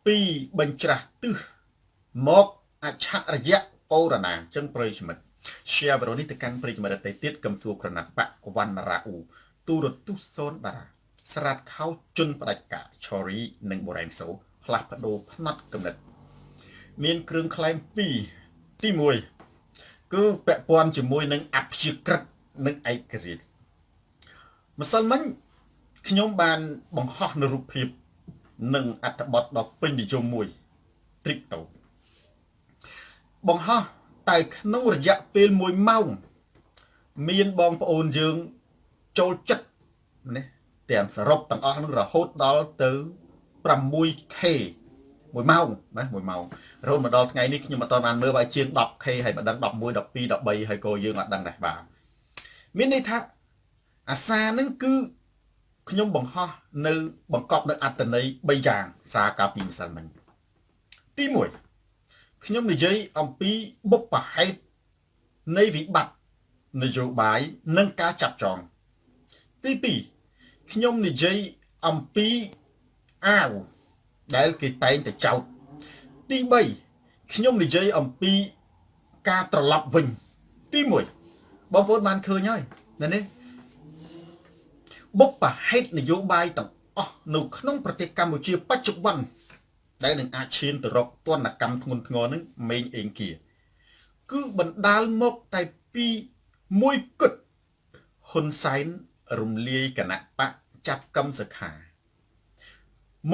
ពីបញ្ច្រាស់ទិសមកអច្ឆរិយៈបូរណាចឹងប្រិយមិត្ត share វីដេអូនេះទៅកាន់ប្រិយមិត្តដទៃទៀតកំសួរក្រណាត់បកវណ្ណរាអ៊ូទូរទស្សន៍សូនតារាស្រាតខោជន់ផ្ដាច់ការឆូរីនិងបូរ៉ែនសូផ្លាស់ប្ដូរផ្នែកកំណត់មានគ្រឿងក្លែង2ទី1គឺពាក់ព័ន្ធជាមួយនឹងអព្យាក្រឹតនិងឯករាជ្យម្សិលមិញខ្ញុំបានបង្ហោះនៅរូបភាពនិងអត្ថបទដ៏ពេញនិយមមួយ Tripto បង្ហោះតែក្នុងរយៈពេល1ម៉ោងមានបងប្អូនយើងចូលចិត្តណាទាំងសរុបទាំងអស់នឹងរហូតដល់ទៅ 6k 1ម៉ោងណា1ម៉ោងរហូតមកដល់ថ្ងៃនេះខ្ញុំអត់ទាន់បានមើលបើជាង 10k ហើយមិនដឹង11 12 13ហើយក៏យើងអត់ដឹងដែរបាទមានន័យថាអាសានឹងគឺខ្ញុំបង្ហោះនៅបង្កប់នៅអត្តន័យ3យ៉ាងសារកាលពីម្សិលមិញទី1ខ្ញុំនិយាយអំពីបុព្វហេតុនៃវិបត្តិនយោបាយនិងការចាប់ចងទី2ខ្ញុំនិយាយអំពីអាវដែលគេតែងតែចោទទី3ខ្ញុំនិយាយអំពីការត្រឡប់វិញទី1បងប្អូនបានឃើញហើយណានេះបុព្វហេតុនយោបាយទាំងអស់នៅក្នុងប្រទេសកម្ពុជាបច្ចុប្បន្នដែលនឹងអាចឈានទៅរកទណ្ឌកម្មធ្ងន់ធ្ងរនឹងមេងអេងគៀគឺបណ្ដាលមកតែពីមួយគត់ហ៊ុនសែនរំលាយគណៈបកចាប់កឹមសុខា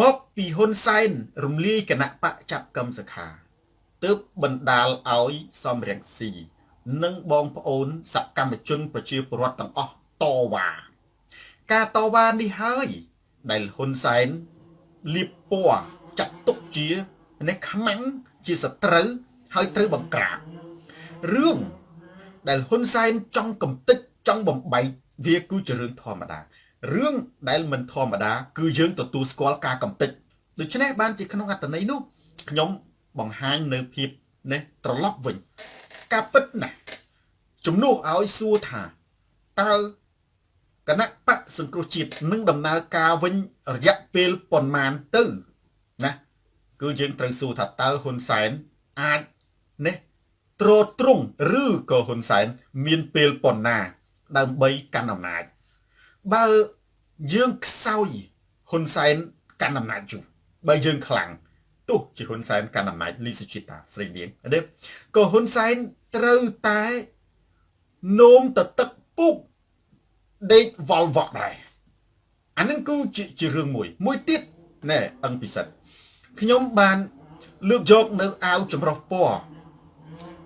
មកពីហ៊ុនសែនរំលាយគណៈបកចាប់កឹមសុខាទើបបណ្ដាលឲ្យសំរងស៊ីនិងបងប្អូនសកម្មជនប្រជាពលរដ្ឋទាំងអស់តវ៉ាការតវ៉ានេះហើយដែលហ៊ុនសែនលៀបពណ៌ចាត់ទុកជានេះខ្មាំងជាសត្រូវហើយត្រូវបង្ក្រាបរឿងដែលហ៊ុនសែនចង់កំទេចចង់បំបែកវាគឺជារឿងធម្មតារឿងដែលមិនធម្មតាគឺយើងទទួលស្គាល់ការកំទេចដូច្នេះបានជាក្នុងអត្ថន័យនោះខ្ញុំបង្ហាញនៅភាពនេះត្រឡប់វិញការពិតណាស់ជំនួសឲ្យសួរថាតើគណៈបកសង្គ្រោះជាតិនឹងដំណើរការវិញរយៈពេលប៉ុន្មានទៅណាគឺយើងត្រូវសួរថាតើហ៊ុនសែនអាចនេះទ្រទ្រង់ឬក៏ហ៊ុនសែនមានពេលប៉ុណ្ណាដើម្បីកាន់អំណាចបើយើងខ្សោយហ៊ុនសែនកាន់អំណាចយូរបើយើងខ្លាំងទោះជាហ៊ុនសែនកាន់អំណាចលីសុជីតាស្រីនាងទេក៏ហ៊ុនសែនត្រូវតែនោមទៅទឹកពុកដេកវល់វក់ដែរអានឹងគឺជារឿងមួយទៀតណែអង្គពិសិដ្ឋខ្ញុំបានលើកយកនៅអាវចម្រុះពណ៌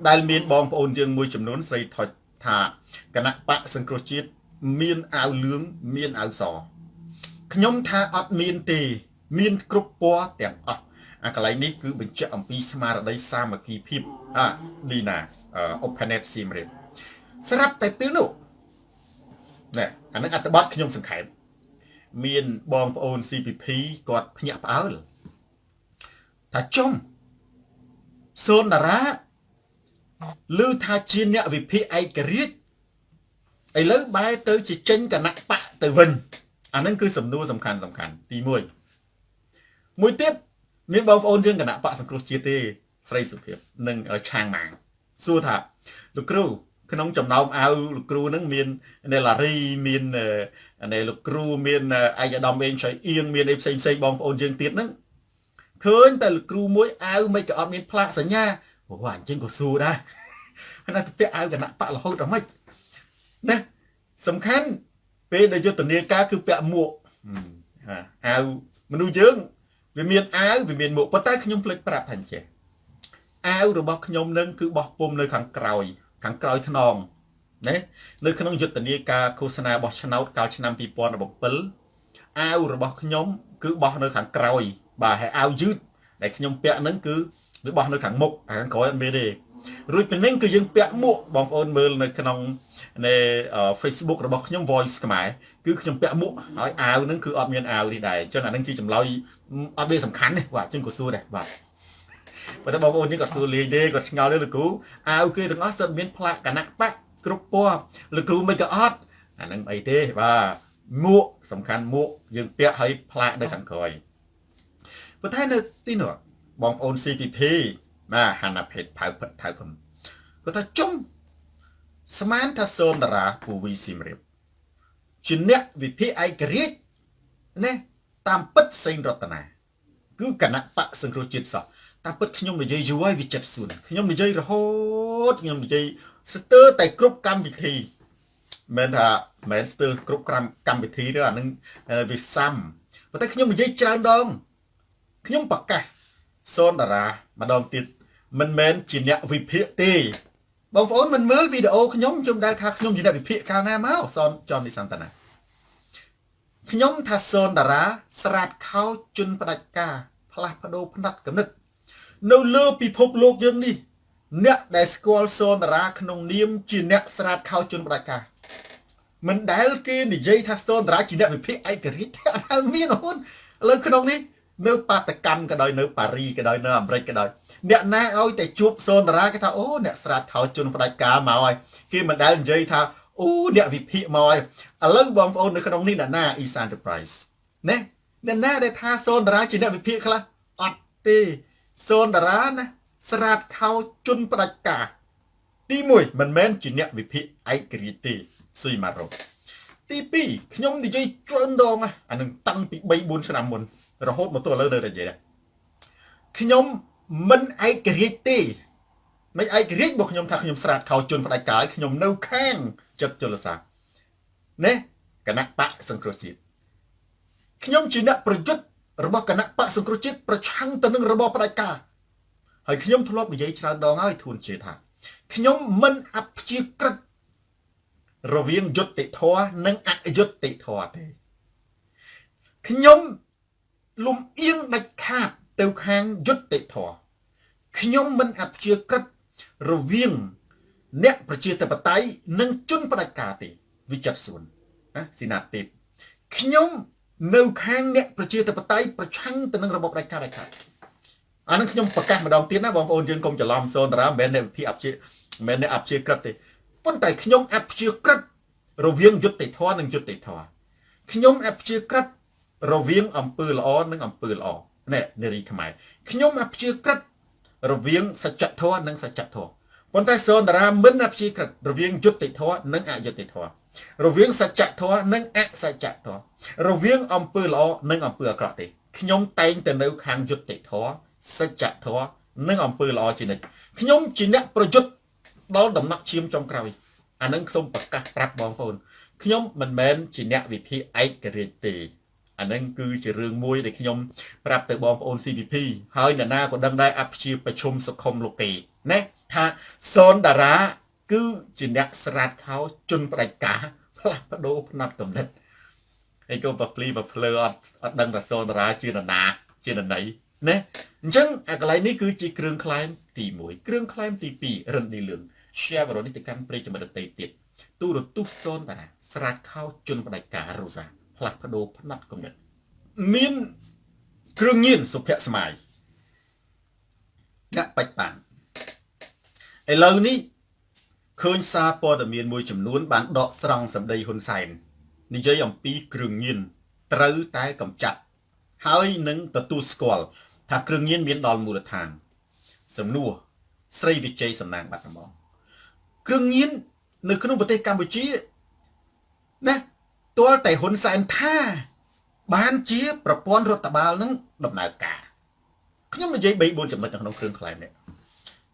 ដែលមានបងប្អូនយើងមួយចំនួនស្រីថុចថាគណៈបកសង្គ្រោះជាតិមានអាវលឿងមានអាវសខ្ញុំថាអត់មានទេមានគ្រប់ពណ៌ទាំងអស់អាកន្លែងនេះគឺបញ្ជាក់អំពីស្មារតីសាមគ្គីភាពលីណាOpenet សៀមរាបស្រាប់តែពេលនោះណែអានឹងអត្ថបទខ្ញុំសង្ខេបមានបងប្អូន CPP គាត់ភ្ញាក់ផ្អើលថាចំសូនតារាឮថាជាអ្នកវិភាគឯករាជ្យឥឡូវបែរទៅជាចេញគណៈបកទៅវិញអានឹងគឺសំណួរសំខាន់ទី1មួយទៀតមានបងប្អូនយើងគណៈបកសង្គ្រោះជាតិទេស្រីសុភាពនិងឆាងម៉ាងសួរថាលោកគ្រូក្នុងចំណោមអាវលោកគ្រូនឹងមាននេឡារីមានលោកគ្រូមានអាយដាមអេងឆៃអៀងមានអីផ្សេងបងប្អូនយើងទៀតហ្នឹងឃើញតែលោកគ្រូមួយអាវមិនក៏អត់មានផ្លាកសញ្ញាព្រោះអញ្ចឹងក៏សួរដែរណាទៅពាក់អាវគណៈបករហូតដល់ម៉េចណាសំខាន់ពេលដែលយុទ្ធនាការគឺពាក់មួកអាវមនុស្សយើងវាមានអាវវាមានមួកប៉ុន្តែខ្ញុំភ្លេចប្រាប់ថាអញ្ចឹងអាវរបស់ខ្ញុំនឹងគឺបោះពុំនៅខាងក្រោយថ្នងណានៅក្នុងយុទ្ធនាការឃោសនាបោះឆ្នោតកាលឆ្នាំ2017អាវរបស់ខ្ញុំគឺបោះនៅខាងក្រោយបាទហើយអាវយឺតដែលខ្ញុំពាក់ហ្នឹងគឺវាបោះនៅខាងមុខខាងក្រោយអត់មានទេរួចពីនេះគឺយើងពាក់មួកបងប្អូនមើលនៅក្នុងនៃ Facebook របស់ខ្ញុំ Voice ខ្មែរគឺខ្ញុំពាក់មួកហើយអាវហ្នឹងគឺអត់មានអាវនេះដែរអញ្ចឹងអាហ្នឹងជាចម្លើយអត់មានសំខាន់ទេបាទអញ្ចឹងក៏សួរដែរបាទបើតែបងប្អូននេះក៏សួរលេងទេក៏ឆ្ងល់ទេលោកគ្រូអាវគេទាំងអស់សិតមានផ្លាកគណៈបកគ្រប់ពណ៌លោកគ្រូមិនក៏អត់អាហ្នឹងអីទេបាទមួកសំខាន់មួកយើងពាក់ឲ្យផ្លាកនៅខាងក្រោយ ប៉ុន្តែនៅទីនោះបងប្អូន CPP ណាហាណាភេទផៅផិតថៅខ្ញុំគាត់ថាចុងស្មានថាសូនតារាពូវីស៊ីមរៀបជាអ្នកវិភាគឯករាជ្យណាតាមពិតសេងរតនាគឺគណៈបកសង្គ្រោះជាតិសោះតាមពិតខ្ញុំនិយាយយូរហើយវាចិត្តសួនខ្ញុំនិយាយរហូតខ្ញុំនិយាយស្ទើរតែគ្រប់កម្មវិធីមិនថាមិនស្ទើរគ្រប់កម្មវិធីទេអានឹងវាសាំប៉ុន្តែខ្ញុំនិយាយច្រើនដងខ្ញុំប្រកាសសូនតារាម្ដងទៀតមិនមែនជាអ្នកវិភាគទេបងប្អូនមិនមើលវីដេអូខ្ញុំដែលថាខ្ញុំជាអ្នកវិភាគកាលណាមកសនចននិសន្តនាខ្ញុំថាសូនតារាស្រាតខោជន់ផ្ដាច់ការផ្លាស់ប្ដូរផ្នែកកំណត់នៅលើពិភពលោកយើងនេះអ្នកដែលស្គាល់សូនតារាក្នុងនាមជាអ្នកស្រាតខោជន់ផ្ដាច់ការមិនដែលគេនិយាយថាសូនតារាជាអ្នកវិភាគឯករាជ្យអត់ដែលមានអូនឥឡូវក្នុងនេះនៅបាតកម្មក៏ដោយនៅប៉ារីក៏ដោយនៅអាមេរិកក៏ដោយអ្នកណាឲ្យតែជួបសូនតារាគេថាអូអ្នកស្រាតខោជន់ផ្ដាច់ការមកហើយគេមិនដែលនិយាយថាអូអ្នកវិភាគមកហើយឥឡូវបងប្អូននៅក្នុងនេះអ្នកណា East Enterprise ណាអ្នកណាដែលថាសូនតារាជាអ្នកវិភាគខ្លះអត់ទេសូនតារាណាស្រាតខោជន់ផ្ដាច់ការទី1មិនមែនជាអ្នកវិភាគឯករាជ្យទេស៊ុយម៉ារ៉ូទី2ខ្ញុំនិយាយច្រើនដងអានឹងតាំងពី 3-4 ឆ្នាំមុនរហូតមកទល់ឥឡូវនៅតែនិយាយខ្ញុំមិនឯករាជ្យទេមិនឯករាជ្យបើខ្ញុំថាខ្ញុំស្រាតខោជន់ផ្ដាច់ការខ្ញុំនៅខាងចិត្តជលសាណាគណៈបកសង្គ្រោះជាតិខ្ញុំជាអ្នកប្រយុទ្ធរបស់គណៈបកសង្គ្រោះជាតិប្រឆាំងទៅនឹងរបបផ្ដាច់ការហើយខ្ញុំធ្លាប់និយាយច្រើនដងហើយធួនជាថាខ្ញុំមិនអព្យាក្រឹតរវាងយុត្តិធម៌និងអយុត្តិធម៌ទេខ្ញុំលំអៀងដាច់ខាតទៅខាងយុត្តិធម៌ខ្ញុំមិនអព្យាក្រឹតរវាងអ្នកប្រជាធិបតេយ្យនិងជនផ្ដាច់ការទេវិចិត្រសួនណាស៊ីណាទីបខ្ញុំនៅខាងអ្នកប្រជាធិបតេយ្យប្រឆាំងទៅនឹងរបបផ្ដាច់ការដាច់ខាតអានឹងខ្ញុំប្រកាសម្ដងទៀតណាបងប្អូនយើងកុំច្រឡំសូនតារាមិនមែនអ្នកវិភាគអព្យាមិនមែនអ្នកអព្យាក្រឹតទេប៉ុន្តែខ្ញុំអព្យាក្រឹតរវាងយុត្តិធម៌និងយុត្តិធម៌ខ្ញុំអព្យាក្រឹតរវាងអំពើល្អនិងអំពើល្អនេះនារីខ្មែរខ្ញុំអព្យាក្រឹតរវាងសច្ចធម៌និងសច្ចធម៌ប៉ុន្តែសូនតារាមិនអព្យាក្រឹតរវាងយុត្តិធម៌និងអយុត្តិធម៌រវាងសច្ចធម៌និងអសច្ចធម៌រវាងអំពើល្អនិងអំពើអាក្រក់ទេខ្ញុំតែងតែនៅខាងយុត្តិធម៌សច្ចធម៌និងអំពើល្អជានិច្ចខ្ញុំជាអ្នកប្រយុទ្ធដល់ដំណាក់ឈាមចុងក្រោយអានឹងសូមប្រកាសប្រាប់បងប្អូនខ្ញុំមិនមែនជាអ្នកវិភាគឯករាជ្យទេអានឹងគឺជារឿងមួយដែលខ្ញុំប្រាប់ទៅបងប្អូន CPP ហើយអ្នកណាក៏ដឹងដែរអព្យាប្រជុំសុខុមលោកេណាថាសូនតារាគឺជាអ្នកស្រាតខោជន់ផ្ដាច់ការផ្លាស់ប្ដូរផ្នែកកំណត់ហើយក៏ប្រភ្លីប្រភ្លើអត់ដឹងថាសូនតារាជានរណាជានរណីណាអញ្ចឹងអាកន្លែងនេះគឺជាគ្រឿងក្លែមទី1គ្រឿងក្លែមទី2រិនឌីលឿន share វីដេអូនេះទៅកាន់ប្រិយមិត្តដទៃទៀតទូរទស្សន៍សូនតារាស្រាតខោជន់ផ្ដាច់ការរ៉ូសាផ្លាស់ប្ដូរផ្នែកកំណត់មានគ្រឿងញៀនសុភ័ក្រស្មាយអ្នកបាច់តាំងឥឡូវនេះឃើញសារព័ត៌មានមួយចំនួនបានដកស្រង់សម្ដីហ៊ុនសែននិយាយអំពីគ្រឿងញៀនត្រូវតែកម្ចាត់ហើយនឹងទទួលស្គាល់ថាគ្រឿងញៀនមានដល់មូលដ្ឋានសំណួរស្រីវិជ័យសំណាងបាត់ដំបងគ្រឿងញៀននៅក្នុងប្រទេសកម្ពុជាណាទាល់តែហ៊ុនសែនថាបានជាប្រព័ន្ធរដ្ឋបាលនឹងដំណើរការខ្ញុំនិយាយ3-4ចំណុចនៅក្នុងគ្រឿងក្លែមនេះ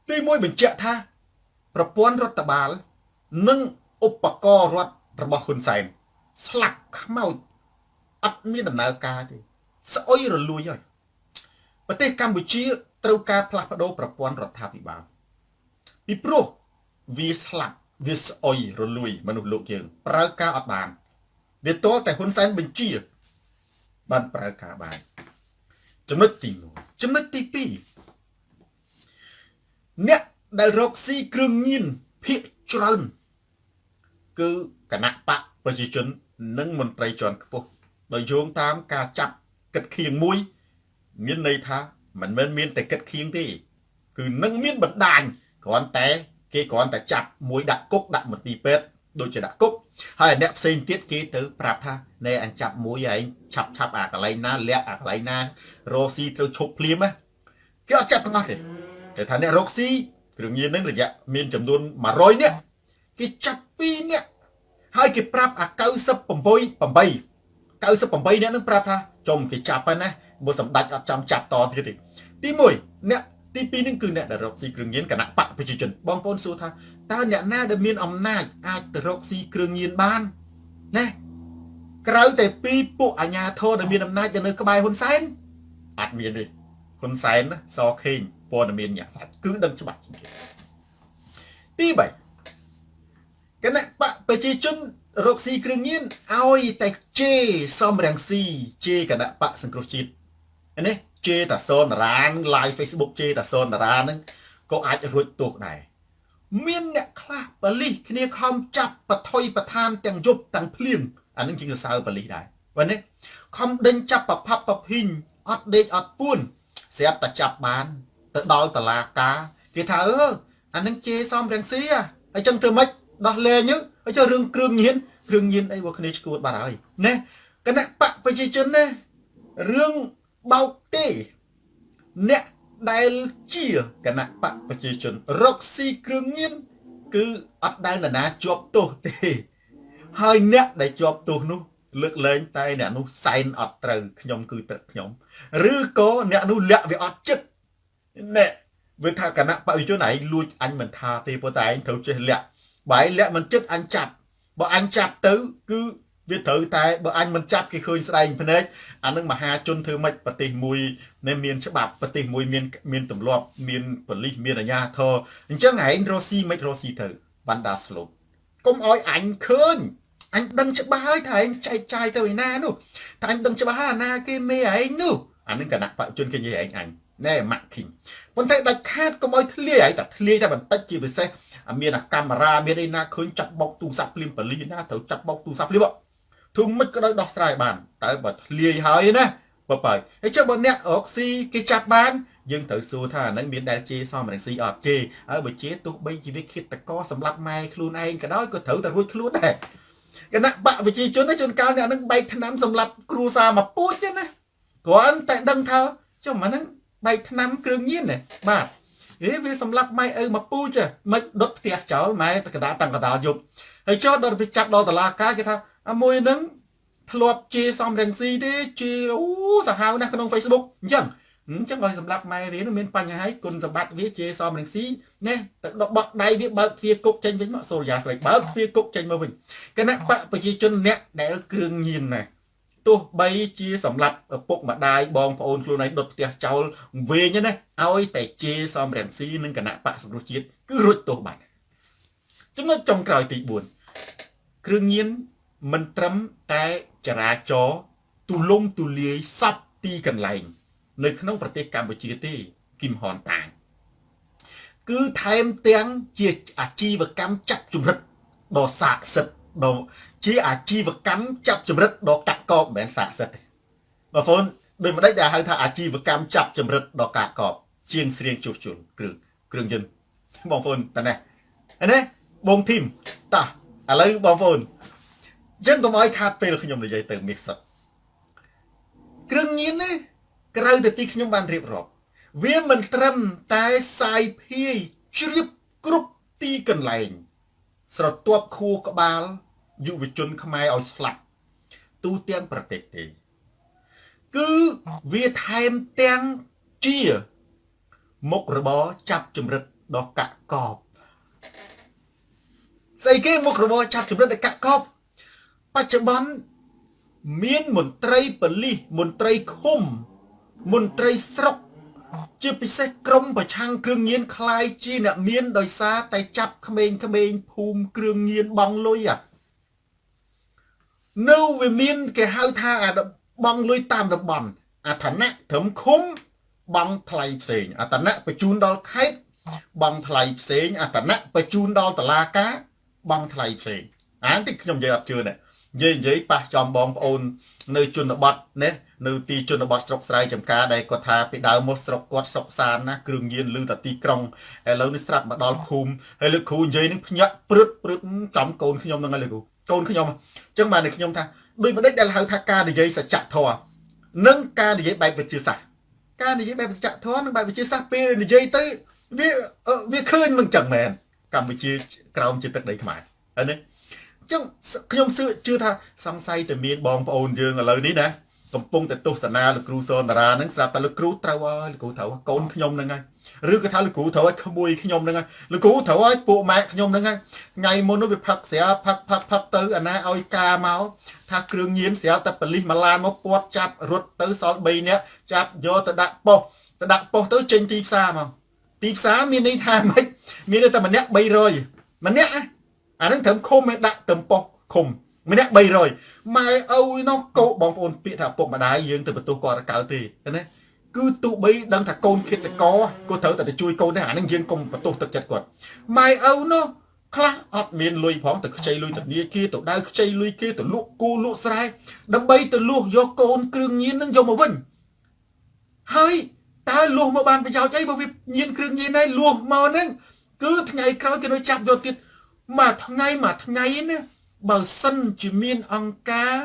ទី1បញ្ជាក់ថាប្រព័ន្ធរដ្ឋបាលនិងឧបករណ៍រដ្ឋរបស់ហ៊ុនសែនស្លាប់ខ្មោចអត់មានដំណើរការទេស្អុយរលួយហើយប្រទេសកម្ពុជាត្រូវការផ្លាស់ប្ដូរប្រព័ន្ធរដ្ឋាភិបាលពីព្រោះវាស្លាប់វាស្អុយរលួយមនុស្សលោកយើងប្រើការអត់បានវាទាល់តែហ៊ុនសែនបញ្ជាបានប្រើការបានចំណុចទី1ចំណុចទី2អ្នកដែលរកស៊ីគ្រឿងញៀនភាគច្រើនគឺគណៈបកប្រជាជននិងមន្ត្រីជាន់ខ្ពស់ដោយយោងតាមការចាប់គិតខៀងមួយមានន័យថាមិនមែនមានតែគិតខៀងទេគឺនឹងមានបណ្ដាញគ្រាន់តែគេគ្រាន់តែចាប់មួយដាក់គុកដាក់មន្ទីរពេទ្យដូចជាដាក់គុក ហើយអ្នកផ្សេងទៀតគេទៅប្រាប់ថាណែអញចាប់មួយឯងឆាប់អាកន្លែងណាលាក់អាកន្លែងណារកស៊ីត្រូវឈប់ភ្លាមគេអត់ចាប់ទាំងអស់ទេតែថាអ្នករកស៊ីគ្រឿងញៀននឹងរយៈមានចំនួន100នាក់គេចាប់2នាក់ហើយគេប្រាប់អា98នាក់នឹងប្រាប់ថាចុំគេចាប់ហើយណាបើសម្ដេចអត់ចាំចាប់តទៀតទេទី1អ្នកទី2នឹងគឺអ្នកដែលរកស៊ីគ្រឿងញៀនគណៈបកប្រជាជនបងប្អូនសួរថាតើអ្នកណាដែលមានអំណាចអាចទៅរកស៊ីគ្រឿងញៀនបានណាក្រៅតែពីពួកអាជ្ញាធរដែលមានអំណាចនៅក្បែរហ៊ុនសែនអត់មានទេហ៊ុនសែនណាសខេងព័ត៌មានញាក់សាច់គឺដឹងច្បាស់ជាងគេទី3គណៈបកប្រជាជនរកស៊ីគ្រឿងញៀនឲ្យតែជេសំរងស៊ីជេគណៈបកសង្គ្រោះជាតិនេះជេតាសនរាន live Facebook ជេតាសនរានហ្នឹងក៏អាចរួចទោសដែរមានអ្នកខ្លះបលិសគ្នាខំចាប់បថុយប្រឋានទាំងយប់ទាំងភ្លៀងអានឹងជាសរសើរបលិសដែរបើនេះខំដេញចាប់ប្រផាប់ប្រភីងអត់ដេកអត់ពួនស្រាប់តែចាប់បានទៅដល់តុលាការគេថាអានឹងជេសំរងស៊ីហើយចឹងធ្វើម៉េចដោះលែងហើយចុះរឿងគ្រឿងញៀនអីបើគ្នាឈួតបាត់ហើយណាគណៈបកប្រជាជនណារឿងបោកទេអ្នកដែលជាគណៈបកប្រជាជនរកស៊ីគ្រឿងញៀនគឺអត់ដែលនរណាជាប់ទោសទេហើយអ្នកដែលជាប់ទោសនោះលើកលែងតែអ្នកនោះសែនអត់ត្រូវខ្ញុំគឺទឹកខ្ញុំឬក៏អ្នកនោះលាក់វាអត់ចិត្តណែវាថាគណៈបព្វជិជនឯងលួចអញមិនថាទេប៉ុន្តែឯងត្រូវចេះលាក់បើឯងលាក់មិនចិត្តអញចាប់បើអញចាប់ទៅគឺវាត្រូវតែបើអញមិនចាប់គេឃើញស្ដែងភ្នែកអានឹងមហាជនធ្វើម៉េចប្រទេសមួយនៅមានច្បាប់ប្រទេសមួយមានទម្លាប់មានប៉ូលីសមានអាជ្ញាធរអញ្ចឹងឯងរស់ស៊ីមិនរស់ស៊ីទៅបណ្ដាស្លូតកុំឲ្យអញឃើញអញដឹងច្បាស់ហើយថាឯងចែកចាយទៅឯណានោះតែអញដឹងច្បាស់ហើយអាណាគេមេឯងនោះអានឹងគណៈបព្វជនគេនិយាយឯងអញណែម៉ាក់ឃីងប៉ុន្តែដាច់ខាតកុំឲ្យធ្លាយតែធ្លាយតែបន្តិចជាពិសេសមានកាមេរ៉ាមានអីណាឃើញចាប់បោកទូរស័ព្ទភ្លាមប៉ូលីសណាត្រូវចាប់បោកទូរស័ព្ទភ្លាមធុំមិនក៏ដោយដោះស្រាយបានតើបើធ្លាយហើយណាបើហើយចុះបើអ្នករកស៊ីគេចាប់បានយើងត្រូវសួរថាអានឹងមានដែលជេសមរង្ស៊ីអត់ជេហើយបើជេទោះបីជាវាឃាតករសម្រាប់ម៉ែខ្លួនឯងក៏ដោយក៏ត្រូវតែរួចខ្លួនដែរគណៈបកប្រជាជនជួនកាលអ្នកនឹងបែកថ្នាំសម្រាប់គ្រួសារមកពូជណាគ្រាន់តែដឹងថាចុះអានឹងបែកថ្នាំគ្រឿងញៀនណាបាទវាសម្រាប់ម៉ែឪមកពូជមិនដុតផ្ទះចោលម៉ែកដាតាំងកដាលយប់ហើយចុះដល់ទៅចាប់ដល់តុលាការគេថាអាមួយហ្នឹងធ្លាប់ជាសំរងស៊ីទេជាសាហាវណាស់ក្នុង Facebook អញ្ចឹងឲ្យសម្រាប់ម៉ែវាមានបញ្ហាហើយគុណសម្បត្តិវាជាសំរងស៊ីណាទៅដកបក់ដៃវាបើកទ្វារគុកចេញវិញមកសូរិយាស្រីបើកទ្វារគុកចេញមកវិញគណៈបកប្រជាជនអ្នកដែលគ្រឿងញៀនណាទោះបីជាសម្រាប់ពុកម្ដាយបងប្អូនខ្លួនឯងដុតផ្ទះចោលវែងណាឲ្យតែជាសំរងស៊ីនិងគណៈបកសង្គ្រោះជាតិគឺរួចទោសបាត់ចំណុចចុងក្រោយទី4គ្រឿងញៀនមិនត្រឹមតែចរាចរទូលំទូលាយសັບទីកន្លែងនៅក្នុងប្រទេសកម្ពុជាទេគឹមហ៊ុនតាងគឺថែមទាំងជាអាជីវកម្មចាប់ជំរិតដ៏ស័ក្តិសិទ្ធិដ៏ជាអាជីវកម្មចាប់ជំរិតដ៏កាក់កបមិនមែនស័ក្តិសិទ្ធិទេបងប្អូនដូចម្ដេចដែលហៅថាអាជីវកម្មចាប់ជំរិតដ៏កាក់កបជាងស្រៀងជួសជុលគ្រឿងយន្តបងប្អូនតើណាបងធីមតោះឥឡូវបងប្អូនចឹងកុំឲ្យខាតពេលខ្ញុំនិយាយទៅមាសសុទ្ធគ្រឿងញៀនណាក្រៅតែទីខ្ញុំបានរៀបរាប់វាមិនត្រឹមតែសាយភាយជ្រាបគ្រប់ទីកន្លែងស្រទាប់ខួរក្បាលយុវជនខ្មែរឲ្យស្លាប់ទូទាំងប្រទេសទេគឺវាថែមទាំងជាមុខរបរចាប់ចម្រិតដ៏កាក់កបស្អីគេមុខរបរចាប់ចម្រិតដ៏កាក់កបបច្ចុប្បន្នមានមន្ត្រីប៉ូលីសមន្ត្រីឃុំមន្ត្រីស្រុកជាពិសេសក្រមប្រឆាំងគ្រឿងញៀនคล้ายជាអ្នកមានដោយសារតែចាប់ក្មេងភូមិគ្រឿងញៀនបងលុយនៅវាមានគេហៅថាបងលុយតាមតំបន់អឋានៈត្រឹមឃុំបងថ្លៃផ្សេងអឋានៈបញ្ជូនដល់ខេត្តបងថ្លៃផ្សេងអឋានៈបញ្ជូនដល់តុលាការបងថ្លៃផ្សេងអានតិចខ្ញុំនិយាយអត់ជឿទេនិយាយប៉ះចំបងប្អូននៅជនបទណានៅទីជនបទស្រុកស្រែចំការដែលគាត់ថាពីដើមមកស្រុកគាត់សុកសានណាគ្រឿងញៀនលឺតែទីក្រុងឥឡូវនេះស្រាប់មកដល់ភូមិហើយលោកគ្រូនិយាយនឹងភ្ញាក់ព្រឹតចំកូនខ្ញុំហ្នឹងហើយលោកគ្រូ កូនខ្ញុំអញ្ចឹងបានខ្ញុំថាដូចមិនដេចដែលហៅថាការនិយាយសច្ចធម៌និងការនិយាយបែបវិទ្យាសាស្ត្រការនិយាយបែបសច្ចធម៌និងបែបវិទ្យាសាស្ត្រពេលនិយាយទៅវាឃើញមិនចឹងមែនកម្ពុជាក្រោមជាទឹកដីខ្មែរហើយនេះអញ្ចឹងខ្ញុំជឿថាសង្ស័យតែមានបងប្អូនយើងឥឡូវនេះណាកំពុងតែទស្សនាលោកគ្រូសនតារាហ្នឹងស្រាប់តែលោកគ្រូត្រូវហើយលោកគ្រូត្រូវកូនខ្ញុំហ្នឹងហើយឬក៏ថាលោកគ្រូត្រូវឲ្យក្មួយខ្ញុំហ្នឹងហើយលោកគ្រូត្រូវឲ្យពួកម៉ែខ្ញុំហ្នឹងហើយថ្ងៃមុននោះវាផឹកស្រាផឹកទៅអាណាឲ្យការមកថាគ្រឿងញៀនស្រាប់តែប៉លិសមកឡានមកពាត់ចាប់រត់ទៅសល់3នាក់ចាប់យកទៅដាក់ប៉ុស្តិ៍ទៅចេញទីផ្សារមកទីផ្សារមានន័យថាម៉េចមានតែម្នាក់300ម្នាក់អាហ្នឹងត្រឹមឃុំឯដាក់ត្រឹមប៉ុស្តិ៍ឃុំម្នាក់300ម៉ែអើយនោះកូនបងប្អូនពាក្យថាពុកម្ដាយយើងទៅបន្ទោសគាត់កើតទេណាគឺទូបីដឹងថាកូនឃាតករគាត់ត្រូវតែជួយកូនដែរអាហ្នឹងយើងកុំបន្ទោសទឹកចិត្តគាត់ម៉ែឪនោះខ្លះអត់មានលុយផងទៅខ្ចីលុយធនាគារទៅដើរខ្ចីលុយគេទៅលក់គូលក់ស្រែដើម្បីទៅលក់យកកូនគ្រឿងញៀននឹងយកមកវិញហើយតើលក់មកបានប្រយោជន៍អីបើវាញៀនគ្រឿងញៀនហើយលក់មកហ្នឹងគឺថ្ងៃក្រោយគេនៅចាប់យកទៀតមួយថ្ងៃណាបើសិនជាមានអង្គការ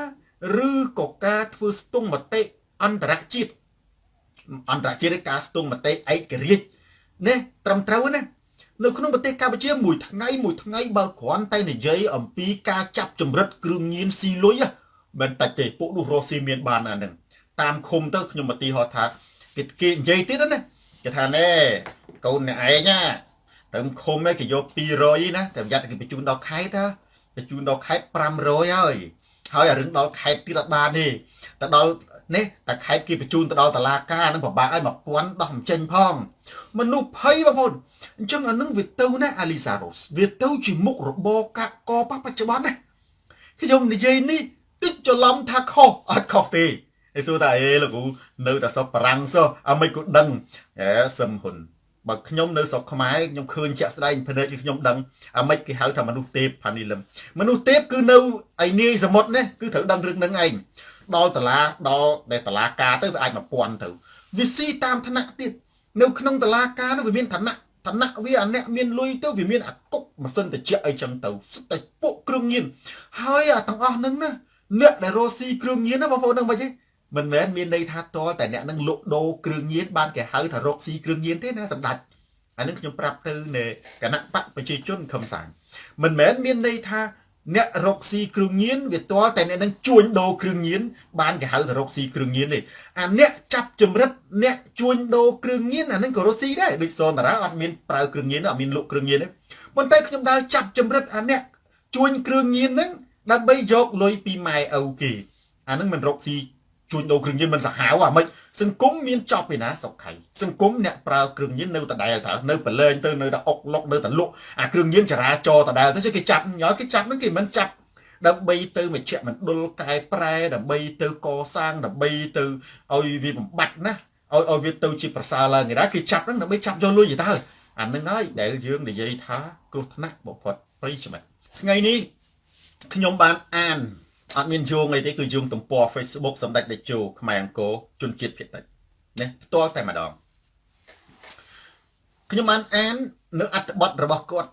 ឬក៏ការធ្វើស្ទង់មតិអន្តរជាតិការស្ទង់មតិឯករាជ្យណាត្រឹមត្រូវណានៅក្នុងប្រទេសកម្ពុជាមួយថ្ងៃបើគ្រាន់តែនិយាយអំពីការចាប់ចម្រិតគ្រឿងញៀនស៊ីលុយមិនតិចទេពួកនោះរស់ស៊ីមានបានអាហ្នឹងតាមឃុំទៅខ្ញុំឧទាហរណ៍ថាគេនិយាយទៀតណាគេថាណែកូនអ្នកឯងណាទៅឃុំឯងគេយក200ណាតែប្រយ័ត្នគេបញ្ជូនដល់ខេត្តណាបញ្ជូនដល់ខេត្ត500ហើយអារឿងដល់ខេត្តទៀតអត់បានទេតែដល់នេះតែខេត្តគេបញ្ជូនទៅដល់តុលាការនឹងពិបាកឲ្យ1000ដោះមិនចេញផងមនុស្សភ័យបងប្អូនអញ្ចឹងអានឹងវាទៅណាអាលីសារ៉ូសវាទៅជាមុខរបរកាកបច្ចុប្បន្នណាខ្ញុំនិយាយនេះតិចច្រឡំថាខុសអត់ខុសទេឯសួរថាលោកគ្រូនៅតែស្រុកបារាំងសោះអមិនក៏ដឹងសឹមហ៊ុនបើខ្ញុំនៅស្រុកខ្មែរខ្ញុំឃើញជាក់ស្ដែងភ្នែកគឺខ្ញុំដឹងអាមិនគេហៅថាមនុស្សទេពផានីលឹមមនុស្សទេពគឺនៅឯនាយសមុទ្រនេះគឺត្រូវដឹងរឿងហ្នឹងឯងដល់ដែលតឡាការទៅវាអាច1000ទៅវាស៊ីតាមឋានៈទៀតនៅក្នុងតឡាការនោះវាមានឋានៈវាអាអ្នកមានលុយទៅវាមានអាគុកម៉ាស៊ីនត្រជាក់អីចឹងទៅសុទ្ធតែពួកគ្រឿងញៀនហើយអាទាំងអស់ហ្នឹងណាអ្នកដែលរស់ស៊ីគ្រឿងញៀនណាបងប្អូនដឹងមិនទេមិនមែនមានន័យថាតតែអ្នកនឹងលក់ដូរគ្រឿងញៀនបានគេហៅថារកស៊ីគ្រឿងញៀនទេណាសម្ដេចអានឹងខ្ញុំប្រាប់ទៅនៃគណៈបកប្រជាជនខឹមសានមិនមែនមានន័យថាអ្នករកស៊ីគ្រឿងញៀនវាតតែអ្នកនឹងជួញដូរគ្រឿងញៀនបានគេហៅថារកស៊ីគ្រឿងញៀនទេអាអ្នកចាប់ចម្រិតអ្នកជួញដូរគ្រឿងញៀនអានឹងក៏រកស៊ីដែរដូចសនតារាអត់មានប្រើគ្រឿងញៀនអត់មានលក់គ្រឿងញៀនទេប៉ុន្តែខ្ញុំដើរចាប់ចម្រិតអាអ្នកជួញគ្រឿងញៀនហ្នឹងដើម្បីយកលុយពីម៉ែឪគេអានឹងមិនរកស៊ីជួញដូរគ្រឿងញៀនមិនសាហាវអាមិនសង្គមមានចប់ពីណាសុកខៃសង្គមអ្នកប្រើគ្រឿងញៀននៅដដែលតើនៅប្រឡែងទៅនៅតែអុកលុកនៅតែលក់អាគ្រឿងញៀនចរាចរដដែលទៅគេចាប់ញ៉ោគេចាប់ហ្នឹងគេមិនចាប់ដើម្បីទៅមជ្ឈមណ្ឌលកែប្រែដើម្បីទៅកសាងដើម្បីទៅឲ្យវាបំបត្តិណាឲ្យវាទៅជាប្រសើរឡើងគេចាប់ហ្នឹងដើម្បីចាប់យកលុយទៅអាហ្នឹងហើយដែលយើងនិយាយថាគ្រោះថ្នាក់បំផុតប្រិយមិត្តថ្ងៃនេះខ្ញុំបានអានអត់មានយោងអីទេគឺយោងទំព័រ Facebook សម្ដេចតេជោខ្មែរអង្គរជនជាតិភាគតិចណាផ្ទាល់តែម្ដងខ្ញុំបានអាននៅអត្ថបទរបស់គាត់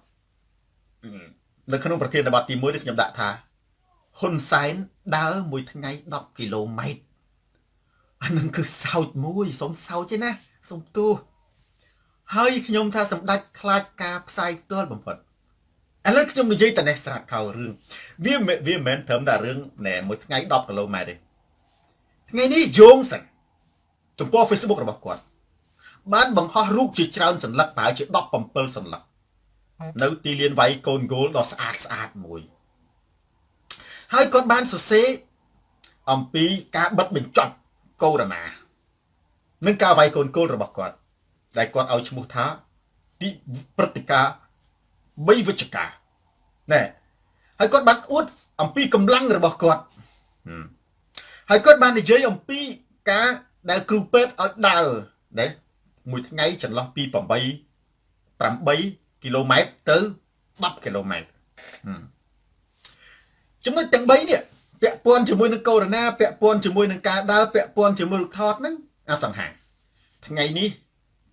នៅក្នុងប្រធានបទទី1នេះខ្ញុំដាក់ថាហ៊ុនសែនដើរមួយថ្ងៃ10គីឡូម៉ែត្រអានឹងគឺសោចមួយសុំសោចទេណាសុំទោសហើយខ្ញុំថាសម្ដេចខ្លាចការផ្សាយផ្ទាល់បំផុតឥឡូវខ្ញុំនិយាយតែនេះស្រាប់ខោរឿងវាមិនមែនត្រឹមតែរឿងណែមួយថ្ងៃ10គីឡូម៉ែត្រទេថ្ងៃនេះយោងសិនទំព័រ Facebook របស់គាត់បានបង្ហោះរូបជាច្រើនសន្លឹកប្រហែលជា17សន្លឹកនៅទីលានវាយកូនគោលដ៏ស្អាតមួយហើយគាត់បានសរសេរអំពីការបិទបញ្ចប់កូវីដនិងការវាយកូនគោលរបស់គាត់ដែលគាត់ឲ្យឈ្មោះថាទីព្រឹត្តិការណ៍3វិច្ឆិកាណែហើយគាត់បានអួតអំពីកម្លាំងរបស់គាត់ហើយគាត់បាននិយាយអំពីការដែលគ្រូពេទ្យឲ្យដើរដែលមួយថ្ងៃចន្លោះពី8គីឡូម៉ែត្រទៅ10គីឡូម៉ែត្រចំណុចទាំង3នេះពាក់ព័ន្ធជាមួយនឹងកូវីដពាក់ព័ន្ធជាមួយនឹងការដើរពាក់ព័ន្ធជាមួយរូបថតហ្នឹងអសង្ហាថ្ងៃនេះ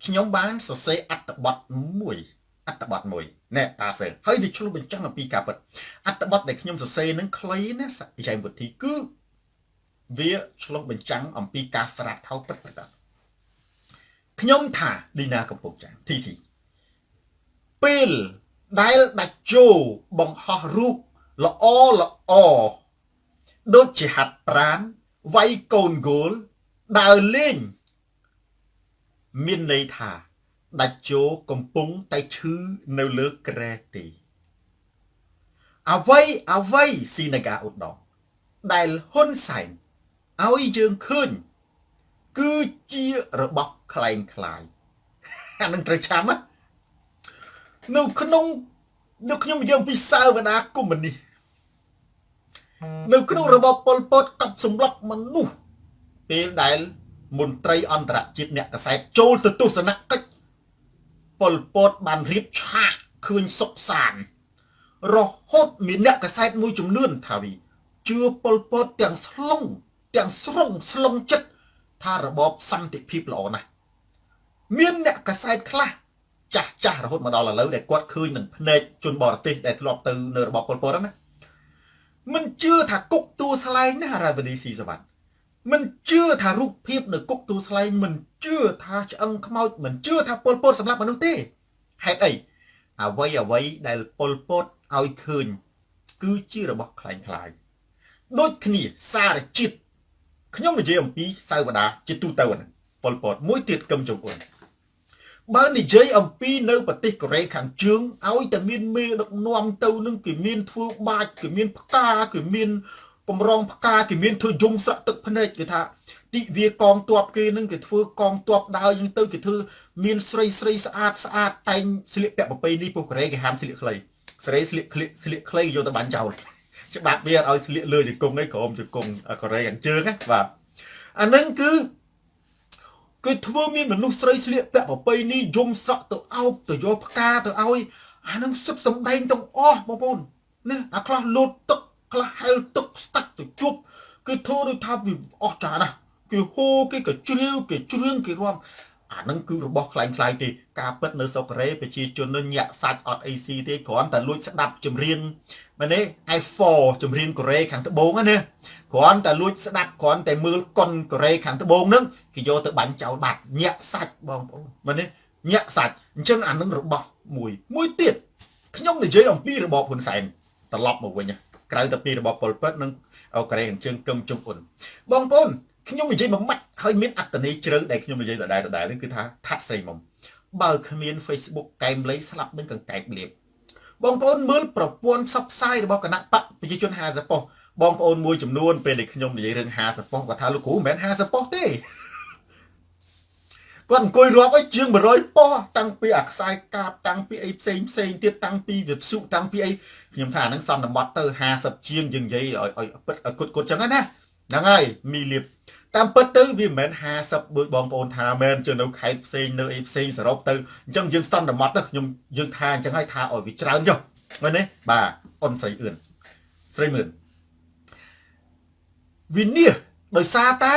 ខ្ញុំបានសរសេរអត្ថបទមួយអ អត្ថបទមួយណែតាសើហើយវាឆ្លុះបញ្ចាំងអំពីការពិតអត្ថបទដែលខ្ញុំសរសេរនឹងខ្លីណាសច្ច័យវិធីគឺវាឆ្លុះបញ្ចាំងអំពីការស្រាត់ខោពិតប្រាកដខ្ញុំថាឌីណាកំពុងចាធីពេលដែលដាច់ជោបង្ហោះរូបល្អដូចជាហាត់ប្រានវាយកូនគោលដើរលេងមានន័យថាដាច់ជោកំពុងតែឈឺនៅលើក្រែទេអ្វីស៊ីនាការឧត្តមដែលហ៊ុនសែនឲ្យយើងឃើញគឺជារបស់คล้ายអានឹងត្រូវចាំនៅខ្ញុំនិយាយពីសើវតាកុម្មុយនីសនៅក្នុងរបបប៉ុលពតកប់សម្លាប់មនុស្សពេលដែលមន្ត្រីអន្តរជាតិអ្នកកសែតចូលទៅទស្សនកិច្ចប៉ុលពតបានរៀបឆាកឃើញសុកសានរហូតមានអ្នកកសែតមួយចំនួនថាវីជឿប៉ុលពតទាំងស្លងទាំងស្រុងស្លងចិត្តថារបបសន្តិភាពល្អណាស់មានអ្នកកសែតខ្លះចាស់រហូតមកដល់ឥឡូវដែលគាត់ឃើញនឹងភ្នែកជនបរទេសដែលធ្លាប់ទៅនៅរបបប៉ុលពតណាមិនជឿថាគុកទួលស្លែងណារាវនីស៊ីសវណ្ណមិនជឿថារូបភាពនៅគុកទួលស្លែងមិនជឿថាឆ្អឹងខ្មោចមិនជឿថាប៉ុលពតសម្លាប់មនុស្សទេហេតុអីអ្វីដែលប៉ុលពតឲ្យឃើញគឺជារបស់คล้ายដូចគ្នាសារជាតិខ្ញុំនិយាយអំពីសៅវតាជាទូទៅប៉ុលពតមួយទៀតកឹមចុងអ៊ុនបើនិយាយអំពីនៅប្រទេសកូរ៉េខាងជើងឲ្យតែមានមេដឹកនាំទៅនឹងគេមានធ្វើបាច់គេមានផ្កាគេមានកម្រងផ្កាគេមានធ្វើយំស្រក់ទឹកភ្នែកគេថាទិវាកងទ័ពគេនឹងគេធ្វើកងទ័ពដើរយ៉ាងទៅគេធ្វើមានស្រីស្អាតតែងស្លៀកពាក់ប្រពៃណីពុះកូរ៉េគេហាមស្លៀកខ្លីស្រីស្លៀកខ្លីយកទៅបាញ់ចោលច្បាប់វាឲ្យស្លៀកលើជង្គង់ឯក្រោមជង្គង់កូរ៉េខាងជើងណាបាទអានឹងគឺធ្វើមានមនុស្សស្រីស្លៀកពាក់ប្រពៃណីយំស្រក់ទៅអោបទៅយកផ្កាទៅឲ្យអានឹងសុទ្ធសំដែងទាំងអស់បងប្អូននេះអាខ្លះលោតទឹកខ្លះហែលទឹកស្តាច់ទៅជប់គឺធ្វើដូចថាវាអស់ចាណាស់គេហូគេក៏ជ្រាវគេច្រៀងគេរាំអានឹងគឺរបស់คล้ายទេការពិតនៅសូកូរ៉េប្រជាជននឹងញាក់សាច់អត់អីស៊ីទេគ្រាន់តែលួចស្ដាប់ចម្រៀងមែនទេ i4 ចម្រៀងកូរ៉េខាងត្បូងណាគ្រាន់តែលួចស្ដាប់គ្រាន់តែមើលកុនកូរ៉េខាងត្បូងហ្នឹងគេយកទៅបាញ់ចោលបាត់ញាក់សាច់បងប្អូនមែនទេញាក់សាច់អញ្ចឹងអានឹងរបស់មួយទៀតខ្ញុំនិយាយអំពីរបបហ៊ុនសែនត្រឡប់មកវិញក្រៅតែពីរបបប៉ុលពតនិងកូរ៉េខាងជើងកឹមចុងអ៊ុនបងប្អូនខ្ញុំនិយាយមួយម៉ាត់ហើយមានអត្តន័យជ្រៅដែលខ្ញុំនិយាយដដែលនេះគឺថាថាត់ស្រីមុំបើគ្មាន Facebook កែមលៃស្លាប់នឹងកង្កែបលៀបបងប្អូនមើលប្រព័ន្ធផ្សព្វផ្សាយរបស់គណៈបកប្រជាជន50ប៉ុស្តិ៍បងប្អូនមួយចំនួនពេលដែលខ្ញុំនិយាយរឿង50ប៉ុស្តិ៍គាត់ថាលោកគ្រូមិនមែន50ប៉ុស្តិ៍ទេគាត់អង្គុយរាប់ឲ្យជាង100ប៉ុស្តិ៍តាំងពីអាខ្សែកាបតាំងពីអីផ្សេងទៀតតាំងពីវិទ្យុតាំងពីអីខ្ញុំថាអានឹងសន្មត់ទៅ50ជាងយើងនិយាយឲ្យពិតឲ្យគត់ចឹងណាហ្នឹងហើយមីលៀបតាមពិតទៅវាមិនមែន50ដូចបងប្អូនថាមែនជឿនៅខេត្តផ្សេងនៅអីផ្សេងសរុបទៅអញ្ចឹងយើងសន្មត់ទៅយើងថាអញ្ចឹងហើយថាឲ្យវាច្រើនចុះឃើញទេបាទអ៊ុនស្រីអឿនស្រីមឿនវិនិច្ឆ័យដោយសារតែ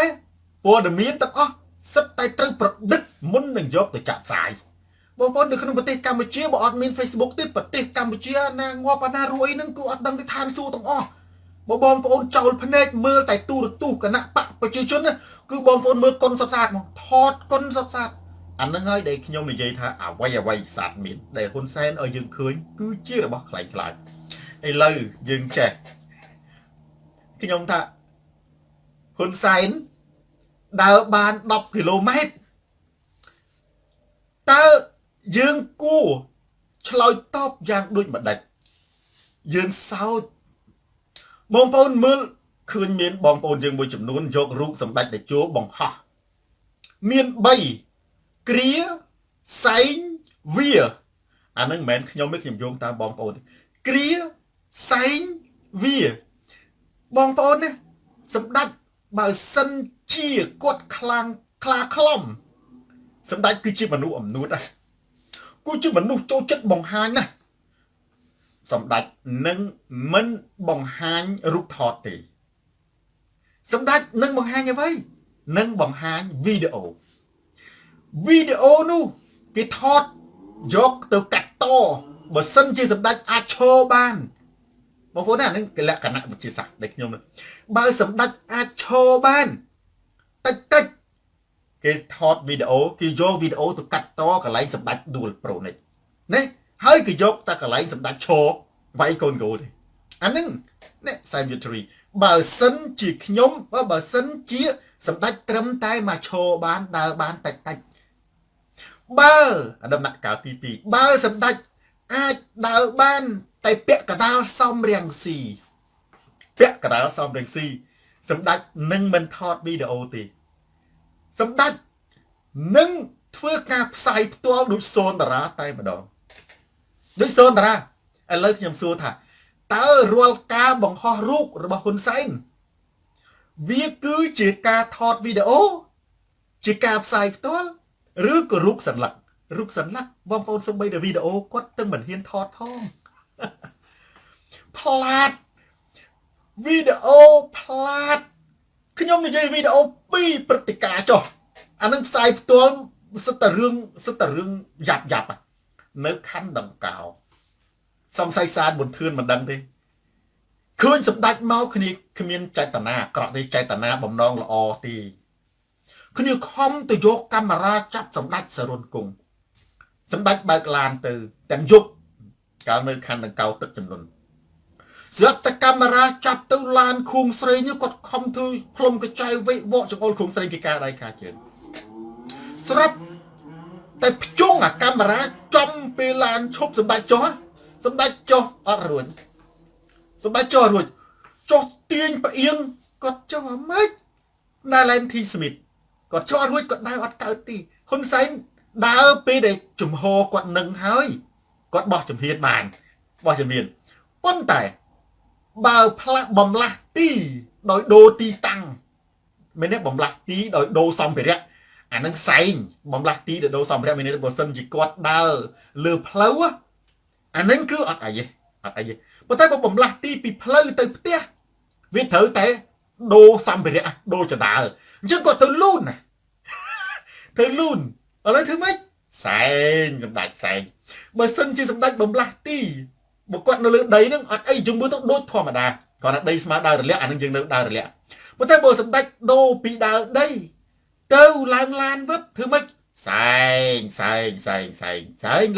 ព័ត៌មានទាំងអស់សិតតែត្រូវប្រឌិតមុននឹងយកទៅចាក់ផ្សាយបងប្អូននៅក្នុងប្រទេសកម្ពុជាបើអត់មាន Facebook ទេប្រទេសកម្ពុជាណាងាប់អាណារួយនឹងគឺអត់ដឹងទៅឋានសួគ៌ទាំងអស់បងប្អូនចោលភ្នែកមើលតែទូរទស្សន៍គណៈបកប្រជាជនគឺបងប្អូនមើលកុនសុបសាទមកថតកុនសុបសាទអានឹងហើយដែលខ្ញុំនិយាយថាអ្វីសាទមានដែលហ៊ុនសែនឲ្យយើងឃើញគឺជារបស់ខ្លាំងឥឡូវយើងចេះខ្ញុំថាហ៊ុនសែនដើរបាន10គីឡូម៉ែត្រតើយើងគួរឆ្លើយតបយ៉ាងដូចម្ដេចយើងសោចបងប្អូនមើលឃើញមានបងប្អូនយើងមួយចំនួនយករូបសម្ដេចតេជោបង្ហោះមាន3គ្រាសែងវាអានឹងមិនមែនខ្ញុំទេខ្ញុំយោងតាមបងប្អូនគ្រាសែងវាបងប្អូនណាសម្ដេចបើសិនជាគាត់ខ្លាំងខ្លាខ្លំសម្ដេចគឺជាមនុស្សអំនួតណាគឺជាមនុស្សចូលចិត្តបង្ហាញណាសម្ដេចនឹងមិនបង្ហាញរូបថតទេសម្ដេចនឹងបង្ហាញអ្វីនឹងបង្ហាញវីដេអូនោះគេថតយកទៅកាត់ត តបើសិនជាសម្ដេចអាចឈរបានបងប្អូនណានឹងលក្ខណៈវិទ្យាសាស្ត្រដែលខ្ញុំបើសម្ដេចអាចឈរបានតិចគេថតវីដេអូគេយកវីដេអូទៅកាត់តកន្លែងសម្ដេចដួលប្រូនេះណាហើយគេយកតែកន្លែងសម្ដេចឈរវាយកូនគោទេអានឹងនេះសែមយុទ្រីបើសិនជាខ្ញុំបើសិនជាសម្ដេចត្រឹមតែមកឈរបានដើរបានតិចបើដំណាក់កាលទី2បើសម្ដេចអាចដើរបានតែពាក់កដាលសំរាំងស៊ីពាក់កដាលសំរាំងស៊ីសម្ដេចនឹងមិនថតវីដេអូទេសម្ដេចនឹងធ្វើការផ្សាយផ្ទាល់ដូចសូនតារាតែម្ដងដូចសូនតារាឥឡូវខ្ញុំសួរថាតើរាល់ការបង្ហោះរូបរបស់ហ៊ុនសែនវាគឺជាការថតវីដេអូជាការផ្សាយផ្ទាល់ឬក៏រូបសន្លឹកបងប្អូនសំបីតែវីដេអូគាត់ទាំងមិនហ៊ានថតផងផ្លាតវីដេអូផ្លាតខ្ញុំនិយាយវីដេអូ2ព្រឹត្តិការណ៍ចុះអានឹងផ្សាយផ្ទាល់សិតតែរឿងយ៉ាប់នៅខណ្ឌដង្កោសំស័យសានបុនធឿនមិនដឹងទេឃើញសម្ដេចមកគ្នាគ្មានចេតនាអាក្រក់ទេចេតនាបំណងល្អទេគ្នាខំទៅយកកាមេរ៉ាចាប់សម្ដេចសរុនគង់សម្ដេចបើកឡានទៅទាំងយប់កាលនៅខណ្ឌដង្កោទឹកចំនួនស្រាប់តែកាមេរ៉ាចាប់ទៅឡានខួងស្រីនេះគាត់ខំធ្វើផ្លុំកញ្ចៃវេវកចង្អុលខួងស្រីពីការដៃការជើងស្រាប់តែភ្ជង់អាកាមេរ៉ាចំពេលឡានឈប់សម្ដេចចុះអត់រួចសម្ដេចចុះរួចចុះទាញផ្អៀងគាត់ចុះអាម៉េចណែឡែនធីស្មីតគាត់ចុះរួចគាត់ដើរអត់កើតទីហ៊ុនសែនដើរពេលដែលជំហរគាត់នឹងហើយគាត់បោះជំហានបានប៉ុន្តែបើផ្លាស់បំលាស់ទីដោយដូរទីតាំងមែនទេបំលាស់ទីដោយដូរសម្ភារៈអានឹងសែងបំលាស់ទីដោយដូរសម្ភារៈមែនទេបើសិនជាគាត់ដើរលើផ្លូវអានឹងគឺអត់អីទេប៉ុន្តែបើបំលាស់ទីពីផ្លូវទៅផ្ទះវាត្រូវតែដូរសម្ភារៈដូរចដាលអញ្ចឹងគាត់ទៅលូនឥឡូវធ្វើម៉េចសែងសម្ដេចសែងបើសិនជាសម្ដេចបំលាស់ទីបើគាត់នៅលើដីហ្នឹងអត់អីជំរឿទៅដូចធម្មតាគាត់ថាដីស្មើដើររលាក់អានឹងយើងនៅដើររលាក់ប៉ុន្តែបើសម្ដេចដូរពីដើរដីទៅឡើងឡានវឹបធ្វើម៉េចសែង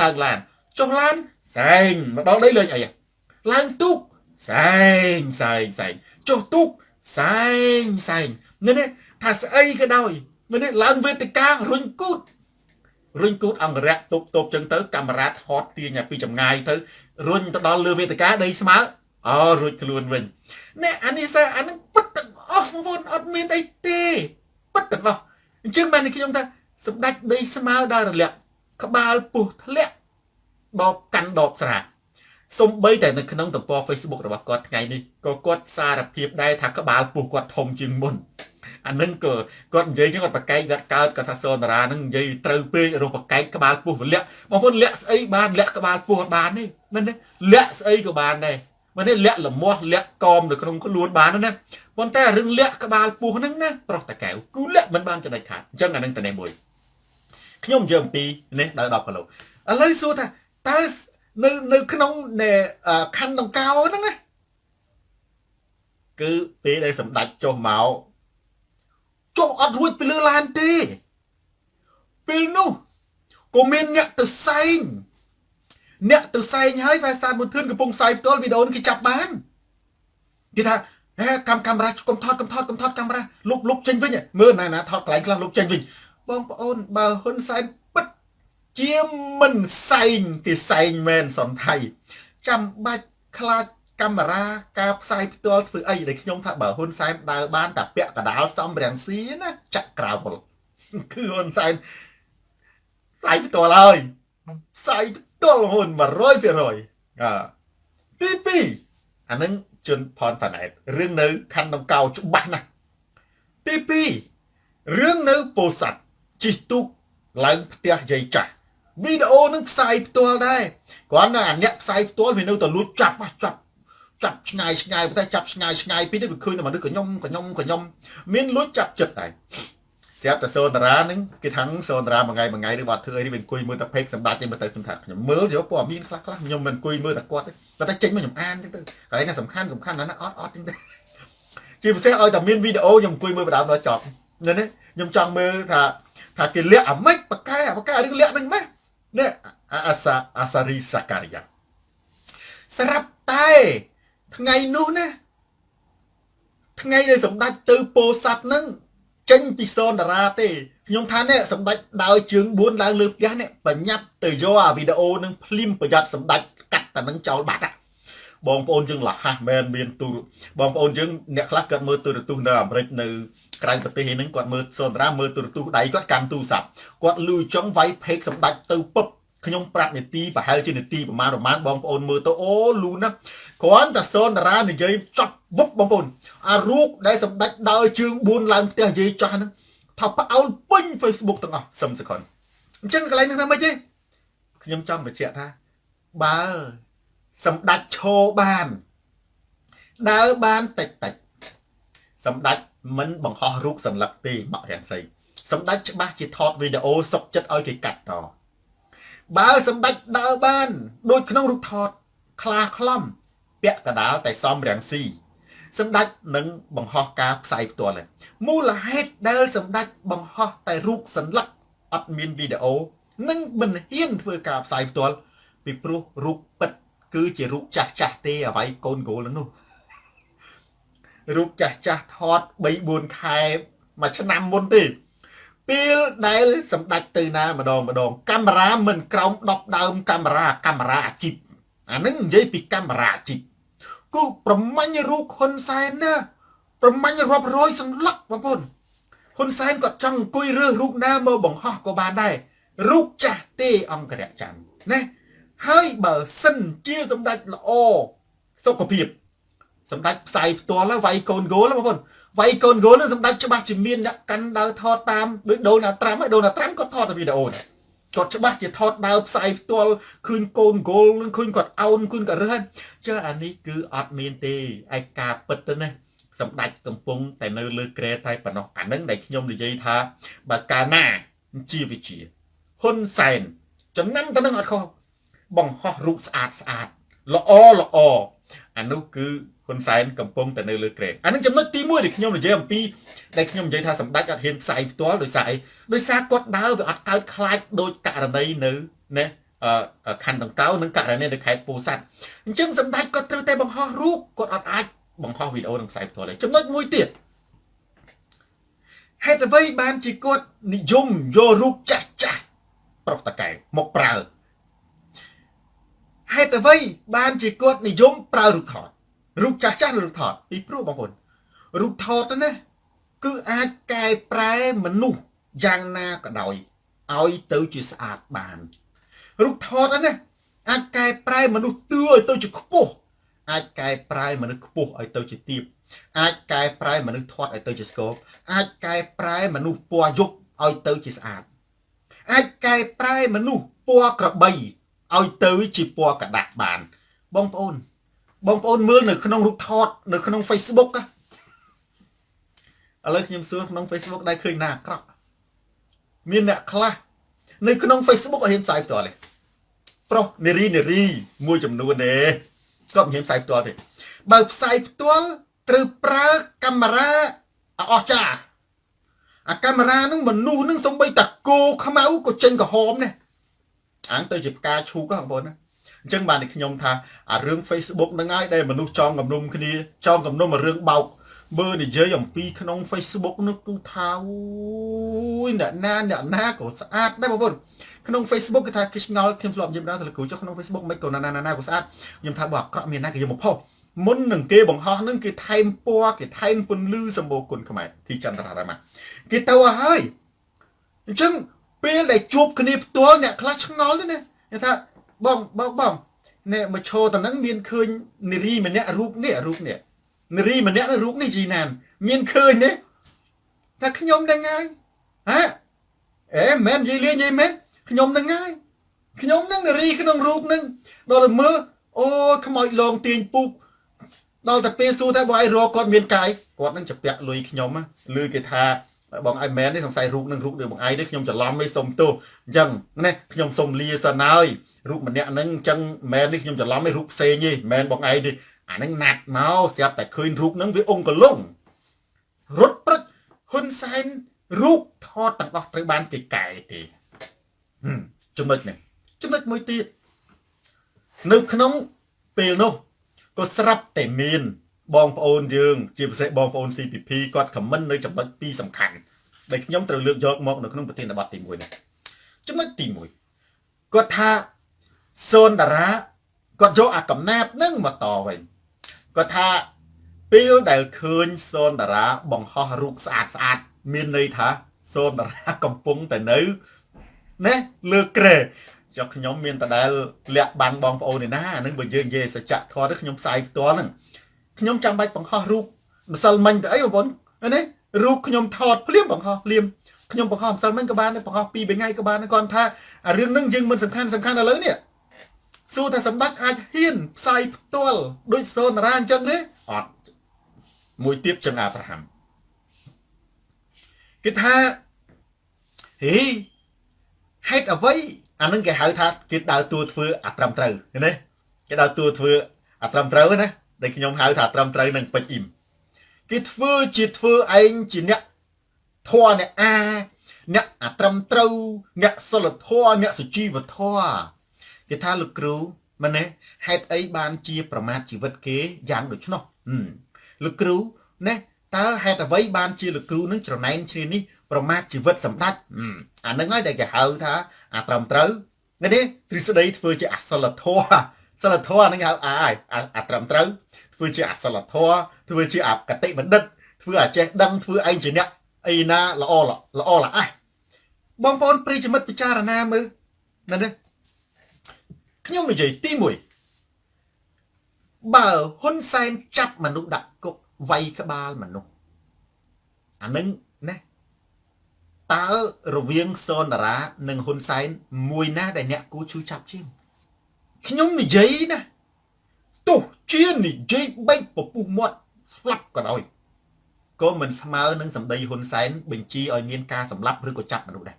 ឡើងឡានចុះឡានសែងមកដល់ដីលេងអីឡើងទូកសែងចុះទូកសែងនេះថាស្អីក៏ដោយនេះឡើងវេទិការុញគូតអង្គរៈតុបចឹងទៅកាមេរ៉ាថតទាញពីចម្ងាយទៅរុញទៅដល់លើវេទិកាដីស្មើរួចខ្លួនវិញនេះអានេះអានឹងពិតទាំងអស់បងប្អូនអត់មានអីទេពិតទាំងអស់អញ្ចឹងបានខ្ញុំថាសម្ដេចដីស្មើដល់រលាក់ក្បាលពុះធ្លាក់ដបកាន់ដបស្រាសំបីតែនៅក្នុងទំព័រ Facebook របស់គាត់ថ្ងៃនេះក៏គាត់សារភាពដែរថាក្បាលពុះគាត់ធំជាងមុនអានឹងក៏គាត់និយាយចឹងគាត់ប្រកែកគាត់កើតគាត់ថាសូនតារានឹងនិយាយត្រូវពេករកប្រកែកក្បាលពុះវាលាក់បងប្អូនលាក់ស្អីបានលាក់ក្បាលពុះបានទេមែនទេលាក់ស្អីក៏បានដែរមែនទេលាក់លមាស់លាក់កមនៅក្នុងខ្លួនបានណាប៉ុន្តែរឿងលាក់ក្បាលពុះហ្នឹងណាប្រុសតាកែវគឺលាក់មិនបានចំណេញខាតអញ្ចឹងអានឹងតែនេះមួយខ្ញុំយកអំពីនេះដល់10គីឡូឥឡូវសួរថាតើនៅក្នុងខណ្ឌដង្កោហ្នឹងណាគឺពេលដែលសម្ដេចចុះមកចុះអត់រួចពីលើឡានទេពេលនោះក៏មានអ្នកទៅសែងហើយភាសាមុនធឿនកំពុងផ្សាយផ្ទាល់វីដេអូគេចាប់បានគេថាកាមេរ៉ាកុំថតកាមេរ៉ាលុបចេញវិញមើលណាថតកន្លែងខ្លះលុបចេញវិញបងប្អូនបើហ៊ុនសែនពិតជាមិនសែងគេសែងមែនសនថៃចាំបាច់ខ្លាចកាមេរ៉ាការផ្សាយផ្ទាល់ធ្វើអីដែលខ្ញុំថាបើហ៊ុនសែនដើរបានតែពាក់កដាលសំរាំងស៊ីណាចាក់ក្រៅវល់គឺហ៊ុនសែនផ្សាយផ្ទាល់ហើយផ្សាយផ្ទាល់ហ៊ុន 100% ទី2អានឹងជន់ផនតាណែតរឿងនៅខណ្ឌដង្កោច្បាស់ណាស់ទី2រឿងនៅពោធិ៍សាត់ជិះទូកឡើងផ្ទះយាយចាស់វីដេអូនឹងផ្សាយផ្ទាល់ដែរគ្រាន់តែអាអ្នកផ្សាយផ្ទាល់វានៅតែលួចចាប់ឆ្ងាយប៉ុន្តែចាប់ឆ្ងាយពីនេះវាឃើញតែមនុស្សកញ្ញុំមានលួចចាប់ចិត្តដែរស ស្រាប់តែសូនតារាហ្នឹងគេថាសូនតារាមួយថ្ងៃឬបាត់ធ្វើអីវាអង្គុយមើលតែពេកសម្ដេចទេមើលទៅខ្ញុំថាខ្ញុំមើលយកព័ត៌មានខ្លះខ្ញុំមិនអង្គុយមើលតែគាត់ទេតែចេញមកខ្ញុំអានចឹងទៅកន្លែងណាសំខាន់ណាស់អត់ចឹងទៅជាពិសេសឲ្យតែមានវីដេអូខ្ញុំអង្គុយមើលបដាមដល់ចប់នេះខ្ញុំចង់មើលថាគេលាក់អាម៉េចបកកែរឿងលាក់ហ្នឹងម៉េចនេះអាសារីសាការីយ៉ាស្រាប់តែថ្ងៃនោះណាថ្ងៃដែលសម្ដេចទៅពោធិ៍សាត់ហ្នឹងចេញពីសូនតារាទេខ្ញុំថានេះសម្ដេចដើរជើង4ឡើងលើផ្ទះនេះបញ្ញាប់ទៅយកអាវីដេអូនឹងភ្លាមប្រយ័ត្នសម្ដេចកាត់តែនឹងចោលបាត់បងប្អូនយើងលះហាស់មែនមានទូបងប្អូនយើងអ្នកខ្លះគាត់មើលទូរទស្សន៍នៅអាមេរិកនៅក្រៅប្រទេសហ្នឹងគាត់មើលសូនតារាមើលទូរទស្សន៍ដៃគាត់កាន់ទូរស័ព្ទគាត់លឺចង់វាយផេកសម្ដេចទៅពឹបខ្ញុំប្រាប់នាទីប្រហែលជានាទីប្រហែលបងប្អូនមើលទៅអូលូណាគ្រាន់តែសូនតារានិយាយចប់បុកបងប្អូនអារូបដែលសម្ដេចដើរជើង4ឡើងផ្ទះនិយាយចាស់ហ្នឹងថាផ្អើលពេញ Facebook ទាំងអស់សឹមសកុនអញ្ចឹងកន្លែងហ្នឹងថាម៉េចទេខ្ញុំចង់បញ្ជាក់ថាបើសម្ដេចឈរបានដើរបានតិចសម្ដេចមិនបង្ហោះរូបសន្លឹកទេមករាំងសីសម្ដេចច្បាស់ជាថតវីដេអូសុកចិត្តឲ្យគេកាត់តបើសម្ដេចដើរបានដូចក្នុងរូបថតខ្លាខ្លំពាក់កដាលតែសំរាំងស៊ីសម្ដេចនឹងបង្ហោះការផ្សាយផ្ទាល់មូលហេតុដែលសម្ដេចបង្ហោះតែរូបសន្លឹកអត់មានវីដេអូនឹងមិនហ៊ានធ្វើការផ្សាយផ្ទាល់ពីព្រោះរូបពិតគឺជារូបចាស់ទេអ្វីកូនគោលនោះរូបចាស់ថត 3-4 ខែមួយឆ្នាំមុនទេពេលដែលសម្ដេចទៅណាម្ដងកាមេរ៉ាមិនក្រោម10ដើមកាមេរ៉ាអាជីពអានឹងនិយាយពីកាមេរ៉ាអាជីពគូប្រមាញ់រូបហ៊ុនសែនណាប្រមាញ់រាប់រយសន្លឹកបងប្អូនហ៊ុនសែនគាត់ចង់អង្គុយរើសរូបណាមកបង្ហោះក៏បានដែររូបចាស់ទេអង្គរៈច័ន្ទណាហើយបើសិនជាសម្ដេចល្អសុខភាពសម្ដេចផ្សាយផ្ទាល់ហើយវាយកូនគោលបងប្អូនវាយកូនគោលនឹងសម្ដេចច្បាស់ជាមានអ្នកកាន់ដើរថតតាមដូចដូណាត្រាំគាត់ថតវីដេអូនេះគាត់ច្បាស់ជាថតដើរផ្សាយផ្ទាល់ឃើញកូនគោលនឹងឃើញគាត់អោនឃើញគាត់រើសចុះអានេះគឺអត់មានទេឯការពិតទៅណាសម្ដេចកំពុងតែនៅលើក្រែតែប៉ុណ្ណោះអានឹងដែលខ្ញុំនិយាយថាបើកាលណាជាវិជាហ៊ុនសែនចំណាំទៅនឹងអត់ខុសបង្ហោះរូបស្អាតល្អអានោះគឺហ៊ុនសែនកំពុងតែនៅលើក្រែអានឹងចំណុចទី1ដែលខ្ញុំនិយាយអំពីដែលខ្ញុំនិយាយថាសម្ដេចអត់ហ៊ានផ្សាយផ្ទាល់ដោយសារអីដោយសារគាត់ដើរវាអត់កើតខ្លាចដោយករណីនៅណាខណ្ឌដង្កោនិងករណីនៅខេត្តពោធិ៍សាត់អញ្ចឹងសម្ដេចគាត់ត្រូវតែបង្ហោះរូបគាត់អត់អាចបង្ហោះវីដេអូនឹងផ្សាយផ្ទាល់ទេចំណុចមួយទៀតហេតុអ្វីបានជាគាត់និយមយករូបចាស់ប្រុសតកែមកប្រើហេតុអ្វីបានជាគាត់និយមប្រើរូបថតរូបចាស់រូបថតពីព្រោះបងប្អូនរូបថតណាគឺអាចកែប្រែមនុស្សយ៉ាងណាក៏ដោយឲ្យទៅជាស្អាតបានរូបថតណាអាចកែប្រែមនុស្សទឿឲ្យទៅជាខ្ពស់អាចកែប្រែមនុស្សខ្ពស់ឲ្យទៅជាទាបអាចកែប្រែមនុស្សធាត់ឲ្យទៅជាស្គបអាចកែប្រែមនុស្សពណ៌យប់ឲ្យទៅជាស្អាតអាចកែប្រែមនុស្សពណ៌ក្របីឲ្យទៅជាពណ៌កដាស់បានបងប្អូនមើលនៅក្នុងរូបថតនៅក្នុង Facebook ឥឡូវខ្ញុំសួរក្នុង Facebook ដែរឃើញណាអាក្រក់មានអ្នកខ្លះនៅក្នុង Facebook ឲ្យហ៊ានផ្សាយផ្ទាល់ទេប្រុសនារីមួយចំនួនទេគាត់មិនហ៊ានផ្សាយផ្ទាល់ទេបើផ្សាយផ្ទាល់ត្រូវប្រើកាមេរ៉ាអស្ចារ្យអាកាមេរ៉ាហ្នឹងមនុស្សហ្នឹងសំបីតាគោខ្មៅក៏ចេញក្រហមដែរអាងទៅជាផ្កាឈូកបងប្អូនណាអញ្ចឹងបានខ្ញុំថាអារឿង Facebook ហ្នឹងហើយដែលមនុស្សចងគំនុំគ្នាចងគំនុំអារឿងបោកបើនិយាយអំពីក្នុង Facebook នោះគឺថាអូយអ្នកណាក៏ស្អាតដែរបងប្អូនក្នុង Facebook គេថាគេឆ្ងល់ខ្ញុំធ្លាប់និយាយដល់ទៅលោកគ្រូចុះក្នុង Facebook មិនក៏ណាក៏ស្អាតខ្ញុំថាបើអាក្រក់មានណាគេយកមកផុសមុននឹងគេបង្ហោះហ្នឹងគេថែមពណ៌គេថែមពន្លឺសម្បូរគុណខ្មែរទីចន្ទរារាមាគេទៅហើយអញ្ចឹងពេលដែលជួបគ្នាផ្ទាល់អ្នកខ្លះឆ្ងល់ទេណាគេថាបងអ្នកមកឈរតំណឹងមានឃើញនារីម្នាក់រូបនេះនារីម្នាក់រូបនេះជីណានមានឃើញទេថាខ្ញុំហ្នឹងហើយហ៎មែននិយាយមែនខ្ញុំហ្នឹងហើយខ្ញុំហ្នឹងនារីក្នុងរូបហ្នឹងដល់ទៅមើលអូខ្មោចលងទាញពូកដល់តែពេលសួរថាបើឯងរកគាត់មានកាយគាត់នឹងជពាក់លុយខ្ញុំឮគេថា បងឯមែននេះសង្ស័យរូបនឹងរូបដូចបងឯងនេះខ្ញុំច្រឡំមិនសុំទោសអញ្ចឹងណាខ្ញុំសុំលាសិនហើយរូបម្នាក់ហ្នឹងអញ្ចឹងមែននេះខ្ញុំច្រឡំឯរូបផ្សេងទេមែនបងឯងនេះអាហ្នឹងណាត់មកស្រាប់តែឃើញរូបហ្នឹងវាអង្គលងរត់ព្រឹកហ៊ុនសែនរូបថតទាំងអស់ត្រូវបានគេកែទេចំណុចនេះចំណុចមួយទៀតនៅក្នុងពេលនោះក៏ស្រាប់តែមានបងប្អូនយើងជាពិសេសបងប្អូន CPP គាត់ខមមិននៅចំណុចពីរសំខាន់ដែលខ្ញុំត្រូវលើកយកមកនៅក្នុងប្រធានបទទី1នេះចំណុចទី1គាត់ថាសូនតារាគាត់យកអាកំណាបនឹងមកតវិញគាត់ថាពេលដែលឃើញសូនតារាបង្ហោះរូបស្អាតមានន័យថាសូនតារាកំពុងតែនៅណាលើក្រែចុះខ្ញុំមានតដែលលាក់បាំងបងប្អូនឯណាហ្នឹងបើយើងនិយាយសច្ចៈធម៌ទៅខ្ញុំផ្សាយផ្ទាល់ហ្នឹងខ្ញុំចាំបាច់បង្ហោះរូបម្សិលមិញទៅអីបងប្អូនណារូបខ្ញុំថតភ្លាមបង្ហោះភ្លាមខ្ញុំបង្ហោះម្សិលមិញក៏បានដែរបង្ហោះ2 3ថ្ងៃក៏បានដែរគាត់ថាអារឿងហ្នឹងយើងមិនសំខាន់ឥឡូវនេះសួរថាសម្ដេចអាចហ៊ានផ្សាយផ្ទាល់ដូចសូនតារាអញ្ចឹងទេអត់មួយទៀតចឹងអាប់រ៉ាហាំគេថាហេហេតុអ្វីអានឹងគេហៅថាគេដើរតួធ្វើអាត្រឹមត្រូវឃើញទេគេដើរតួធ្វើអាត្រឹមត្រូវណាដែលខ្ញុំហៅថាត្រឹមត្រូវនឹងពេជ្រអ៊ីមគេធ្វើឯងជាអ្នកធម៌អ្នកអ្នកអាត្រឹមត្រូវអ្នកសិលធម៌អ្នកសុជីវធម៌គេថាលោកគ្រូមែនទេហេតុអីបានជាប្រមាថជីវិតគេយ៉ាងដូច្នោះលោកគ្រូណាតើហេតុអ្វីបានជាលោកគ្រូនឹងច្រណែនជ្រានេះប្រមាថជីវិតសម្ដេចអានឹងហើយដែលគេហៅថាអាត្រឹមត្រូវនេះទ្រឹស្ដីធ្វើជាអសិលធម៌សិលធម៌ហ្នឹងហៅអាត្រឹមត្រូវធ្វើជាអសិលធម៌ធ្វើជាអកតិបណ្ឌិតធ្វើអាចេះដឹងធ្វើឯងជាអ្នកអីណាល្អល្អះបងប្អូនប្រិយមិត្តពិចារណាមើលណានេះខ្ញុំនិយាយទី1បើហ៊ុនសែនចាប់មនុស្សដាក់គុកវាយក្បាលមនុស្សអានឹងណាតើរវាងសូនតារានិងហ៊ុនសែនមួយណាដែលអ្នកគូជួយចាប់ជាងខ្ញុំនិយាយណាទោះជានិយាយបែកពពុះមាត់ស្លាប់ក៏ដោយក៏មិនស្មើនឹងសម្ដីហ៊ុនសែនបញ្ជាឲ្យមានការសម្លាប់ឬក៏ចាប់មនុស្សដែរ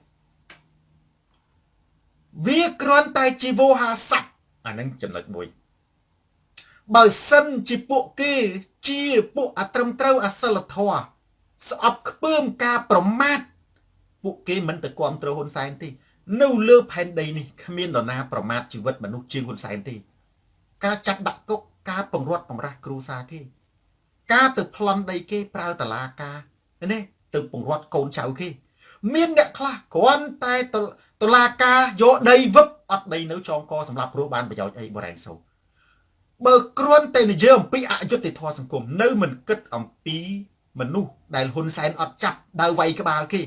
វាគ្រាន់តែជាវោហារស័ព្ទអានឹងចំណុចមួយបើសិនជាពួកគេជាពួកអត្រឹមត្រូវអសិលធម៌ស្អប់ខ្ពើមការប្រមាថពួកគេមិនទៅគាំទ្រហ៊ុនសែនទេនៅលើផែនដីនេះគ្មាននរណាប្រមាថជីវិតមនុស្សជាងហ៊ុនសែនទេការចាប់ដាក់គុកការបង្រាត់បង្រាស់គ្រួសារគេការទៅប្លន់ដីគេប្រើតឡាការនេះទៅបង្រាត់កូនចៅគេមានអ្នកខ្លះគ្រាន់តែតឡាការយកដីវឹបអត់ដីនៅចងកសម្រាប់ព្រោះបានប្រយោជន៍អីបរ៉ែនសូបើគ្រាន់តែនិយាយអំពីអយុត្តិធម៌សង្គមនៅមិនគិតអំពីមនុស្សដែលហ៊ុនសែនអត់ចាប់ដើរវាយក្បាលគេ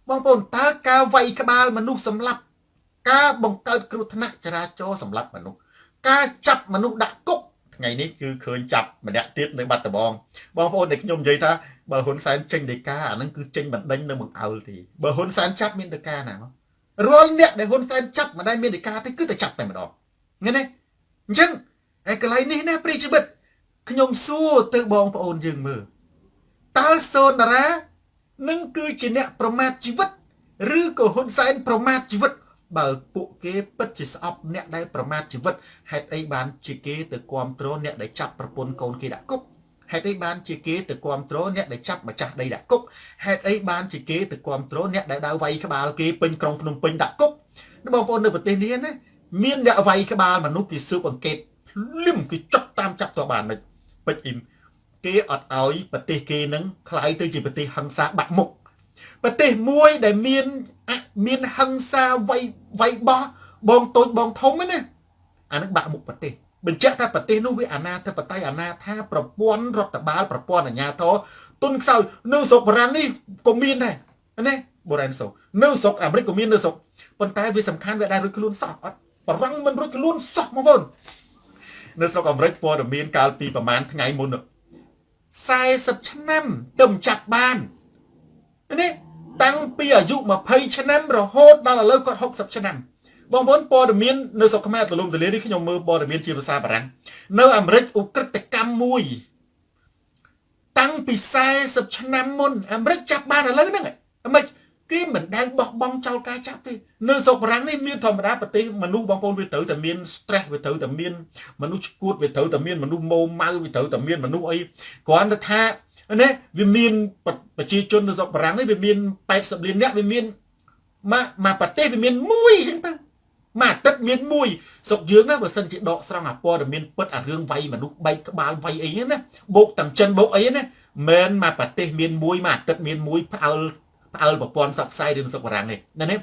បងប្អូនតើការវាយក្បាលមនុស្សសម្លាប់ការបង្កើតគ្រោះថ្នាក់ចរាចរណ៍សម្លាប់មនុស្សការចាប់មនុស្សដាក់គុកថ្ងៃនេះគឺឃើញចាប់ម្នាក់ទៀតនៅបាត់ដំបងបងប្អូនដែលខ្ញុំនិយាយថាបើហ៊ុនសែនចេញដីកាអាហ្នឹងគឺចេញបណ្ដេញនៅបង្អើលទេបើហ៊ុនសែនចាប់មានដីកាណារាល់អ្នកដែលហ៊ុនសែនចាប់មិនដែលមានដីកាទេគឺតែចាប់តែម្ដងឃើញទេអញ្ចឹងឯកន្លែងនេះណាប្រិយមិត្តខ្ញុំសួរទៅបងប្អូនយើងមើលតើសូនតារានឹងគឺជាអ្នកប្រមាថជីវិតឬក៏ហ៊ុនសែនប្រមាថជីវិតបើពួកគេពិតជាស្អប់អ្នកដែលប្រមាថជីវិតហេតុអីបានជាគេទៅគ្រប់គ្រងអ្នកដែលចាប់ប្រពន្ធកូនគេដាក់គុកហេតុអីបានជាគេទៅគ្រប់គ្រងអ្នកដែលចាប់ម្ចាស់ដីដាក់គុកហេតុអីបានជាគេទៅគ្រប់គ្រងអ្នកដែលដើរវាយក្បាលគេពេញក្រុងភ្នំពេញដាក់គុកបងប្អូននៅប្រទេសនេះណាមានអ្នកវាយក្បាលមនុស្សគេស៊ើបអង្កេតលឹមគេចាប់តាមចាប់ទៅបានមិនពេជ្រអ៊ីមគេអត់ឲ្យប្រទេសគេនឹងคล้ายទៅជាប្រទេសហិង្សាបាក់មុខប្រទេសមួយដែលមានហិង្សាវាយបោះបងតូចបងធំណាអានឹងបាក់មុខប្រទេសបញ្ជាក់ថាប្រទេសនោះវាអាណាធិបតេយ្យអាណាថាប្រព័ន្ធរដ្ឋបាលប្រព័ន្ធអាជ្ញាធរទុនខ្សោយនៅស្រុកបារាំងនេះក៏មានដែរណាបូរ៉ែនសូនៅស្រុកអាមេរិកក៏មាននៅស្រុកប៉ុន្តែវាសំខាន់វាដែររួចខ្លួនសោះអត់បារាំងមិនរួចខ្លួនសោះបងប្អូននៅស្រុកអាមេរិកព័ត៌មានកាលពីប្រហែលថ្ងៃមុន40ឆ្នាំទៅចាប់បាននេះតាំងពីអាយុ20ឆ្នាំរហូតដល់ឥឡូវគាត់60ឆ្នាំបងប្អូនព័ត៌មាននៅស្រុកខ្មែរទលំទលានេះខ្ញុំមើលព័ត៌មានជាភាសាបារាំងនៅអាមេរិកឧក្រិដ្ឋកម្មមួយតាំងពី40ឆ្នាំមុនអាមេរិកចាប់បានឥឡូវហ្នឹង មិនគេមិនដែលបោះបង់ចោលការចាប់ទេនៅស្រុកបារាំងនេះមានធម្មតាប្រទេសមនុស្សបងប្អូនវាត្រូវតែមាន stress វាត្រូវតែមានមនុស្សឈួតវាត្រូវតែមានមនុស្សម៉ូម៉ៅវាត្រូវតែមានមនុស្សអីគ្រាន់តែថាណាវាមានប្រជាជននៅស្រុកបារាំងនេះវាមាន80លាននាក់វាមានមកប្រទេសវាមានមួយអញ្ចឹងទៅមួយអាទិត្យមានមួយស្រុកយើងណាបើសិនជាដកស្រង់អាព័ត៌មានពិតអារឿងវាយមនុស្សបែកក្បាលវាយអីណាបោកទាំងចិនបោកអីណាមិនមកប្រទេសមានមួយមួយអាទិត្យមានមួយផ្អើលប្រព័ន្ធផ្សព្វផ្សាយរឿងស្រុកបារាំងនេះណា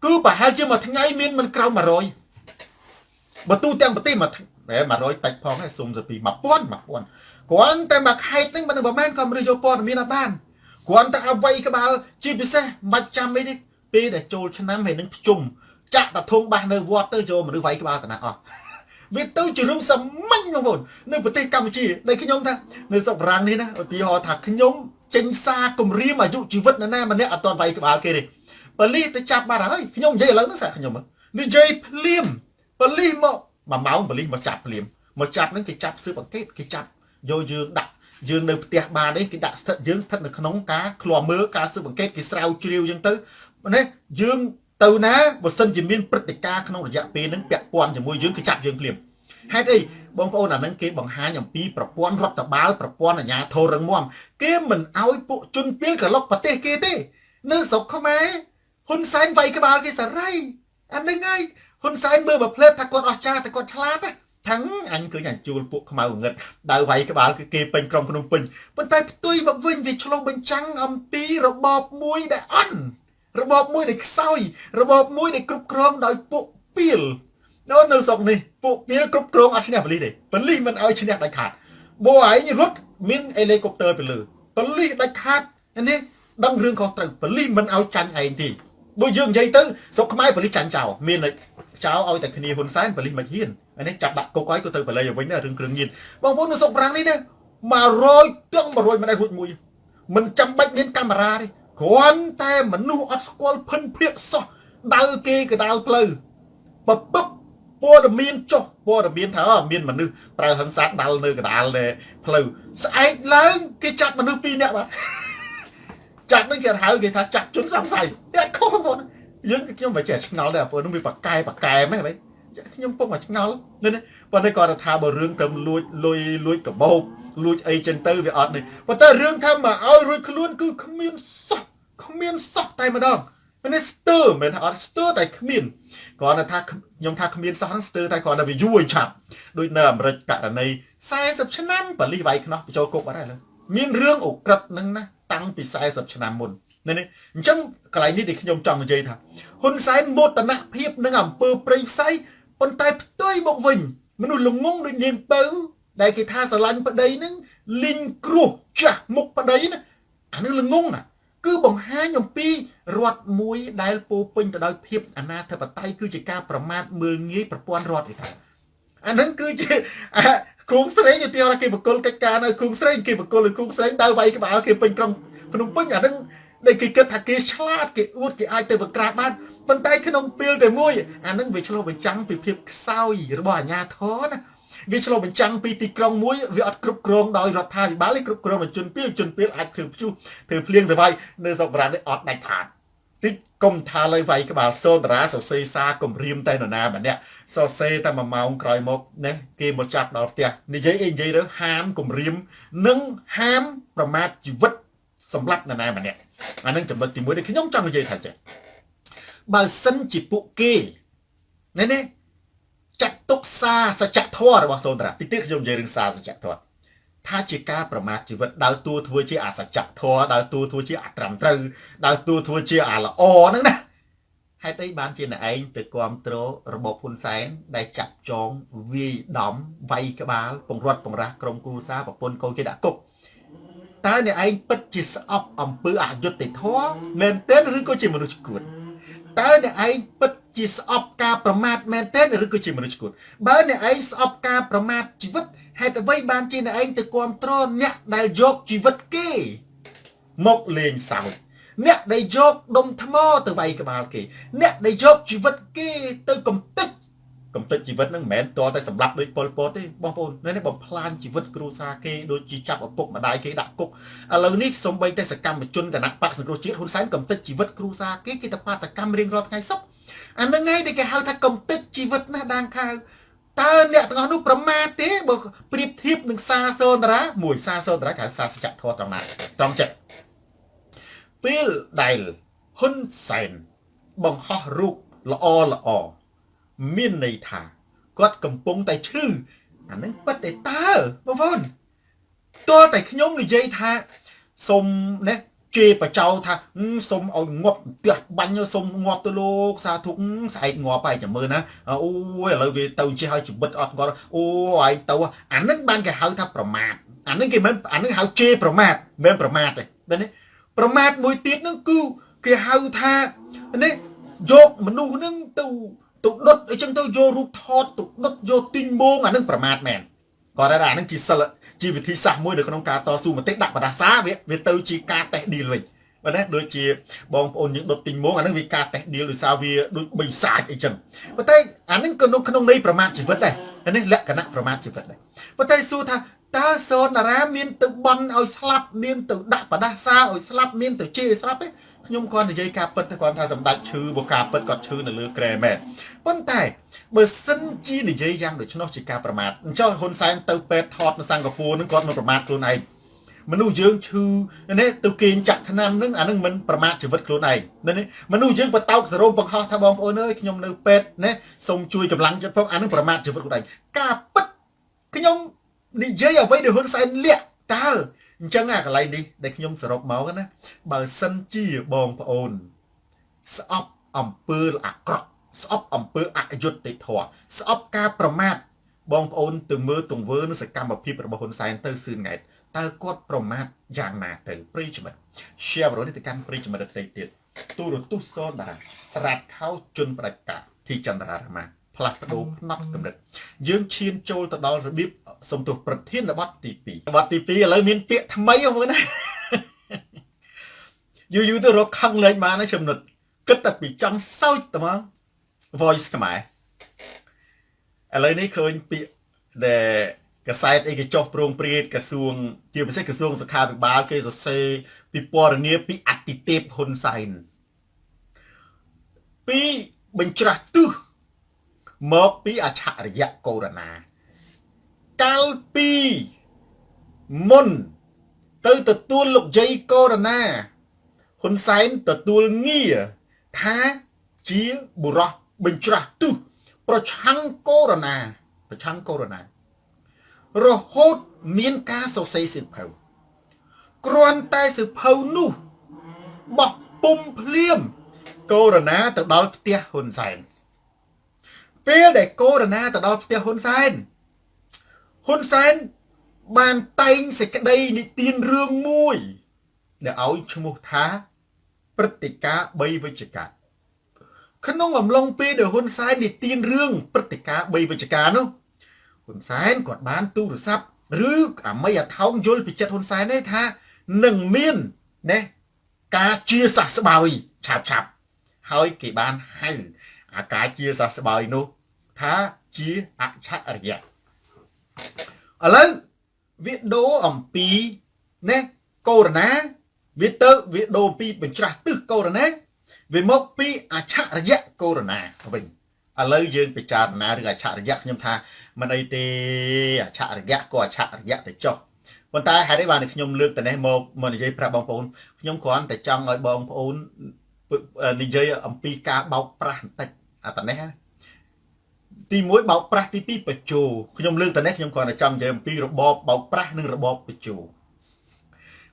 គឺប្រហែលជាមួយថ្ងៃមានមិនក្រោម100បើទូទាំងប្រទេសមក100តិចផងហើយសុំទៅពី1000គ្រាន់តែមកខេត្តហ្នឹងមិនប្រហែលក៏មនុស្សយកព័ត៌មានអត់បានគ្រាន់តែអ្វីក្បាលជាពិសេសមិនចាំអីនេះពេលដែលចូលឆ្នាំហើយនឹងភ្ជុំចាក់តាធំបាសនៅវត្តទៅយកមនុស្សវាយក្បាលកណាអស់វាទៅជារឿងសាមញ្ញបងប្អូននៅប្រទេសកម្ពុជាដែលខ្ញុំថានៅស្រុកបារាំងនេះណាឧទាហរណ៍ថាខ្ញុំចេញសារគម្រាមអាយុជីវិតណាម្នាក់អត់ទាន់វាយក្បាលគេទេប៉ូលីសទៅចាប់បាត់ហើយខ្ញុំនិយាយឥឡូវហ្នឹងសារខ្ញុំនិយាយភ្លាមប៉ូលីសមក1ម៉ោងប៉ូលីសមកចាប់ភ្លាមមកចាប់ហ្នឹងគេចាប់ស៊ើបអង្កេតគេចាប់យកយើងដាក់យើងនៅផ្ទះបានទេគេដាក់ស្ថិតយើងស្ថិតនៅក្នុងការឃ្លាំមើលការស៊ើបអង្កេតគេស្រាវជ្រាវយើងទៅណាយើងទៅណាបើសិនជាមានព្រឹត្តិការណ៍ក្នុងរយៈពេលហ្នឹងពាក់ព័ន្ធជាមួយយើងគេចាប់យើងភ្លាមហេតុអីបងប្អូនអាហ្នឹងគេបង្ហាញអំពីប្រព័ន្ធរដ្ឋបាលប្រព័ន្ធអាជ្ញាធររឹងមាំគេមិនអោយពួកជនពីលក្លុកប្រទេសគេទេនៅស្រុកខ្មែរហ៊ុនសែនវាយក្បាលគេសារីអាហ្នឹងហើយហ៊ុនសែនមើលមកផ្លេតថាគាត់អស្ចារ្យតែគាត់ឆ្លាតណាថាំងអញឃើញអាជួលពួកខ្មៅងឹតដើរវាយក្បាលគឺគេពេញក្រុងភ្នំពេញប៉ុន្តែផ្ទុយមកវិញវាឆ្លុះបញ្ចាំងអំពីរបបមួយដែលអន់របបមួយដែលខ្សោយរបបមួយដែលគ្រប់គ្រងដោយពួកពីលនៅស្រុកនេះពួកពីលគ្រប់គ្រងអត់ឈ្នះប៉ូលីសទេប៉ូលីសមិនឲ្យឈ្នះដាច់ខាតបើឯងរត់មានហេលីកូបទ័រទៅលើប៉ូលីសដាច់ខាតនេះដឹងរឿងខុសត្រូវប៉ូលីសមិនឲ្យចាញ់ឯងទេបើយើងនិយាយទៅស្រុកខ្មែរប៉ូលីសចាញ់ចោលមានចោលឲ្យតែគ្នាហ៊ុនសែនប៉ូលីសមិនហ៊ាននេះចាប់ដាក់គុកឲ្យក៏ទៅបល័យវិញដែររឿងគ្រឿងញៀនបងប្អូននៅស្រុកបារាំងនេះណា100ទាំង100មិនដែររួចមួយមិនចាំបាច់មានកាមេរ៉ាទេគ្រាន់តែមនុស្សអត់ស្គាល់ភិនភាកសោះដើរគេកដាលផ្លូវបបព័ត៌មានចុះព័ត៌មានថាមានមនុស្សប្រើហិង្សាដាល់នៅកដាលផ្លូវស្អែកឡើងគេចាប់មនុស្ស2នាក់បាទចាប់នឹងគេហៅគេថាចាប់ជនសង្ស័យតែខុសបងយើងខ្ញុំមិនចេះឆ្ងល់ដែរព្រោះនោះវាបកែមែនហ៎ខ្ញុំពុកមកឆ្ងល់នេះប៉ុន្តែគាត់ថាបើរឿងទៅលួចកបោកលួចអីចឹងទៅវាអត់នេះប៉ុន្តែរឿងថាមកឲ្យរួចខ្លួនគឺគ្មានសោះតែម្ដងនេះស្ទើរមិនថាអត់ស្ទើរតែគ្មានគាត់ថាខ្ញុំថាគ្មានសោះហ្នឹងស្ទើរតែគាត់ថាវាយូរឲ្យឆាប់ដូចនៅអាមេរិកករណី40ឆ្នាំប៉ូលីសវាយខ្នោះបញ្ចូលគុកអត់ហើយមានរឿងអូក្រិតហ្នឹងណាតាំងពី40ឆ្នាំមុននេះអញ្ចឹងកន្លែងនេះដែលខ្ញុំចង់និយាយថាហ៊ុនសែនមោទនភាពនឹងអំពើព្រៃផ្សៃប៉ុន្តែផ្ទុយមកវិញមនុស្សល្ងងដូចនាងពៅដែលគេថាស្រឡាញ់ប្តីហ្នឹងលីងគ្រោះចាស់មុខប្តីណាអានឹងល្ងងគឺបង្ហាញអំពីរដ្ឋមួយដែលពោពេញទៅដោយភាពអនាធិបតេយ្យគឺជាការប្រមាថមើលងាយប្រព័ន្ធរដ្ឋនេះថាអានឹងគឺជាគ្រូស្រីឧទាហរណ៍គេបកគលកិច្ចការនៅគ្រូស្រីគេបកគលគ្រូស្រីដើរវាយក្បាលគេពេញក្រុងភ្នំពេញអានឹងដែលគេគិតថាគេឆ្លាតគេអួតគេអាចទៅបង្ក្រាបបានប៉ុន្តែក្នុងពេលតែមួយអានឹងវាឆ្លុះបញ្ចាំងពីភាពខ្សោយរបស់អាជ្ញាធរណាវាឆ្លុះបញ្ចាំងពីទីក្រុងមួយវាអត់គ្រប់គ្រងដោយរដ្ឋាភិបាលទេគ្រប់គ្រងដោយជនពីលអាចធ្វើព្យុះធ្វើភ្លៀងទៅវាយនៅស្រុកបារាំងនេះអត់ដាច់ខាតតិចកុំថាលើវាយក្បាលសូនតារាសរសេរសារគម្រាមតែនរណាម្នាក់សរសេរតែ1ម៉ោងក្រោយមកណាគេមកចាប់ដល់ផ្ទះនិយាយទៅហាមគម្រាមនិងហាមប្រមាថជីវិតសម្រាប់នរណាម្នាក់អានឹងចំណុចទី1ដែលខ្ញុំចង់និយាយថាចេះបើសិនជាពួកគេនេះចាត់ទុកសារសច្ចធម៌របស់សូនតារាទីទៀតខ្ញុំនិយាយរឿងសារសច្ចធម៌ថាជាការប្រមាថជីវិតដើរតួធ្វើជាអសច្ចធម៌ដើរតួធ្វើជាអត្រឹមត្រូវដើរតួធ្វើជាអាល្អហ្នឹងណាហេតុអីបានជាអ្នកឯងទៅគ្រប់គ្រងរបបហ៊ុនសែនដែលចាប់ចងវាយដំវាយក្បាលពង្រត់ពង្រាស់ក្រុមគ្រួសារប្រពន្ធកូនគេដាក់គុកតើអ្នកឯងពិតជាស្អប់អំពើអយុត្តិធម៌មែនទែនឬក៏ជាមនុស្សឈួតតើអ្នកឯងពិតជាស្អប់ការប្រមាថមែនទែនឬក៏ជាមនុស្សឈួតបើអ្នកឯងស្អប់ការប្រមាថជីវិតហេតុអ្វីបានជាអ្នកឯងទៅគ្រប់គ្រងអ្នកដែលយកជីវិតគេមកលេងសើចអ្នកដែលយកដុំថ្មទៅវាយក្បាលគេអ្នកដែលយកជីវិតគេទៅកំទេច កំតិចជីវិតហ្នឹងមិនមែនតតែសម្រាប់ដូចពលពតទេបងប្អូននេះបំផ្លាញជីវិតគ្រួសារគេដូចជាចាប់ឪពុកម្ដាយគេដាក់គុកឥឡូវនេះសំបីតែសកម្មជនគណៈបកសង្គ្រោះជាតិហ៊ុនសែនកំតិចជីវិតគ្រួសារគេទៅបាតកម្មរៀងរាល់ថ្ងៃសុខអាហ្នឹងឯងដែលគេហៅថាកំតិចជីវិតណាដាងខាវតើអ្នកទាំងអស់នោះប្រមាថទេបើប្រៀបធៀបនឹងសារសូនតារាមួយសារសូនតារាគេហៅសារសច្ចធម៌ត្រង់ណាត្រង់ចិត្តពេលដែលហ៊ុនសែនបង្ហោះរូបល្អមានន័យថាគាត់កំពុងតែឈឺអាហ្នឹងពិតទេតើបងប្អូនតើតែខ្ញុំនិយាយថាសុំណាជេរបចោថាសុំឲ្យងាប់ផ្ទះបាញ់សុំងាប់ទៅលោកសាធុស្អែកងាប់ហើយចាំមើលណាអូយឥឡូវវាទៅចេះឲ្យជីវិតអត់គាត់អូឯងទៅអាហ្នឹងបានគេហៅថាប្រមាថអាហ្នឹងគេមិនអាហ្នឹងហៅជេរប្រមាថមិនប្រមាថទេមែនទេប្រមាថមួយទៀតហ្នឹងគឺគេហៅថានេះយកមនុស្សហ្នឹងទៅដុតអីចឹងទៅយករូបថតទៅដុតយកទីងមងអានឹងប្រមាថមែនគាត់ថាអានឹងជាសិលជាវិធីសាស្ត្រមួយនៅក្នុងការតស៊ូមតិដាក់បដាសាវាទៅជាការតេស្តឌីលវិញបាទណាដូចជាបងប្អូនយើងដុតទីងមងអានឹងវាការតេស្តឌីលដោយសារវាដូចបិសាចអីចឹងប៉ុន្តែអានឹងក៏ក្នុងន័យប្រមាថជីវិតដែរអានេះលក្ខណៈប្រមាថជីវិតដែរប៉ុន្តែសួរថាតើសូនតារាមានទៅបន់ឲ្យស្លាប់មានទៅដាក់បដាសាឲ្យស្លាប់មានទៅជេរឲ្យស្លាប់ទេខ្ញុំគាត់និយាយការពិតទៅគាត់ថាសម្ដេចឈឺបើការពិតគាត់ឈឺនៅលើក្រែមែនប៉ុន្តែបើសិនជានិយាយយ៉ាងដូច្នោះជាការប្រមាថអញ្ចឹងហ៊ុនសែនទៅពេទ្យថតនៅសិង្ហបុរីនឹងគាត់មិនប្រមាថខ្លួនឯងមនុស្សយើងឈឺនេះទៅគេងចាក់ថ្នាំនឹងអានឹងមិនប្រមាថជីវិតខ្លួនឯងនេះមនុស្សយើងបតោកសរោមបង្ហោះថាបងប្អូនអើយខ្ញុំនៅពេទ្យណាសូមជួយកម្លាំងចិត្តផងអានឹងប្រមាថជីវិតខ្លួនឯងការពិតខ្ញុំនិយាយអ្វីដែលហ៊ុនសែនលាក់តើអញ្ចឹងអាកន្លែងនេះដែលខ្ញុំសរុបមកណាបើសិនជាបងប្អូនស្អប់អំពើអាក្រក់ស្អប់អំពើអយុត្តិធម៌ស្អប់ការប្រមាថបងប្អូនទៅមើលទង្វើនិងសកម្មភាពរបស់ហ៊ុនសែនទៅសឿនង៉ែតតើគាត់ប្រមាថយ៉ាងណាទៅប្រិយមិត្ត share វីដេអូនេះទៅកាន់ប្រិយមិត្តដទៃទៀតទូរទស្សន៍សូនតារាស្រាតខោជន់ផ្ដាច់ការទីចន្ទរារមាផ្លាស់ប្ដូរផ្នត់កម្រិតយើងឈានចូលទៅដល់របៀបសំទោសប្រធានបទទី2បទទី2ឥឡូវមានពាក្យថ្មីហ្នឹងមើលណាយូរទៅរកខឹងលេងបានណាចំណុចគិតតែពីចង់សើចតែមក voice ខ្មែរឥឡូវនេះឃើញពាក្យដែលកសែតអីគេចុះប្រងព្រាតក្រសួងជាពិសេសក្រសួងសុខាភិបាលគេសរសេរពីពណ៌នាពីអតិទេពហ៊ុនសែនពីបញ្ច្រាស់ទិសមកពីអច្ឆរិយៈកូរ៉ូណាកាលពីមុនទៅទទួលលោកយាយកូរ៉ូណាហ៊ុនសែនទទួលងារថាជាបុរសបញ្ច្រាស់ទិសប្រឆាំងកូរ៉ូណារហូតមានការសរសេរសៀវភៅគ្រាន់តែសៀវភៅនោះបោះពុំភ្លាមកូរ៉ូណាទៅដល់ផ្ទះហ៊ុនសែនពេលដែលកូរ៉ូណាទៅដល់ផ្ទះហ៊ុនសែនបានតែងសេចក្តីនិទានរឿងមួយដែលឲ្យឈ្មោះថាព្រឹត្តិការណ៍3វិច្ឆិកាក្នុងអំឡុងពេលដែលហ៊ុនសែននិទានរឿងព្រឹត្តិការណ៍3វិច្ឆិកានោះហ៊ុនសែនគាត់បានទូរស័ព្ទឬអាមីអាថោងយល់ពីចិត្តហ៊ុនសែនទេថានឹងមានណាការជាសះស្បើយឆាប់ហើយគេបានហៅអាការជាសះស្បើយនោះថាជាអច្ឆរិយៈឥឡូវវាដូរអំពីណាកូរ៉ូណាវាដូរពីបញ្ច្រាស់ទិសកូរ៉ូណាវាមកពីអច្ឆរិយៈកូរ៉ូណាវិញឥឡូវយើងពិចារណារឿងអច្ឆរិយៈខ្ញុំថាមិនអីទេអច្ឆរិយៈក៏អច្ឆរិយៈទៅចុះប៉ុន្តែហេតុអីបានខ្ញុំលើកទៅនេះមកនិយាយប្រាប់បងប្អូនខ្ញុំគ្រាន់តែចង់ឲ្យបងប្អូននិយាយអំពីការបោកប្រាស់បន្តិចអាតនេះទី1បោកប្រាស់ទី2បញ្ជោខ្ញុំលើកទៅនេះខ្ញុំគ្រាន់តែចង់និយាយអំពីរបបបោកប្រាស់និងរបបបញ្ជោ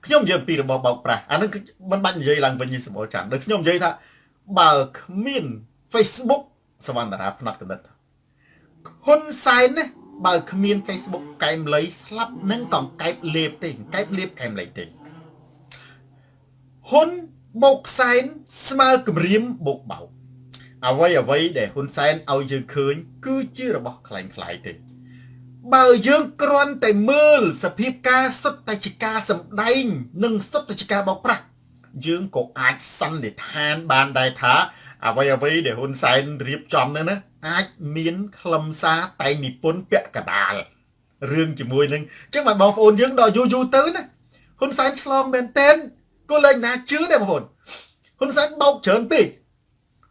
ខ្ញុំនិយាយអំពីរបបបោកប្រាស់អានឹងមិនបាច់និយាយឡើងវិញសម្បូរចាំដូចខ្ញុំនិយាយថាបើគ្មាន Facebook សវណ្ណតារាផ្នែកកំណត់ហ៊ុនសែនណាបើគ្មាន Facebook កែមលៃស្លាប់នឹងកង្កែបលេបទេកែបលេបកែមលៃទេហ៊ុនបោកសែនស្មើគម្រាមបោកបោកអ្វីដែលហ៊ុនសែនឲ្យយើងឃើញគឺជារបស់ខ្លែងខ្លាយទេបើយើងគ្រាន់តែមើលសភាពការសុទ្ធតែជាការសម្ដែងនិងសុទ្ធតែជាការបោកប្រាស់យើងក៏អាចសន្និដ្ឋានបានដែរថា អ្វីដែលហ៊ុនសែនរៀបចំហ្នឹងណាអាចមានខ្លឹមសារតែងនិពន្ធពាក់កដាលរឿងជាមួយនឹងអញ្ចឹងបងប្អូនយើងដល់យូរទៅណាហ៊ុនសែនឆ្លងមែនតែនក៏លែងណាជឿដែរបងប្អូនហ៊ុនសែនបោកច្រើនពេក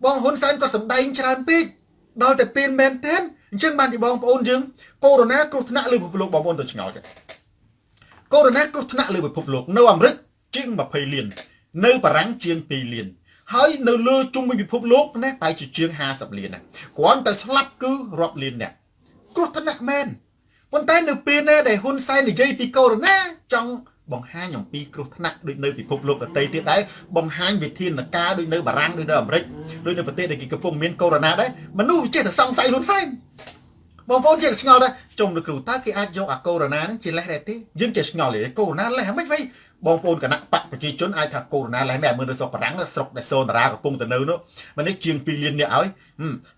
បងហ៊ុនសែនក៏សម្ដែងច្រើនពេកដល់តែពេលមែនតែនអញ្ចឹងបានជាបងប្អូនយើងកូវីដ -19 គ្រោះថ្នាក់លើពិភពលោកបងប្អូនទៅឆ្ងល់ចាកូវីដ -19 គ្រោះថ្នាក់លើពិភពលោកនៅអាមេរិកជាង20លាននៅបារាំងជាង2លានហើយនៅលើជុំវិញពិភពលោកណាតែជាង50លានណាគ្រាន់តែស្លាប់គឺរាប់លានអ្នកគ្រោះថ្នាក់មែនប៉ុន្តែនៅពេលណាដែលហ៊ុនសែននិយាយពីកូវីដ -19 ចង់បង្ហាញអំពីគ្រោះថ្នាក់ដូចនៅពិភពលោកដទៃទៀតដែរបង្ហាញវិធានការដូចនៅបារាំងដូចនៅអាមេរិកដូចនៅប្រទេសដែលគេកំពុងមានកូវីដ -19 ដែរមនុស្សវាចេះតែសង្ស័យហ៊ុនសែនបងប្អូនចេះតែឆ្ងល់ដែរចុំលោកគ្រូតើគេអាចយកអាកូវីដ -19 ហ្នឹងជាលេសដែរទេយើងចេះឆ្ងល់លេកូវីដ -19 លេសហ្មងវិញបងប្អូនគណៈបកប្រជាជនអាចថាកូវីដ -19 លេសមែនមើលនៅស្រុកបារាំងស្រុកដែលសូនតារាកំពុងទៅនៅនោះមិននេះជាង2លាននាក់ហើយ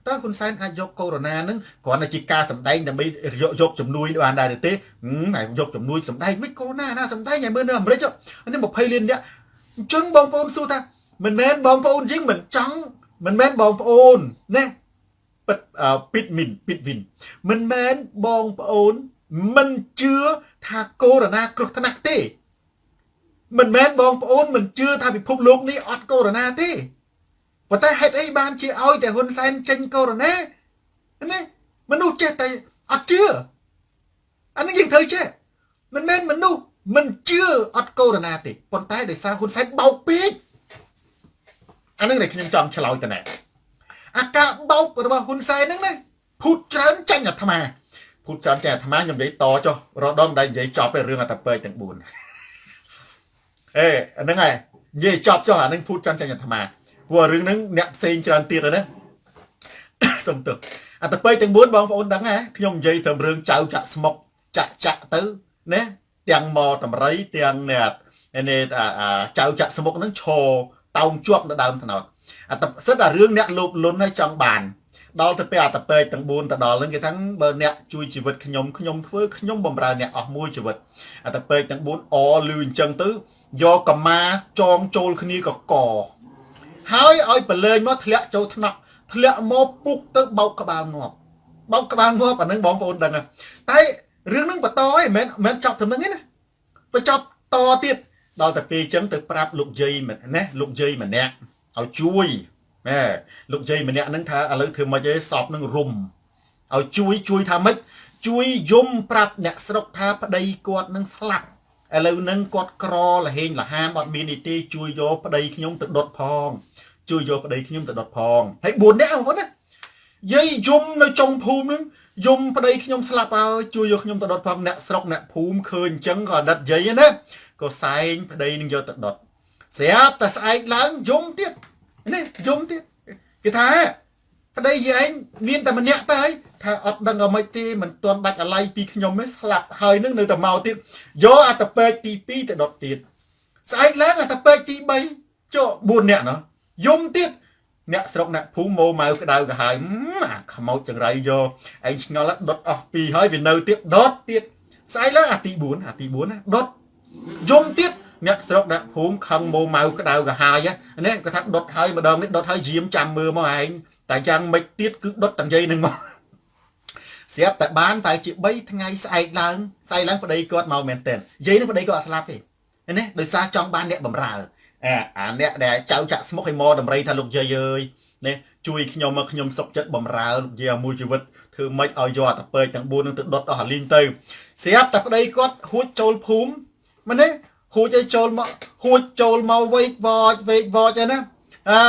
តើហ៊ុនសែនអាចយកកូវីដ -19 ហ្នឹងគ្រាន់តែជាការសម្ដែងដើម្បីយកជំនួយបានដែរទេតែយកជំនួយសម្ដែងមិនកូវីដ -19 ណាសម្ដែងឲ្យមើលនៅអាមេរិកនេះ20លាននាក់អញ្ចឹងបងប្អូនសួរថាមិនមែនបងប្អូនយើងមិនចង់មិនមែនបងប្អូនណាពីតវិនមិនមែនបងប្អូនមិនជឿថាកូវីដ -19 គ្រោះថ្នាក់ទេមិនមែនបងប្អូនមិនជឿថាពិភពលោកនេះអត់កូវីដ -19 ទេប៉ុន្តែហេតុអីបានជាឲ្យតែហ៊ុនសែនចេញកូវីដ -19 ណាមនុស្សចេះតែអត់ជឿអានេះយើងត្រូវចេះមិនមែនមនុស្សមិនជឿអត់កូវីដ -19 ទេប៉ុន្តែដោយសារហ៊ុនសែនបោកពេកអានឹងដែលខ្ញុំចង់ឆ្លើយទៅណែអាការបោករបស់ហ៊ុនសែនហ្នឹងណាភូតច្រើនចាញ់អាត្មាភូតច្រើនចាញ់អាត្មាខ្ញុំនិយាយតចុះរដងដែលនិយាយចប់ឯរឿងអាតាពើទាំង4ហ្នឹងហើយនិយាយចប់ចុះអានឹងភូតច្រើនចាញ់អាត្មាព្រោះរឿងហ្នឹងអ្នកផ្សេងច្រើនទៀតហើយណាសុំទោសអាតាពើទាំង4បងប្អូនដឹងហ៎ខ្ញុំនិយាយទៅរឿងចៅចាក់ស្មុកចាក់ទៅណាទាំងមកតម្រៃទាំងនេះចៅចាក់ស្មុកហ្នឹងឈរតោងជាប់នៅដើមថ្នោតអាតសិតតែរឿងអ្នកលោភលន់ហើយចង់បានដល់ទៅពេលអាតពេកទាំង4ទៅដល់ហ្នឹងគេថាបើអ្នកជួយជីវិតខ្ញុំធ្វើខ្ញុំបំរើអ្នកអស់មួយជីវិតអាតពេកទាំង4អលឺអញ្ចឹងទៅយកកម្មាចងចូលគ្នាកកហើយឲ្យប្រឡែងមកធ្លាក់ចូលថ្នាក់ធ្លាក់មកពុកទៅបោកក្បាលងាប់អាហ្នឹងបងប្អូនដឹងតែរឿងហ្នឹងបន្តឯងមិនចប់ទៅនឹងទេណាបញ្ចប់តទៀតដល់តែពេលអញ្ចឹងទៅប្រាប់លោកយាយណាលោកយាយម្នាក់ឲ្យជួយលោកយាយម្នាក់ហ្នឹងថាឥឡូវធ្វើម៉េចឯងសពនឹងរុំឲ្យជួយថាម៉េចជួយយំប្រាប់អ្នកស្រុកថាប្តីគាត់នឹងស្លាប់ឥឡូវហ្នឹងគាត់ក្រលហេងលហាមអត់មាននីតិជួយយកប្តីខ្ញុំទៅដុតផងហើយ4នាក់ហ្នឹងណាយាយយំនៅចុងភូមិហ្នឹងយំប្តីខ្ញុំស្លាប់ហើយជួយយកខ្ញុំទៅដុតផងអ្នកស្រុកអ្នកភូមិឃើញអញ្ចឹងក៏ដិតយាយណាក៏សែងប្តីនឹងយកទៅដុតស្រាប់តែស្អែកឡើងយំទៀតគេថាប្តីយាយឯងមានតែម្នាក់ទៅហើយថាអត់ដឹងអ្មេចទេមិនទាន់ដាច់អាឡ័យពីខ្ញុំទេស្លាប់ហើយនឹងនៅតែមកទៀតយកអាតពេកទី2ទៅដុតទៀតស្អែកឡើងអាតពេកទី3ចុះ4នាក់ណោះយំទៀតអ្នកស្រុកអ្នកភូមិម៉ូម៉ៅក្តៅក្រហាយអាខ្មោចចង្រៃយកឯងឆ្ងល់ដុតអស់2ហើយវានៅទៀតដុតទៀតស្អែកឡើងអាទី4ណាដុតយំទៀតអ្នកស្រុកអ្នកភូមិខឹងម៉ូម៉ៅក្តៅក្រហាយនេះគាត់ថាដុតហើយម្ដងនេះដុតហើយយាមចាំមើលមកឯងតែយ៉ាងម៉េចទៀតគឺដុតតាំងយាយនឹងមកស្រាប់តែបានតែជា3ថ្ងៃស្អែកឡើងប្តីគាត់មកមែនតើយាយនឹងប្តីគាត់អត់ស្លាប់ទេណាដោយសារចង់បានអ្នកបំរើអាអ្នកដែលចៅចាក់ស្មុកឲ្យមកតម្រៃថាលោកយាយអើយនេះជួយខ្ញុំមកខ្ញុំសុខចិត្តបំរើលោកយាយមួយជីវិតធ្វើម៉េចឲ្យយកអាតពេកទាំង4នឹងទៅដុតអស់អាលីងទៅស្រាប់តែប្តីគាត់ហួចចូលភូមិមែនទេហួចឲ្យចូលមកវេកវចហ្នឹងណា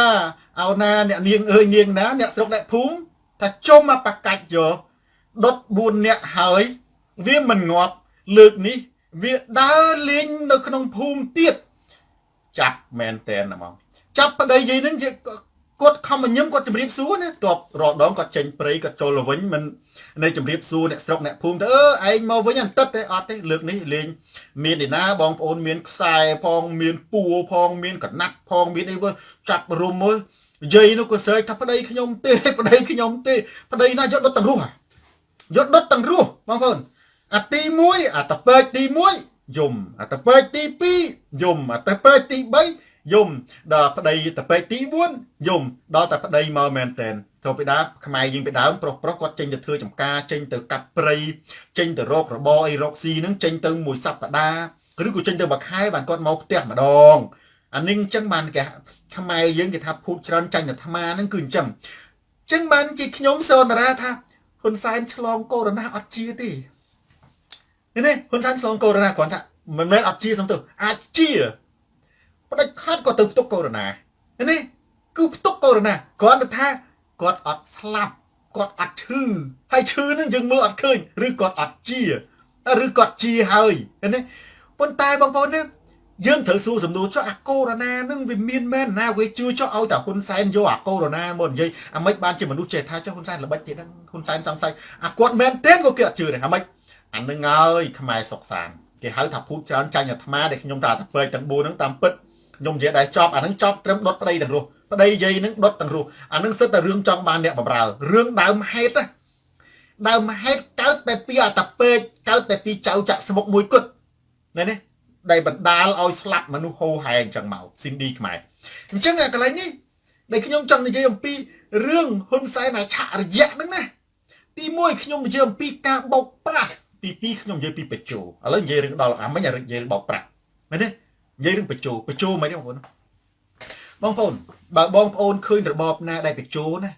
អោណាអ្នកនាងអើយនាងណាអ្នកស្រុកអ្នកភូមិថាចុំមកបកាច់យកដុត4នាក់ហើយវាមិនងាប់លើកនេះវាដើរលេងនៅក្នុងភូមិទៀតចាប់មែនតែនហ្មងចាប់ប្តីយាយហ្នឹងគាត់ខំញញឹមគាត់ជម្រាបសួរណាតបរដងគាត់ចេញព្រៃគាត់ចូលវិញមិននៅជម្រាបសួរអ្នកស្រុកអ្នកភូមិទៅឯងមកវិញអន្តិតទេអត់ទេលើកនេះលេងមានឯណាបងប្អូនមានខ្សែផងមានពួរផងមានកណាត់ផងមានអីវើចាប់រុំមើលយាយនោះក៏សើចថាប្តីខ្ញុំទេប្តីណាយកដុតទាំងរស់បងប្អូនអាទី1អាតពេកទី1យំអាតពេកទី2យំអាតពេកទី3 យំដល់ប្តីតពេកទី4យំដល់តែប្តីមកមែនតែនទៅពីដើមខ្មែរយើងពីដើមប្រុសគាត់ចេញទៅធ្វើចំការចេញទៅកាត់ព្រៃចេញទៅរករបរអីរកស៊ីហ្នឹងចេញទៅមួយសប្តាហ៍ឬក៏ចេញទៅមួយខែបានគាត់មកផ្ទះម្ដងអានេះអញ្ចឹងបានគេខ្មែរយើងគេថាភូតច្រើនចាញ់អាត្មាហ្នឹងគឺអញ្ចឹងបានជាខ្ញុំសនរាថាហ៊ុនសែនឆ្លងកូវីដ អត់ជាទេនេះហ៊ុនសែនឆ្លងកូវីដ គាត់ថាមិនមែនអត់ជាសំទៅអាចជាផ្ដាច់ខាត់ក៏ទៅផ្ទុកកូវីដនេះគឺផ្ទុកកូវីដគាត់ទៅថាគាត់អត់ស្លាប់គាត់អត់ឈឺហើយឈឺនឹងយើងមើលអត់ឃើញឬគាត់អត់ជាឬគាត់ជាហើយនេះប៉ុន្តែបងប្អូនណាយើងត្រូវសួរសំណួរចុះអាកូវីដនឹងវាមានមែនណាវាជួយចុះឲ្យតែហ៊ុនសែនយកអាកូវីដមកនិយាយអាម៉េចបានជាមនុស្សចេះថាចុះហ៊ុនសែនល្បិចទៀតហ្នឹងហ៊ុនសែនសង្ស័យអាគាត់មែនទេក៏គេអត់ជឿដែរអាម៉េចអានឹងហើយខ្មែរសុកសានគេហៅថាភូតច្រើនចាញ់អាត្មាដែលខ្ញុំថាតែពេកទាំង4ហ្នឹងតាមពិតខ្ញុំនិយាយដែរចប់អានឹងចប់ត្រឹមដុតប្តីទាំងរស់ប្តីយាយនឹងដុតទាំងរស់អានឹងសិតតែរឿងចង់បានអ្នកបម្រើរឿងដើមហេតុកើតតែពីអាតាពេកកើតតែពីចៅចាក់ស្មុកមួយគត់នេះដែលបណ្ដាលឲ្យស្លាប់មនុស្សហូរហែអញ្ចឹងមកស៊ីនឌីខ្មែរអញ្ចឹងអាកន្លែងនេះដែលខ្ញុំចង់និយាយអំពីរឿងហ៊ុនសែនអាឆរយៈហ្នឹងណាទី1ខ្ញុំនិយាយអំពីការបោកប្រាស់ទី2ខ្ញុំនិយាយពីបញ្ជោឥឡូវនិយាយរឿងដល់អាមិញនិយាយរឿងបោកប្រាស់មែនទេនិយាយរឿងបញ្ជោមិនទេបងប្អូនបើបងប្អូនឃើញរបបណាដែលបញ្ជោណា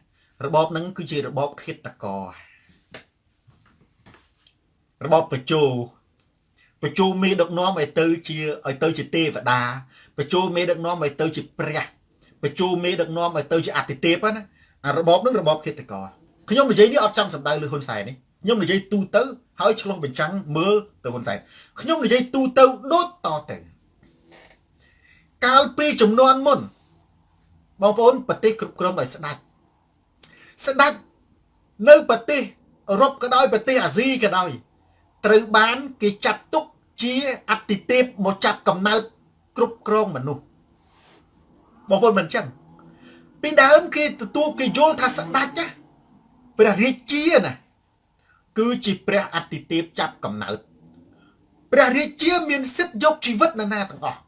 របបហ្នឹងគឺជារបបឃាតកររបបបញ្ជោមេដឹកនាំឲ្យទៅជាទេវតាបញ្ជោមេដឹកនាំឲ្យទៅជាព្រះបញ្ជោមេដឹកនាំឲ្យទៅជាអតិទេពណាអារបបហ្នឹងរបបឃាតករខ្ញុំនិយាយនេះអត់ចង់សម្ដៅលើហ៊ុនសែននេះខ្ញុំនិយាយទូទៅហើយឆ្លោះបញ្ចាំងមើលទៅហ៊ុនសែនខ្ញុំនិយាយទូទៅដូចតទៅកាលពីចំនួនមុនបងប្អូនប្រទេសគ្រប់គ្រងដោយស្ដេចនៅប្រទេសអឺរ៉ុបក៏ដោយប្រទេសអាស៊ីក៏ដោយត្រូវបានគេចាត់ទុកជាអតិទេពមកចាប់កំណើតគ្រប់គ្រងមនុស្សបងប្អូនមិនអញ្ចឹងពីដើមគេទទួលគេយល់ថាស្ដេចណាព្រះរាជាណាគឺជាព្រះអតិទេពចាប់កំណើតព្រះរាជាមានសិទ្ធិយកជីវិតនរណាទាំងអស់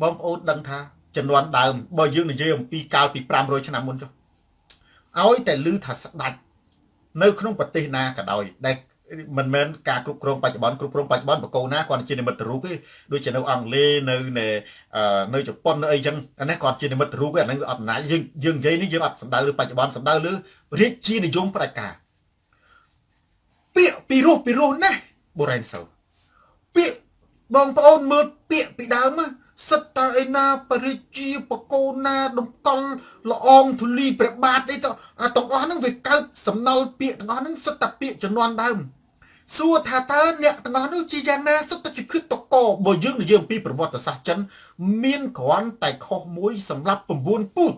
បងប្អូនដឹងថាចំនួនដើមបើយើងនិយាយអំពីកាលពី500ឆ្នាំមុនចុះឲ្យតែឮថាស្ដេចនៅក្នុងប្រទេសណាក៏ដោយដែលមិនមែនការគ្រប់គ្រងបច្ចុប្បន្នបកគោណាគាត់ជានិមិត្តរូបទេដូចជានៅអង់គ្លេសនៅជប៉ុននៅអីចឹងអានេះគាត់ជានិមិត្តរូបទេអាហ្នឹងវាអត់អំណាចយើងនិយាយនេះយើងអត់សំដៅលើបច្ចុប្បន្នសំដៅលើរាជានិយមផ្ដាច់ការពាក្យពីរោះណាបុរាណសូវពាក្យបងប្អូនមើលពាក្យពីដើមសិតតាឯណាបរិជាបកូនណាតម្កល់ល្អងធូលីព្រះបាទអីទៅទាំងអស់ហ្នឹងវាកើតសំណល់ពាក្យទាំងអស់ហ្នឹងសិតតាពាក្យជំនាន់ដើមសួរថាតើអ្នកទាំងអស់នោះជាយ៉ាងណាសិតតាជាគិតតកបើយើងនិយាយអំពីប្រវត្តិសាស្ត្រចិនមានគ្រាន់តែខុសមួយសម្រាប់9ពូជ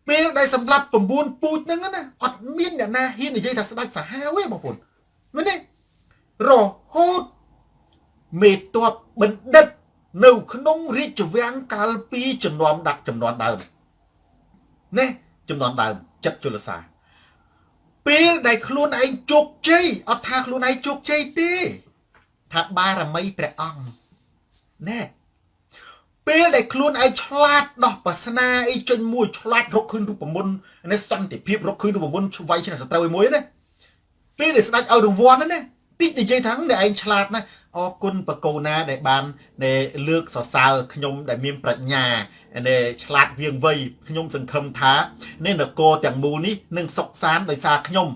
ពេលដែលសម្រាប់9ពូជហ្នឹងណាអត់មានអ្នកណាហ៊ាននិយាយថាស្ដេចសាហាវទេបងប្អូនមែនទេរហូតមេតបបណ្ឌិតនៅក្នុងរាជវាំងកាលពីចំនួនដើមនេះចំនួនដើមចិត្តជលសាពេលដែលខ្លួនឯងជោគជ័យអត់ថាខ្លួនឯងជោគជ័យទេថាបារមីព្រះអង្គណែពេលដែលខ្លួនឯងឆ្លាតដោះបាសនាអីចេញមួយឆ្លាតរកឃើញរូបមន្តនេះសន្តិភាពរកឃើញរូបមន្តឆ្វៃឆ្នាំសត្រូវឯមួយណាពេលដែលស្ដេចឲ្យរង្វាន់ណាតិចនិយាយថាឯងឆ្លាតណាអរគុណបកូណាដែលបានលើកសរសើរខ្ញុំដែលមានប្រាជ្ញាឆ្លាតវៀងវៃខ្ញុំសង្ឃឹមថានគរទាំងមូលនេះនឹងសុខសាន្តដោយសារខ្ញុំ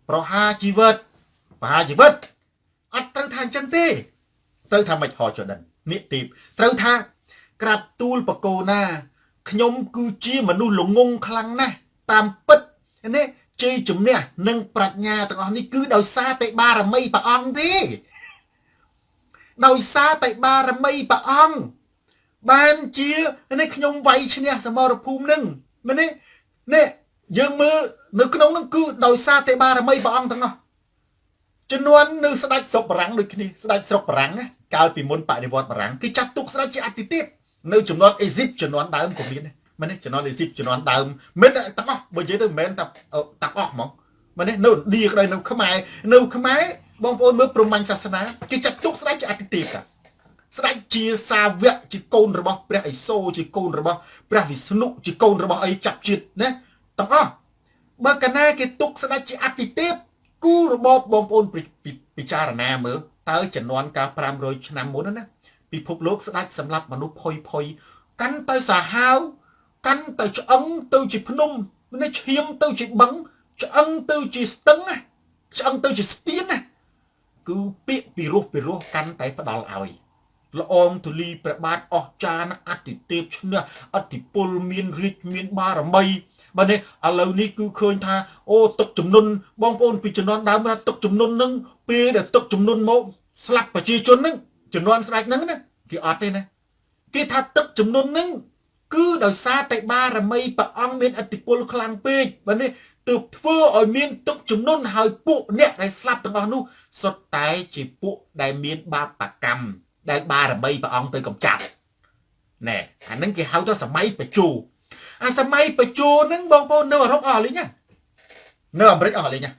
ប្រហារជីវិតអត់ត្រូវថាអញ្ចឹងទេត្រូវថាមិនហោចដិននិទាបត្រូវថាក្រាបទូលបកូណាខ្ញុំគឺជាមនុស្សល្ងងខ្លាំងណាស់តាមពិតនេះជ័យជំនះនិងប្រាជ្ញាទាំងអស់នេះគឺដោយសារតែបារមីព្រះអង្គទេដោយសារតែបារមីព្រះអង្គបានជានេះខ្ញុំវាយឈ្នះសមរភូមិនឹងមែនទេនេះយើងមើលនៅក្នុងនឹងគឺដោយសារតែបារមីព្រះអង្គទាំងអស់ជំនាន់នៅស្ដេចស្រុកបារាំងដូចគ្នាស្ដេចស្រុកបារាំងកាលពីមុនបដិវត្តបារាំងគឺចាត់ទុកស្ដេចជាអតិទេពនៅចំនួនអេស៊ីបជំនាន់ដើមក៏មានដែរមែនទេជំនាន់អេស៊ីបជំនាន់ដើមមិនទាំងអស់បើនិយាយទៅមិនមែនតែទាំងអស់ហ្មងមែនទេនៅឥណ្ឌាក៏ដោយនៅខ្មែរបងប្អូនមើលព្រហ្មញ្ញសាសនាគេចាត់ទុកស្ដេចជាអតិទេព ស្ដេចជាសាវកជាកូនរបស់ព្រះឥសូរជាកូនរបស់ព្រះវិស្ណុជាកូនរបស់អីចាប់ជាតិណាទាំងអស់បើកាលណាគេទុកស្ដេចជាអតិទេពគូរបបបងប្អូនពិចារណាមើលតើចំនួនកាល500ឆ្នាំមុនណាពិភពលោកស្ដេចសម្រាប់មនុស្សផុយកាន់ទៅសាហាវកាន់ទៅឆ្អឹងទៅជាភ្នំនេះឈាមទៅជាបឹងឆ្អឹងទៅជាស្ទឹងណាឆ្អឹងទៅជាស្ពានណាគឺពាក្យពីរោះកាន់តែផ្ដាល់ឲ្យល្អងទូលីព្រះបាទអស្ចារ្យអតិទេពឈ្នះអតិពលមានរាជមានបារមីបើនេះឥឡូវនេះគឺឃើញថាអូទឹកចំនួនបងប្អូនពីជំនាន់ដើមថាទឹកចំនួននឹងពេលដែលទឹកចំនួនមកស្លាប់ប្រជាជននឹងជំនាន់ស្ដេចហ្នឹងណាគេអត់ទេណាគេថាទឹកចំនួនហ្នឹងគឺដោយសារតែបារមីព្រះអង្គមានឥទ្ធិពលខ្លាំងពេកបើនេះទើបធ្វើឲ្យមានទឹកចំនួនហើយពួកអ្នកដែលស្លាប់ទាំងអស់នោះសុទ្ធតែជាពួកដែលមានបាបកម្មដែលបារមីព្រះអង្គទៅកំចាត់ណែអាហ្នឹងគេហៅថាសម័យបញ្ជូអាសម័យបញ្ជូហ្នឹងបងប្អូននៅអឺរ៉ុបអស់លេងណានៅអាមេរិកអស់លេងណា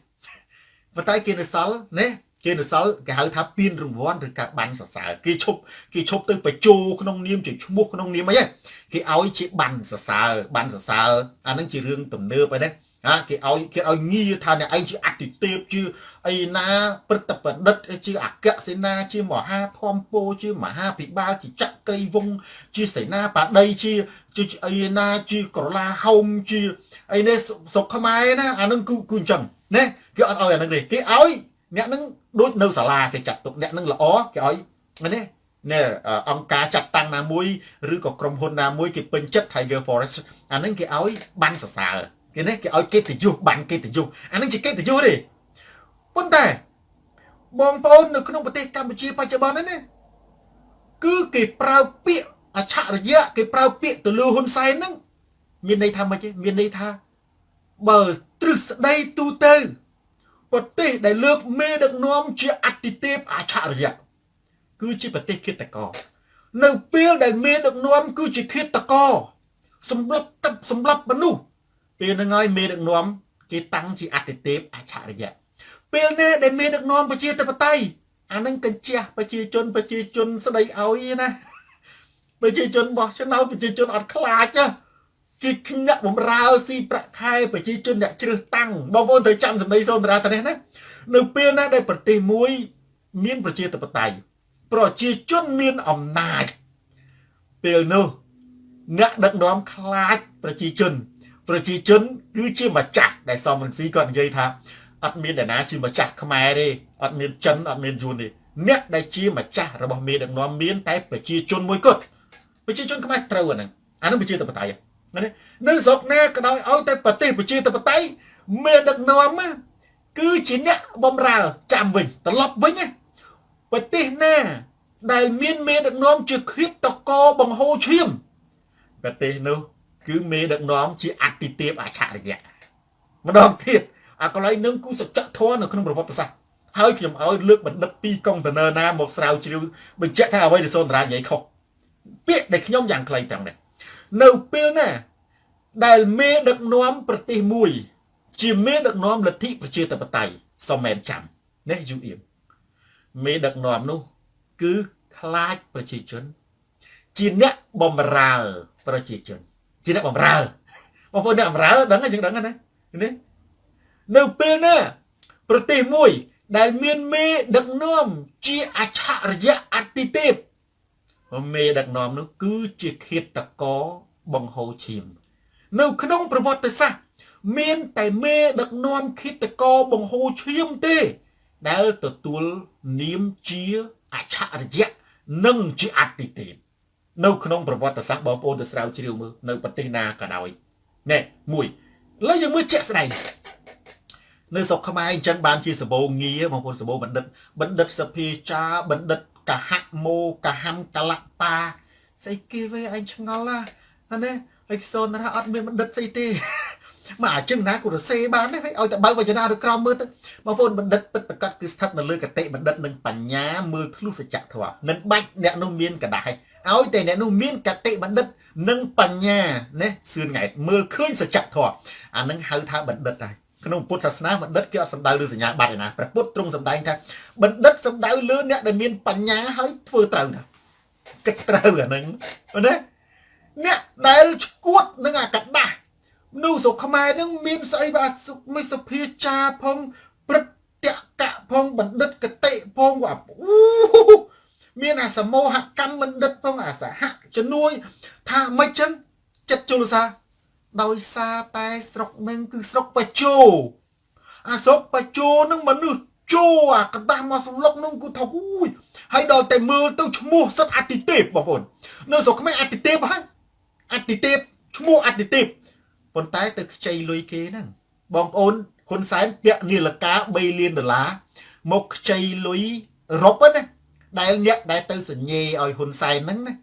ប៉ុន្តែគេនៅសល់ណាគេនៅសល់គេហៅថាពានរង្វាន់ឬការបាញ់សរសើរគេឈប់ទៅបញ្ជូក្នុងនាមជាឈ្មោះក្នុងនាមអីគេឲ្យជាបាញ់សរសើរអាហ្នឹងជារឿងទំនើបហើយណាគេឲ្យងារថាអ្នកឯងជាអតិទេពជាអីណាព្រឹទ្ធប្រឌិតជាអគ្គសេនាជាមហាធម្មពោជាមហាភិបាលជាចក្រីវង្សជាសេនាបតីជាអីណាជាក្រឡាហោមជាអីនេះស្រុកខ្មែរណាអាហ្នឹងគឺអញ្ចឹងណាគេអត់ឲ្យអាហ្នឹងទេគេឲ្យអ្នកហ្នឹងដូចនៅសាលាគេចាត់ទុកអ្នកហ្នឹងល្អគេឲ្យនេះអង្គការចាត់តាំងណាមួយឬក៏ក្រុមហ៊ុនណាមួយគេពេញចិត្ត Tiger Forest អាហ្នឹងគេឲ្យបាញ់សរសើរគេនេះគេឲ្យកិត្តិយសបាញ់កិត្តិយសអានឹងជាកិត្តិយសទេប៉ុន្តែបងប្អូននៅក្នុងប្រទេសកម្ពុជាបច្ចុប្បន្ននេះគឺគេប្រើពាក្យអច្ឆរិយៈគេប្រើពាក្យទៅលើហ៊ុនសែនហ្នឹងមានន័យថាម៉េចទេមានន័យថាបើទ្រឹស្ដីទូទៅប្រទេសដែលលើកមេដឹកនាំជាអតិទេពអច្ឆរិយៈគឺជាប្រទេសឃាតករនៅពេលដែលមេដឹកនាំគឺជាឃាតករសម្រាប់មនុស្សពេលហ្នឹងហើយមេដឹកនាំគេតាំងជាអតិទេពអច្ឆរិយៈពេលនេះដែលមេដឹកនាំប្រជាធិបតេយ្យអានឹងកញ្ជះប្រជាជនស្ដីឲ្យណាប្រជាជនបោះឆ្នោតប្រជាជនអត់ខ្លាចគេញាក់បំរើស៊ីប្រាក់ខែប្រជាជនអ្នកជ្រើសតាំងបងប្អូនត្រូវចាំសម្ដីសូនតារាតានេះណានៅពេលណាដែលប្រទេសមួយមានប្រជាធិបតេយ្យប្រជាជនមានអំណាចពេលនោះអ្នកដឹកនាំខ្លាចប្រជាជនគឺជាម្ចាស់ដែលសំរងស៊ីគាត់និយាយថាអត់មានអ្នកណាជាម្ចាស់ខ្មែរទេអត់មានចិនអត់មានយួនទេអ្នកដែលជាម្ចាស់របស់មេដឹកនាំមានតែប្រជាជនមួយគត់ប្រជាជនខ្មែរត្រូវអាហ្នឹងប្រជាធិបតេយ្យណានៅស្រុកណាក៏ដោយឲ្យតែប្រទេសប្រជាធិបតេយ្យមេដឹកនាំគឺជាអ្នកបំរើចាំវិញត្រឡប់វិញប្រទេសណាដែលមានមេដឹកនាំជាឃាតករបង្ហូរឈាមប្រទេសនោះគឺមេដឹកនាំជាអតិទេពអច្ឆរិយៈម្ដងទៀតអាកន្លែងនឹងគឺសច្ចធម៌នៅក្នុងប្រវត្តិសាស្ត្រហើយខ្ញុំឲ្យលើកបណ្ឌិតពីកុងតឺន័រណាមកស្រាវជ្រាវបញ្ជាក់ថាអ្វីដែលសូនតារានិយាយខុសពាក្យដែលខ្ញុំយ៉ាងខ្លីទាំងនេះនៅពេលណាដែលមេដឹកនាំប្រទេសមួយជាមេដឹកនាំលទ្ធិប្រជាធិបតេយ្យសមមែនចាំនេះយូអៀមមេដឹកនាំនោះគឺខ្លាចប្រជាជនជាអ្នកបំរើប្រជាជនជាអ្នកបំរើបងប្អូនអ្នកបំរើដឹងហើយយើងដឹងណានេះនៅពេលណាប្រទេសមួយដែលមានមេដឹកនាំជាអច្ឆរិយៈអតិទេពមេដឹកនាំនោះគឺជាឃាតករបង្ហូរឈាមនៅក្នុងប្រវត្តិសាស្ត្រមានតែមេដឹកនាំឃាតករបង្ហូរឈាមទេដែលទទួលនាមជាអច្ឆរិយៈនិងជាអតិទេពនៅក្នុងប្រវត្តិសាស្ត្របងប្អូនទៅស្រាវជ្រាវមើលនៅប្រទេសណាក៏ដោយណែមួយឥឡូវយើងមើលជាក់ស្ដែងនៅស្រុកខ្មែរអញ្ចឹងបានជាសបោងារបងប្អូនសបោបណ្ឌិតសភាចាបណ្ឌិតកហមោកហំកលបាស្អីគេវិញអញឆ្ងល់ណាហើយសូនថាអត់មានបណ្ឌិតស្អីទេមកអញ្ចឹងណាគូរសេបានទេឲ្យតែបើកវចនាឬក្រមមើលទៅបងប្អូនបណ្ឌិតពិតប្រាកដគឺស្ថិតនៅលើកតិបណ្ឌិតនិងបញ្ញាមើលធ្លុះសច្ចធម៌មិនបាច់អ្នកនោះមានកដាស់ឲ្យតែអ្នកនោះមានកតិបណ្ឌិតនិងបញ្ញាណាសឿនង៉ែតមើលឃើញសច្ចធម៌អានឹងហៅថាបណ្ឌិតដែរក្នុងពុទ្ធសាសនាបណ្ឌិតគេអត់សំដៅលើសញ្ញាបត្រឯណាព្រះពុទ្ធទ្រង់សម្ដែងថាបណ្ឌិតសំដៅលើអ្នកដែលមានបញ្ញាហើយធ្វើត្រូវណា គិតត្រូវអាហ្នឹងណាអ្នកដែលឈួតនឹងអាកដាស់នោះស្រុកខ្មែរនឹងមានស្អីបាទមិនសុភាចាផងព្រឹត្តកៈផងបណ្ឌិតកតិផងអូមានអាសមោហកម្មបណ្ឌិតផងអាសហជំនួយថាមិនចឹងចិត្តជលសាដោយសារតែស្រុកនឹងគឺស្រុកបច្ចោអាស្រុកបច្ចោនឹងមនុស្សជោអាកដាស់មកស្លុកនឹងគឺថាហើយដល់តែមើលទៅឈ្មោះសិតអតិទេពបងប្អូននៅស្រុកខ្មែរអតិទេពហើយអតិទេពឈ្មោះអតិទេពប៉ុន្តែទៅខ្ចីលុយគេហ្នឹងបងប្អូនហ៊ុនសែនពាក់នាឡិកា$3លានមកខ្ចីលុយរ៉ុបណាដែលអ្នកដែលទៅសញ្ញេឲ្យហ៊ុនសែនហ្នឹងណា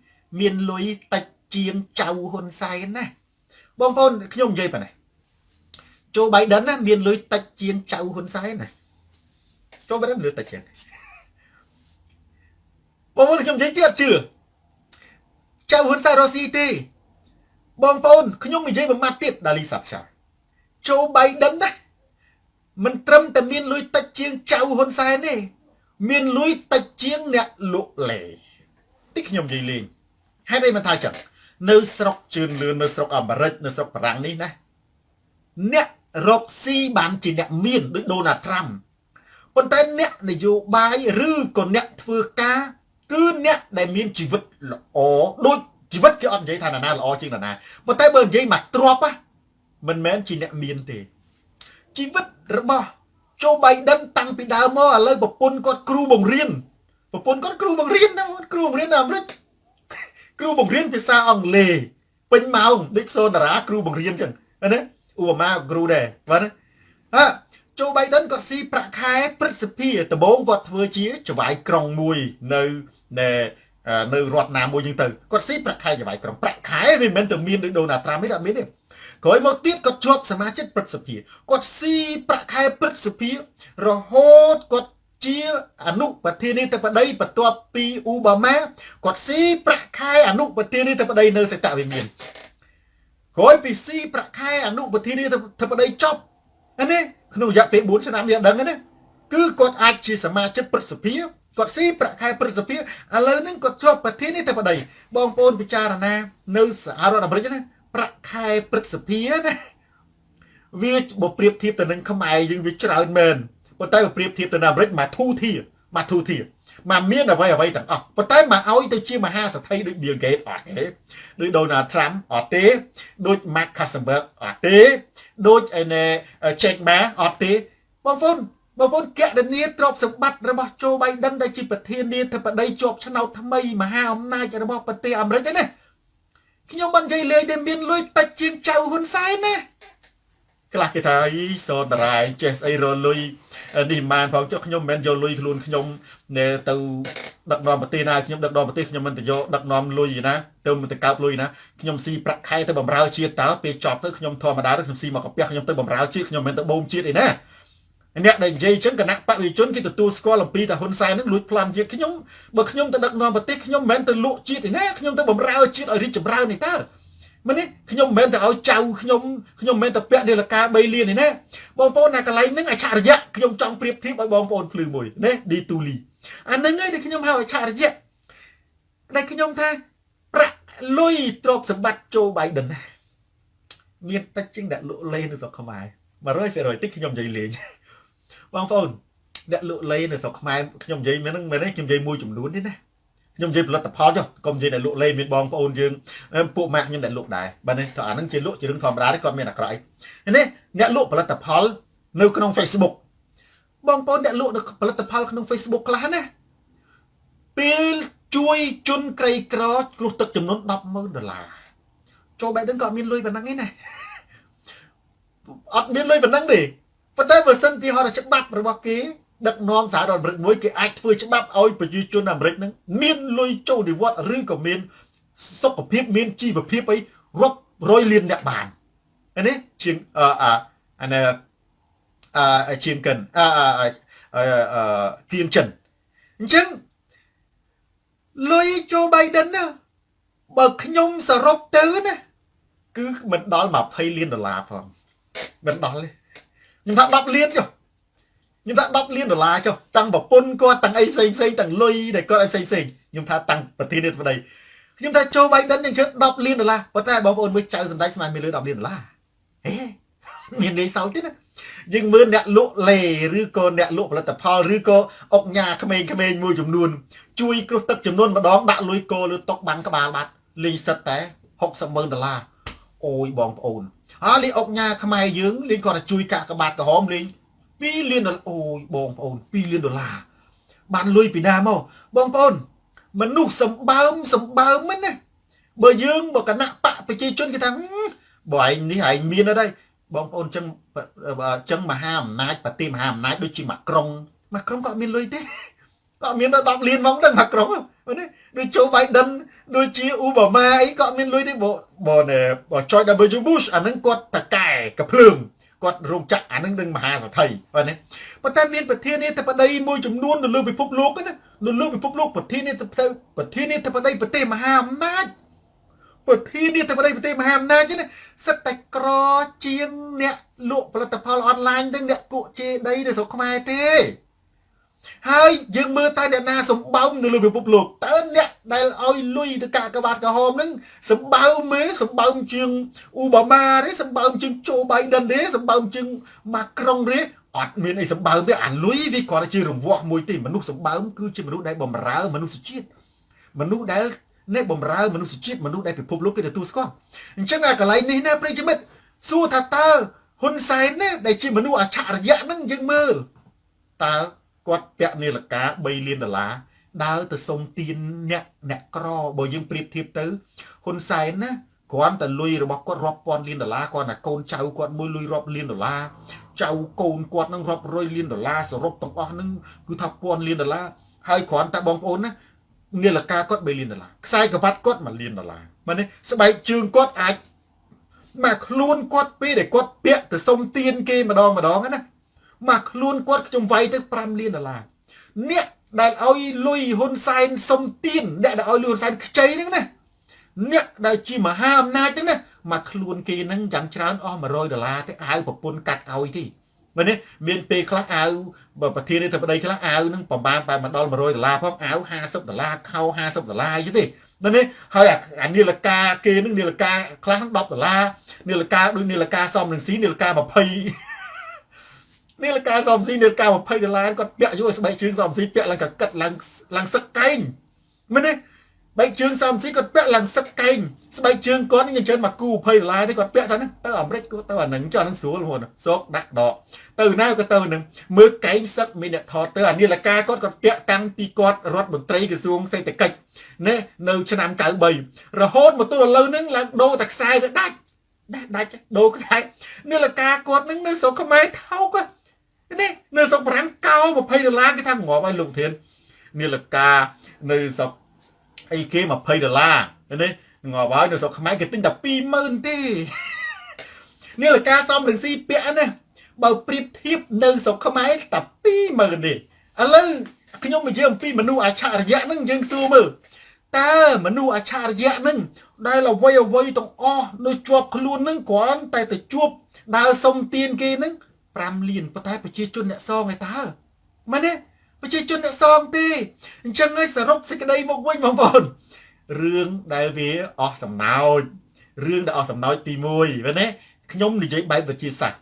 មានលុយតិចជាងចៅហ៊ុនសែនណាបងប្អូនខ្ញុំនិយាយប៉ុណ្ណេះជូបៃដិនណាមានលុយតិចជាងចៅហ៊ុនសែនណាជូបៃដិនមានលុយតិចជាងបងប្អូនខ្ញុំនិយាយទៀតជឿចៅហ៊ុនសែនរស់ស៊ីទេបងប្អូនខ្ញុំនិយាយមួយម៉ាត់ទៀតដាលីសាត់ឆាជូបៃដិនណាមិនត្រឹមតែមានលុយតិចជាងចៅហ៊ុនសែនទេមានលុយតិចជាងអ្នកលក់លេទីខ្ញុំនិយាយលេងហេតុអីមិនថាចឹងនៅស្រុកជឿនលឿននៅស្រុកអាមេរិកនៅស្រុកបារាំងនេះណាអ្នករកស៊ីបានជាអ្នកមានដូចដូណាល់ត្រាំប៉ុន្តែអ្នកនយោបាយឬក៏អ្នកធ្វើការគឺអ្នកដែលមានជីវិតល្អដូចជីវិតគេអត់និយាយថាណាល្អជាងណាប៉ុន្តែបើនិយាយមកទ្របមិនមែនជាអ្នកមានទេជីវិតរបស់โจไบเดนតាំងពីដើមមកឥឡូវប្រពន្ធគាត់គ្រូបង្រៀនប្រពន្ធគាត់គ្រូបង្រៀនណាគ្រូបង្រៀននៅអាមេរិកគ្រូបង្រៀនភាសាអង់គ្លេសពេញម៉ោងដូចសូនតារាគ្រូបង្រៀនចឹងណាឧបមាគ្រូដែរបាទโจไบเดนគាត់ស៊ីប្រាក់ខែព្រឹទ្ធសភាដំបូងគាត់ធ្វើជាចវាយក្រុងមួយនៅរដ្ឋណាមួយចឹងទៅគាត់ស៊ីប្រាក់ខែចវាយក្រុងប្រាក់ខែវាមិនមែនតែមានដូចដូណាល់ត្រាំទេអត់មានទេក្រោយមកទៀតគាត់ជាប់សមាជិកព្រឹទ្ធសភាគាត់ស៊ីប្រាក់ខែព្រឹទ្ធសភារហូតគាត់ជាអនុប្រធានាធិបតីបន្ទាប់ពីអូបាម៉ាគាត់ស៊ីប្រាក់ខែអនុប្រធានាធិបតីនៅសេតវិមានក្រោយពីស៊ីប្រាក់ខែអនុប្រធានាធិបតីចប់នេះក្នុងរយៈពេល4ឆ្នាំនេះអត់ដឹងទេណាគឺគាត់អាចជាសមាជិកព្រឹទ្ធសភាគាត់ស៊ីប្រាក់ខែព្រឹទ្ធសភាឥឡូវហ្នឹងគាត់ជាប់ប្រធានាធិបតីបងប្អូនពិចារណានៅសហរដ្ឋអាមេរិកណាប្រាក់ខែព្រឹទ្ធសភាណាវាបើប្រៀបធៀបទៅនឹងខ្មែរយើងវាច្រើនមែនប៉ុន្តែបើប្រៀបធៀបទៅនឹងអាមេរិកមកធូធាមកមានអ្វីទាំងអស់ប៉ុន្តែមកឲ្យទៅជាមហាសេដ្ឋីដូច Bill Gates អត់ទេដូច Donald Trump អត់ទេដូច Mark Zuckerberg អត់ទេដូចJack Ma អត់ទេបងប្អូនកណនីទ្រព្យសម្បត្តិរបស់โจไบเดนដែលជាប្រធានាធិបតីជាប់ឆ្នោតថ្មីមហាអំណាចរបស់ប្រទេសអាមេរិកទេណាខ្ញុំមិននិយាយលេងតែមានលុយតិចជាងចៅហ៊ុនសែនណាខ្លះគេថាអីសតរ៉ាយចេះស្អីរលុយនេះម៉ានផងចុះខ្ញុំមិនមែនយកលុយខ្លួនខ្ញុំទៅដឹកនាំប្រទេសណាខ្ញុំដឹកនាំប្រទេសខ្ញុំមិនទៅយកដឹកនាំលុយណាទៅមិនទៅកើបលុយណាខ្ញុំស៊ីប្រាក់ខែទៅបម្រើជាតិតើពេលចប់ទៅខ្ញុំធម្មតាទៅខ្ញុំស៊ីមកកាពះខ្ញុំទៅបម្រើជាតិខ្ញុំមិនទៅបូមជាតិអីណាអ្នកដែលនិយាយអញ្ចឹងគណៈបព្វជិជនគេទទួលស្គាល់អំពីតាហ៊ុនសែននឹងលួចប្លន់ជាតិខ្ញុំបើខ្ញុំទៅដឹកនាំប្រទេសខ្ញុំមិនមែនទៅលក់ជាតិទេណាខ្ញុំទៅបម្រើជាតិឲ្យរីកចម្រើននេះតើមែនទេខ្ញុំមិនមែនទៅឲ្យចៅខ្ញុំមិនមែនទៅពាក់នាឡិកា3លានទេណាបងប្អូនណាកន្លែងហ្នឹងអច្ឆរិយៈខ្ញុំចង់ប្រៀបធៀបឲ្យបងប្អូនភ្លឺមួយណាឌីទូលីអាហ្នឹងឯងដែលខ្ញុំហៅអច្ឆរិយៈដែលខ្ញុំថាប្រាក់លុយទ្រព្យសម្បត្តិโจไบเดนណាមានតិចជាងអ្នកលក់លេនៅស្រុកខ្មែរ 100% តិចខ្ញុំនិយាយលេងបងប្អូនអ្នកលក់លេនៅស្រុកខ្មែរខ្ញុំនិយាយមែនទេខ្ញុំនិយាយមួយចំនួនទេណាខ្ញុំនិយាយផលិតផលចុះកុំនិយាយអ្នកលក់លេមានបងប្អូនយើងពួកម៉ាក់ខ្ញុំអ្នកលក់ដែរបាទនេះទៅអាហ្នឹងជាលក់ជារឿងធម្មតាទេគាត់មានអាក្រក់អីនេះអ្នកលក់ផលិតផលនៅក្នុង Facebook បងប្អូនអ្នកលក់ផលិតផលក្នុង Facebook ខ្លះណាពេលជួយជនក្រីក្រគ្រោះទឹកចំនួន$10,000ចូលបែបហ្នឹងក៏អត់មានលុយប៉ុណ្ណឹងទេណាអត់មានលុយប៉ុណ្ណឹងទេប៉ុន្តែបើសិនទីហោះច្បាប់របស់គេដឹកនាំសហរដ្ឋអាមេរិកមួយគេអាចធ្វើច្បាប់ឲ្យប្រជាជនអាមេរិកហ្នឹងមានលុយចូលនិវត្តន៍ឬក៏មានសុខភាពមានជីវភាពអីរាប់រយលានអ្នកបាននេះជាងជាងកិនគៀងចិនអញ្ចឹងលុយโจไบเดนណាបើខ្ញុំសរុបទៅណាគឺមិនដល់$20 លានផងមិនដល់ទេខ្ញុំថា10លានចុះខ្ញុំថា$10 លានចុះតាំងប្រពន្ធគាត់តាំងអីផ្សេងទាំងលុយដែលគាត់អីផ្សេង ខ្ញុំថាតាំងប្រធានាធិបតីខ្ញុំថាJoe Biden នឹងជិត$10 លានប៉ុន្តែបងប្អូនមើលចៅសម្ដេចស្មានមានលុយ$10 លានហេមានលេខសោទៀតណាយើងមើលអ្នកលក់លេឬក៏អ្នកលក់ផលិតផលឬក៏អុកញ៉ាក្មេងៗមួយចំនួនជួយគ្រោះទឹកចំនួនម្ដងដាក់លុយគោលើតុបាំងក្បាលបាត់លេងសិតតែ$60,000អូយបងប្អូនលេងអុកញ៉ាខ្មែរយើងលេងគាត់តែជួយកាក់ក្បាតក្រហមលេង$2 លានអូយបងប្អូន$2 លានបានលុយពីណាមកបងប្អូនមនុស្សសម្បើមហ្នឹងណាបើយើងបើគណៈបកប្រជាជនគេថាបើឯងនេះឯងមានអត់ហើយបងប្អូនចឹងមហាអំណាចប្រទេសមហាអំណាចដូចជាមកក្រុងក៏មានលុយទេក៏មានដល់$10 លានមកដឹងមកក្រុងណាដូចJoe Bidenដូចជាអ៊ូបាម៉ាអីក៏មានលុយទេបើGeorge W Bush អាហ្នឹងគាត់តកែកភ្លើងគាត់រោងចក្រអាហ្នឹងនឹងមហាសេដ្ឋីបាទណាប៉ុន្តែមានប្រធានាធិបតីមួយចំនួននៅលើពិភពលោកណានៅលើពិភពលោកប្រធានាធិបតីប្រទេសមហាអំណាចប្រធានាធិបតីប្រទេសមហាអំណាចណាសិតតែក្រជាងអ្នកលក់ផលិតផលអនឡាញទាំងអ្នកគក់ជេដីនៅស្រុកខ្មែរទេហើយយើងមើលតែអ្នកណាសម្បើមនៅលើពិភពលោកតើអ្នកដែលឲ្យលុយទៅកាកបាទក្រហមហ្នឹងសម្បើមទេសម្បើមជាងអ៊ូបាម៉ាទេសម្បើមជាងJoe Bidenទេសម្បើមជាងម៉ាក្រុងទេអត់មានអីសម្បើមទេអាលុយវាគ្រាន់តែជារង្វាស់មួយទេមនុស្សសម្បើមគឺជាមនុស្សដែលបំរើមនុស្សជាតិមនុស្សដែលអ្នកបំរើមនុស្សជាតិមនុស្សដែលពិភពលោកគេទទួលស្គាល់អញ្ចឹងអាកន្លែងនេះណាប្រិយមិត្តសួរថាតើហ៊ុនសែនណាដែលជាមនុស្សអច្ឆរិយៈហ្នឹងយើងមើលតើគាត់ពាក់នាឡិកា$3 លានដើរទៅសុំទានអ្នកក្របើយើងប្រៀបធៀបទៅហ៊ុនសែនណាគ្រាន់តែលុយរបស់គាត់រាប់ពាន់លាន$គ្រាន់តែកូនចៅគាត់មួយលុយរាប់លាន$ចៅកូនគាត់នឹងរាប់រយលាន$សរុបទាំងអស់នឹងគឺថាពាន់លាន$ហើយគ្រាន់តែបងប្អូនណានាឡិកាគាត់$3 លានខ្សែក្រវ៉ាត់គាត់$1 លានមែនទេស្បែកជើងគាត់អាចមកខ្លួនគាត់ពេលដែលគាត់ពាក់ទៅសុំទានគេម្ដងណាមកខ្លួនគាត់ខ្ញុំវាយទៅ$5 លានអ្នកដែលឲ្យលុយហ៊ុនសែនសុំទានអ្នកដែលឲ្យលុយហ៊ុនសែនខ្ចីហ្នឹងណាអ្នកដែលជាមហាអំណាចហ្នឹងណាមកខ្លួនគេហ្នឹងយ៉ាងច្រើនអស់$100ទេអាវប្រពន្ធកាត់ឲ្យទេមែនទេមានពេលខ្លះអាវបើប្រធានាធិបតីខ្លះអាវហ្នឹងប្រហែលមិនដល់$100ផងអាវ$50ខោ$50អីទេមែនទេហើយអានាឡិកាគេហ្នឹងនាឡិកាខ្លះ$10នាឡិកាដូចនាឡិកាសំនឹងស៊ីនាឡិកា20នាឡិកាសំស៊ីនាឡិកា$20គាត់ពាក់យកស្បែកជើងសំស៊ីពាក់ឡើងកកិតឡើងសឹកកែងមែនទេស្បែកជើងសំស៊ីគាត់ពាក់ឡើងសឹកកែងស្បែកជើងគាត់នឹងច្រើនមកគូ$20ទេគាត់ពាក់ទៅហ្នឹងទៅអាមេរិកគាត់ទៅអាហ្នឹងចុះហ្នឹងស្រួលហ្មងសោកដាក់ដកទៅណាក៏ទៅហ្នឹងមើលកែងសឹកមានអ្នកថតទៅអានាឡិកាគាត់ពាក់តាំងពីគាត់រដ្ឋមន្ត្រីក្រសួងសេដ្ឋកិច្ចណានៅឆ្នាំ93រហូតមកទល់ឥឡូវហ្នឹងឡើងដូរតែខ្សែទៅដាច់ដូរខ្សែនាឡិកាគាត់ហ្នឹងនៅស្រុកខ្មែរថោកនេះនៅស្រុកបារាំងកោ$20គេថាងាប់ហើយលោកធាននាឡិកានៅស្រុកអីគេ$20នេះងាប់ហើយនៅស្រុកខ្មែរគេទិញតែ20000ទេនាឡិកាសំរងស៊ីពាក់ណាបើប្រៀបធៀបនៅស្រុកខ្មែរតែ20000ទេឥឡូវខ្ញុំនិយាយអំពីមនុស្សអច្ឆរិយៈហ្នឹងយើងសួរមើលតើមនុស្សអច្ឆរិយៈហ្នឹងដែលអ្វីទាំងអស់នៅជាប់ខ្លួនហ្នឹងគ្រាន់តែទៅជួបដើរសុំទានគេហ្នឹង$5 លានប៉ុន្តែប្រជាជនអ្នកសងឯតើមែនទេប្រជាជនអ្នកសងទេអញ្ចឹងហើយសរុបសេចក្តីមកវិញបងប្អូនរឿងដែលវាអស់សំណោចទី1មែនទេខ្ញុំនិយាយបែបវិទ្យាសាស្ត្រ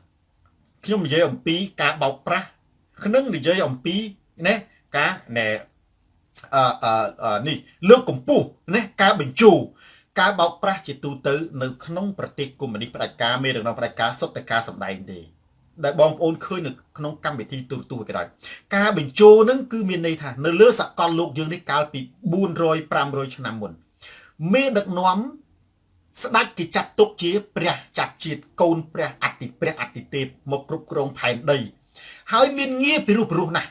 ខ្ញុំនិយាយអំពីការបោកប្រាស់ខ្ញុំនិយាយអំពីណាការនេះលើកកម្ពស់ណាការបញ្ជូរការបោកប្រាស់ជាទូទៅនៅក្នុងប្រទេសកុម្មុយនីសផ្ដាច់ការមេដឹកនាំផ្ដាច់ការសុទ្ធតែការសម្ដែងទេដែលបងប្អូនឃើញនៅក្នុងកម្មវិធីទូរទស្សន៍ក៏ដោយការបញ្ជូរហ្នឹងគឺមានន័យថានៅលើសកលលោកយើងនេះកាលពី400-500ឆ្នាំមុនមេដឹកនាំស្ដេចគេចាត់ទុកជាព្រះចាប់ជាតិកូនព្រះអតិទេពមកគ្រប់គ្រងផែនដីហើយមានងារពិរោះណាស់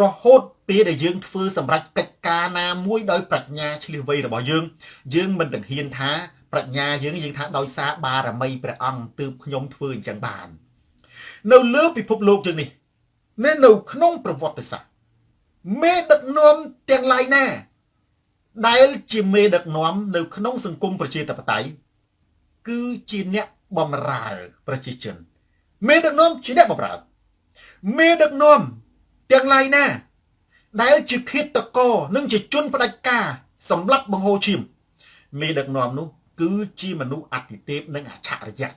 រហូតពេលដែលយើងធ្វើសម្រាប់កិច្ចការណាមួយដោយប្រាជ្ញាឆ្លៀសវៃរបស់យើងមិនទាំងហ៊ានថាប្រាជ្ញាយើងថាដោយសារបារមីព្រះអង្គទើបខ្ញុំធ្វើអញ្ចឹងបាននៅលើពិភពលោកយើងនេះនៅក្នុងប្រវត្តិសាស្ត្រមេដឹកនាំទាំងឡាយណាដែលជាមេដឹកនាំនៅក្នុងសង្គមប្រជាធិបតេយ្យគឺជាអ្នកបម្រើប្រជាជនមេដឹកនាំជាអ្នកបម្រើមេដឹកនាំទាំងឡាយណា ដែលជាឃាតករនិងជាជនផ្ដាច់ការសម្រាប់បង្ហូរឈាមមេដឹកនាំនោះគឺជាមនុស្សអតិទេពនិងអច្ឆរិយៈ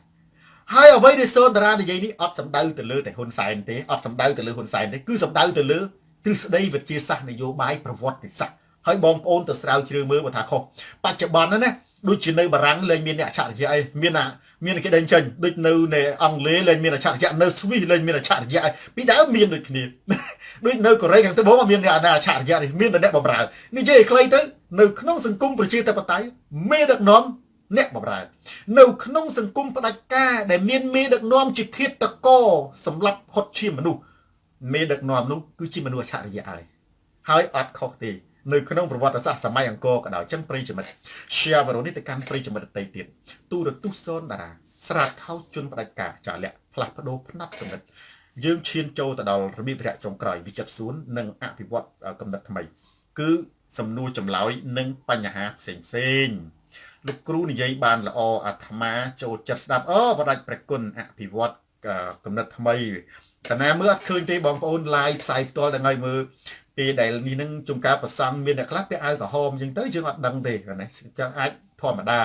ហើយអ្វីដែលសូនតារានិយាយនេះអត់សំដៅទៅលើតែហ៊ុនសែនទេអត់សំដៅទៅលើហ៊ុនសែនទេគឺសំដៅទៅលើទ្រឹស្ដីវិទ្យាសាស្ត្រនយោបាយប្រវត្តិសាស្ត្រហើយបងប្អូនទៅស្រាវជ្រាវមើលបើថាខុសបច្ចុប្បន្នណាដូចជានៅបារាំងលែងមានអ្នកអច្ឆរិយៈអីមានគេដេញចេញដូចនៅអង់គ្លេសលែងមានអច្ឆរិយៈនៅស្វីសលែងមានអច្ឆរិយៈពីដើមមានដូចគ្នាដូចនៅកូរ៉េខាងត្បូងមានអ្នកអច្ឆរិយៈនេះមានតែអ្នកបម្រើនិយាយឲ្យខ្លីទៅនៅក្នុងសង្គមប្រជាធិបតេយ្យមេដឹកនាំអ្នកបម្រើនៅក្នុងសង្គមផ្ដាច់ការដែលមានមេដឹកនាំជាឃាតករសម្រាប់ហុតឈាមមនុស្សមេដឹកនាំនោះគឺជាមនុស្សអច្ឆរិយៈហើយអត់ខុសទេនៅក្នុងប្រវត្តិសាស្ត្រសម័យអង្គរក៏ដោយចឹងប្រិយមិត្ត share វីដេអូនេះទៅកាន់ប្រិយមិត្តដទៃទៀតទូរទស្សន៍សូនតារាស្រាតខោជនផ្ដាច់ការចាលៈផ្លាស់ប្ដូរផ្នែកគំនិតយើងឈានចូលទៅដល់របៀបរយៈចុងក្រោយវិចិត្រសួននិងអភិវឌ្ឍគំនិតថ្មីគឺសំណួរចម្លើយនិងបញ្ហាផ្សេងលោកគ្រូនិយាយបានល្អអាត្មាចូលចិត្តស្ដាប់បដាច់ព្រះគុណអភិវឌ្ឍគំនិតថ្មីតាណាមើលអត់ឃើញទេបងប្អូន live ផ្សាយផ្ទាល់ដល់ថ្ងៃមើលពេលដែលនេះនឹងជំការប្រសង់មានអ្នកខ្លះពាក់អាវក្រហមអញ្ចឹងទៅយើងអត់ដឹងទេណាចឹងអាចធម្មតា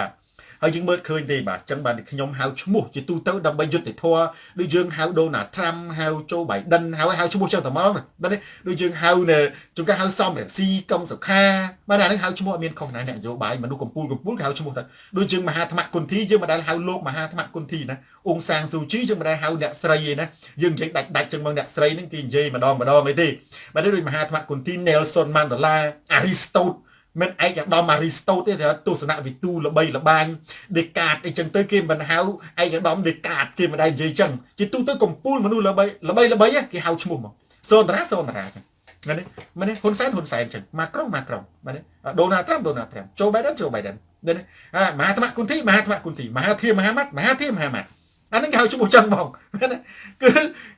ហើយយើងមើលឃើញទេបាទអញ្ចឹងបាទខ្ញុំហៅឈ្មោះជាទូទៅដើម្បីយុត្តិធម៌ដូចយើងហៅដូណាល់ត្រាំហៅโจ បៃដិនហៅឈ្មោះចឹងតែមកបាទដូចយើងហៅជំការហៅសំរងស៊ីកុងសុខាបាទអានេះហៅឈ្មោះអត់មានខុសណាអ្នកនយោបាយមនុស្សកំពូលគេហៅឈ្មោះទៅដូចយើងមហាថ្មគុន្ធីយើងមិនដែលហៅលោកមហាថ្មគុន្ធីណាអ៊ុងសាងស៊ូជីយើងមិនដែលហៅអ្នកស្រីឯណាយើងនិយាយដាច់ចឹងមកអ្នកស្រីហ្នឹងគេនិយាយម្ដងអីទេបាទដូចមហាថ្មគុន្ធី Nelson Mandela Aristotle មិនឯកឧត្តម Aristotle ទេតែទស្សនវិទូល្បីល្បាញដេកាតអីចឹងទៅគេមិនហៅឯកឧត្តមដេកាតគេមិនដែលនិយាយចឹងជាទូទៅកំពូលមនុស្សល្បីគេហៅឈ្មោះមកសូនតារាចឹងមែនទេហ៊ុនសែនចឹងម៉ាក្រុងមែនទេដូណាល់ត្រាំโจ បៃដិនមែនទេមហាថ្មគុន្ធីមហាធៀមហាម៉ាត់អាហ្នឹងគេហៅឈ្មោះចឹងបងមែនទេ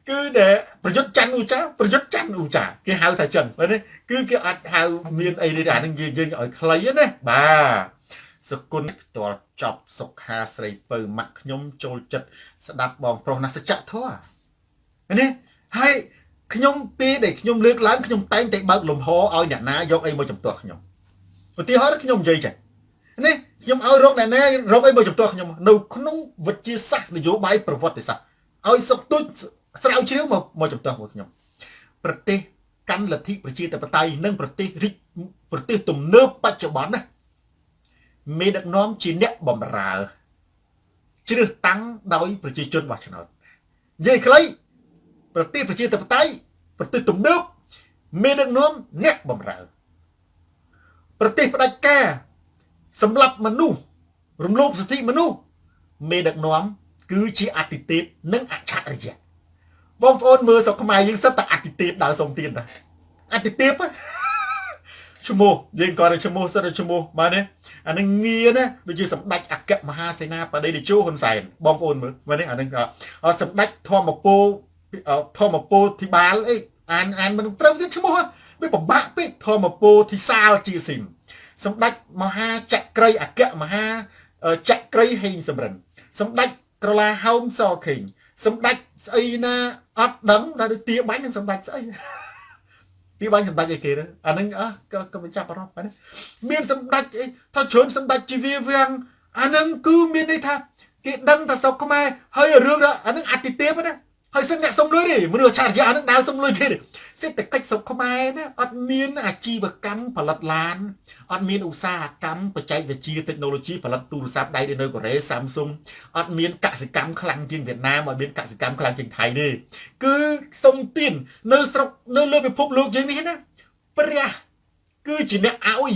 គឺដែលប្រយុទ្ធច័ន្ទឧចា គេហៅថាចឹងមែនទេគឺគេអត់ហៅមានអីទេអាហ្នឹងយើងឲ្យខ្លីណាបាទសគុណផ្ទាល់ចប់សុខាស្រីពៅម៉ាក់ខ្ញុំចូលចិត្តស្ដាប់បងប្រុសណាសច្ចធម៌មែនទេហើយខ្ញុំពេលដែលខ្ញុំលើកឡើងខ្ញុំតែងតែបើកលំហឲ្យអ្នកណាយកអីមកចំទាស់ខ្ញុំឧទាហរណ៍ខ្ញុំនិយាយចឹងនេះខ្ញុំឲ្យរកអ្នកណារកអីមកចំទាស់ខ្ញុំនៅក្នុងវិទ្យាសាស្ត្រនយោបាយប្រវត្តិសាស្ត្រឲ្យសុខទុច្ចស្រាវជ្រាវមកចំទាស់មកខ្ញុំប្រទេសកាន់លទ្ធិប្រជាធិបតេយ្យនិងប្រទេសទំនើបបច្ចុប្បន្នណាមេដឹកនាំជាអ្នកបម្រើជ្រើសតាំងដោយប្រជាជនបោះឆ្នោតនិយាយខ្លីប្រទេសប្រជាធិបតេយ្យប្រទេសទំនើបមេដឹកនាំអ្នកបម្រើប្រទេសផ្ដាច់ការសម្រាប់មនុស្សរំលោភសិទ្ធិមនុស្សមេដឹកនាំគឺជាអតិទេពនិងអច្ឆរិយៈបងប្អូនមើលស្រុកខ្មែរយើងសិតតែអតិទេពដើរសុំទៀនតាអតិទេពឈ្មោះយើងគាត់ឈ្មោះសិតតែឈ្មោះបាទណាអានឹងងារណាដូចជាសម្ដេចអគ្គមហាសេនាបតីតេជោហ៊ុនសែនបងប្អូនមើលបាទនេះអានឹងសម្ដេចធម្មពោធិបាលអីអានមិនត្រូវទេឈ្មោះវាពិបាកពេកធម្មពោធិសាលជាស៊ីមសម្ដេចមហាចក្រីអគ្គមហាចក្រីហេងសំរិនសម្ដេចក្រឡាហោមសខេងសម្ដេចស្អីណាអត់ដឹងដល់ទាបាញ់នឹងសម្ដេចស្អីទាបាញ់សម្ដេចអីគេអានឹងក៏មិនចាប់អារម្មណ៍បាទមានសម្ដេចអីថាច្រើនសម្ដេចជីវាវាំងអានឹងគឺមានន័យថាគេដឹងថាស្រុកខ្មែរហើយរឿងអានឹងអតិទេពណាហើយសិនអ្នកសុំលុយទេមនុស្សឆារយៈអានឹងដើរសុំលុយគេសេដ្ឋកិច្ចស្រុកខ្មែរណាអត់មានអាជីវកម្មផលិតឡានអត់មានឧស្សាហកម្មបច្ចេកវិទ្យា technology ផលិតទូរស័ព្ទដៃនៅកូរ៉េ Samsung អត់មានកសិកម្មខ្លាំងជាងវៀតណាមអត់មានកសិកម្មខ្លាំងជាងថៃទេគឺសុំទាននៅស្រុកនៅលើពិភពលោកយើងនេះណាព្រះគឺជាអ្នកឲ្យ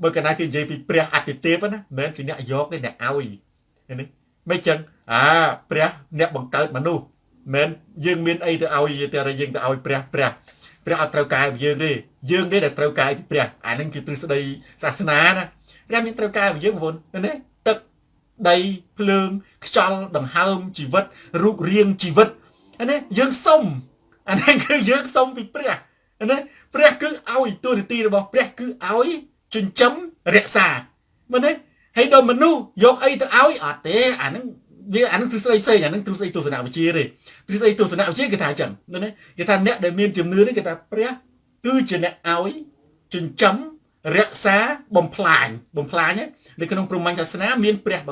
បើកាលណាគេនិយាយពីព្រះអតិទេពណាមិនមែនជាអ្នកយកទេអ្នកឲ្យនេះមិនចឹងព្រះអ្នកបង្កើតមនុស្សមែនយើងមានអីទៅឲ្យតែយើងទៅឲ្យព្រះអត់ត្រូវការពីយើងទេយើងទេដែលត្រូវការពីព្រះអានឹងគឺទ្រឹស្ដីសាសនាណាព្រះមានត្រូវការពីយើងបងប្អូនណាទឹកដីភ្លើងខ្យល់ដង្ហើមជីវិតរូបរាងជីវិតណាយើងសុំអានេះគឺយើងសុំពីព្រះណាព្រះគឺឲ្យទូនាទីរបស់ព្រះគឺឲ្យចិញ្ចឹមរក្សាមែនទេហើយដល់មនុស្សយកអីទៅឲ្យអត់ទេអានឹងវាអានឹងទ្រឹស្ដីផ្សេងអានឹងទ្រឹស្ដីទស្សនវិជ្ជាទេទ្រឹស្ដីទស្សនវិជ្ជាគេថាអញ្ចឹងណាគេថាអ្នកដែលមានជំនឿនេះគេថាព្រះ គឺជាអ្នកឲ្យចិញ្ចឹមរក្សាបំផ្លាញនៅក្នុងព្រហ្មញ្ញសាសនាមានមានព្រះប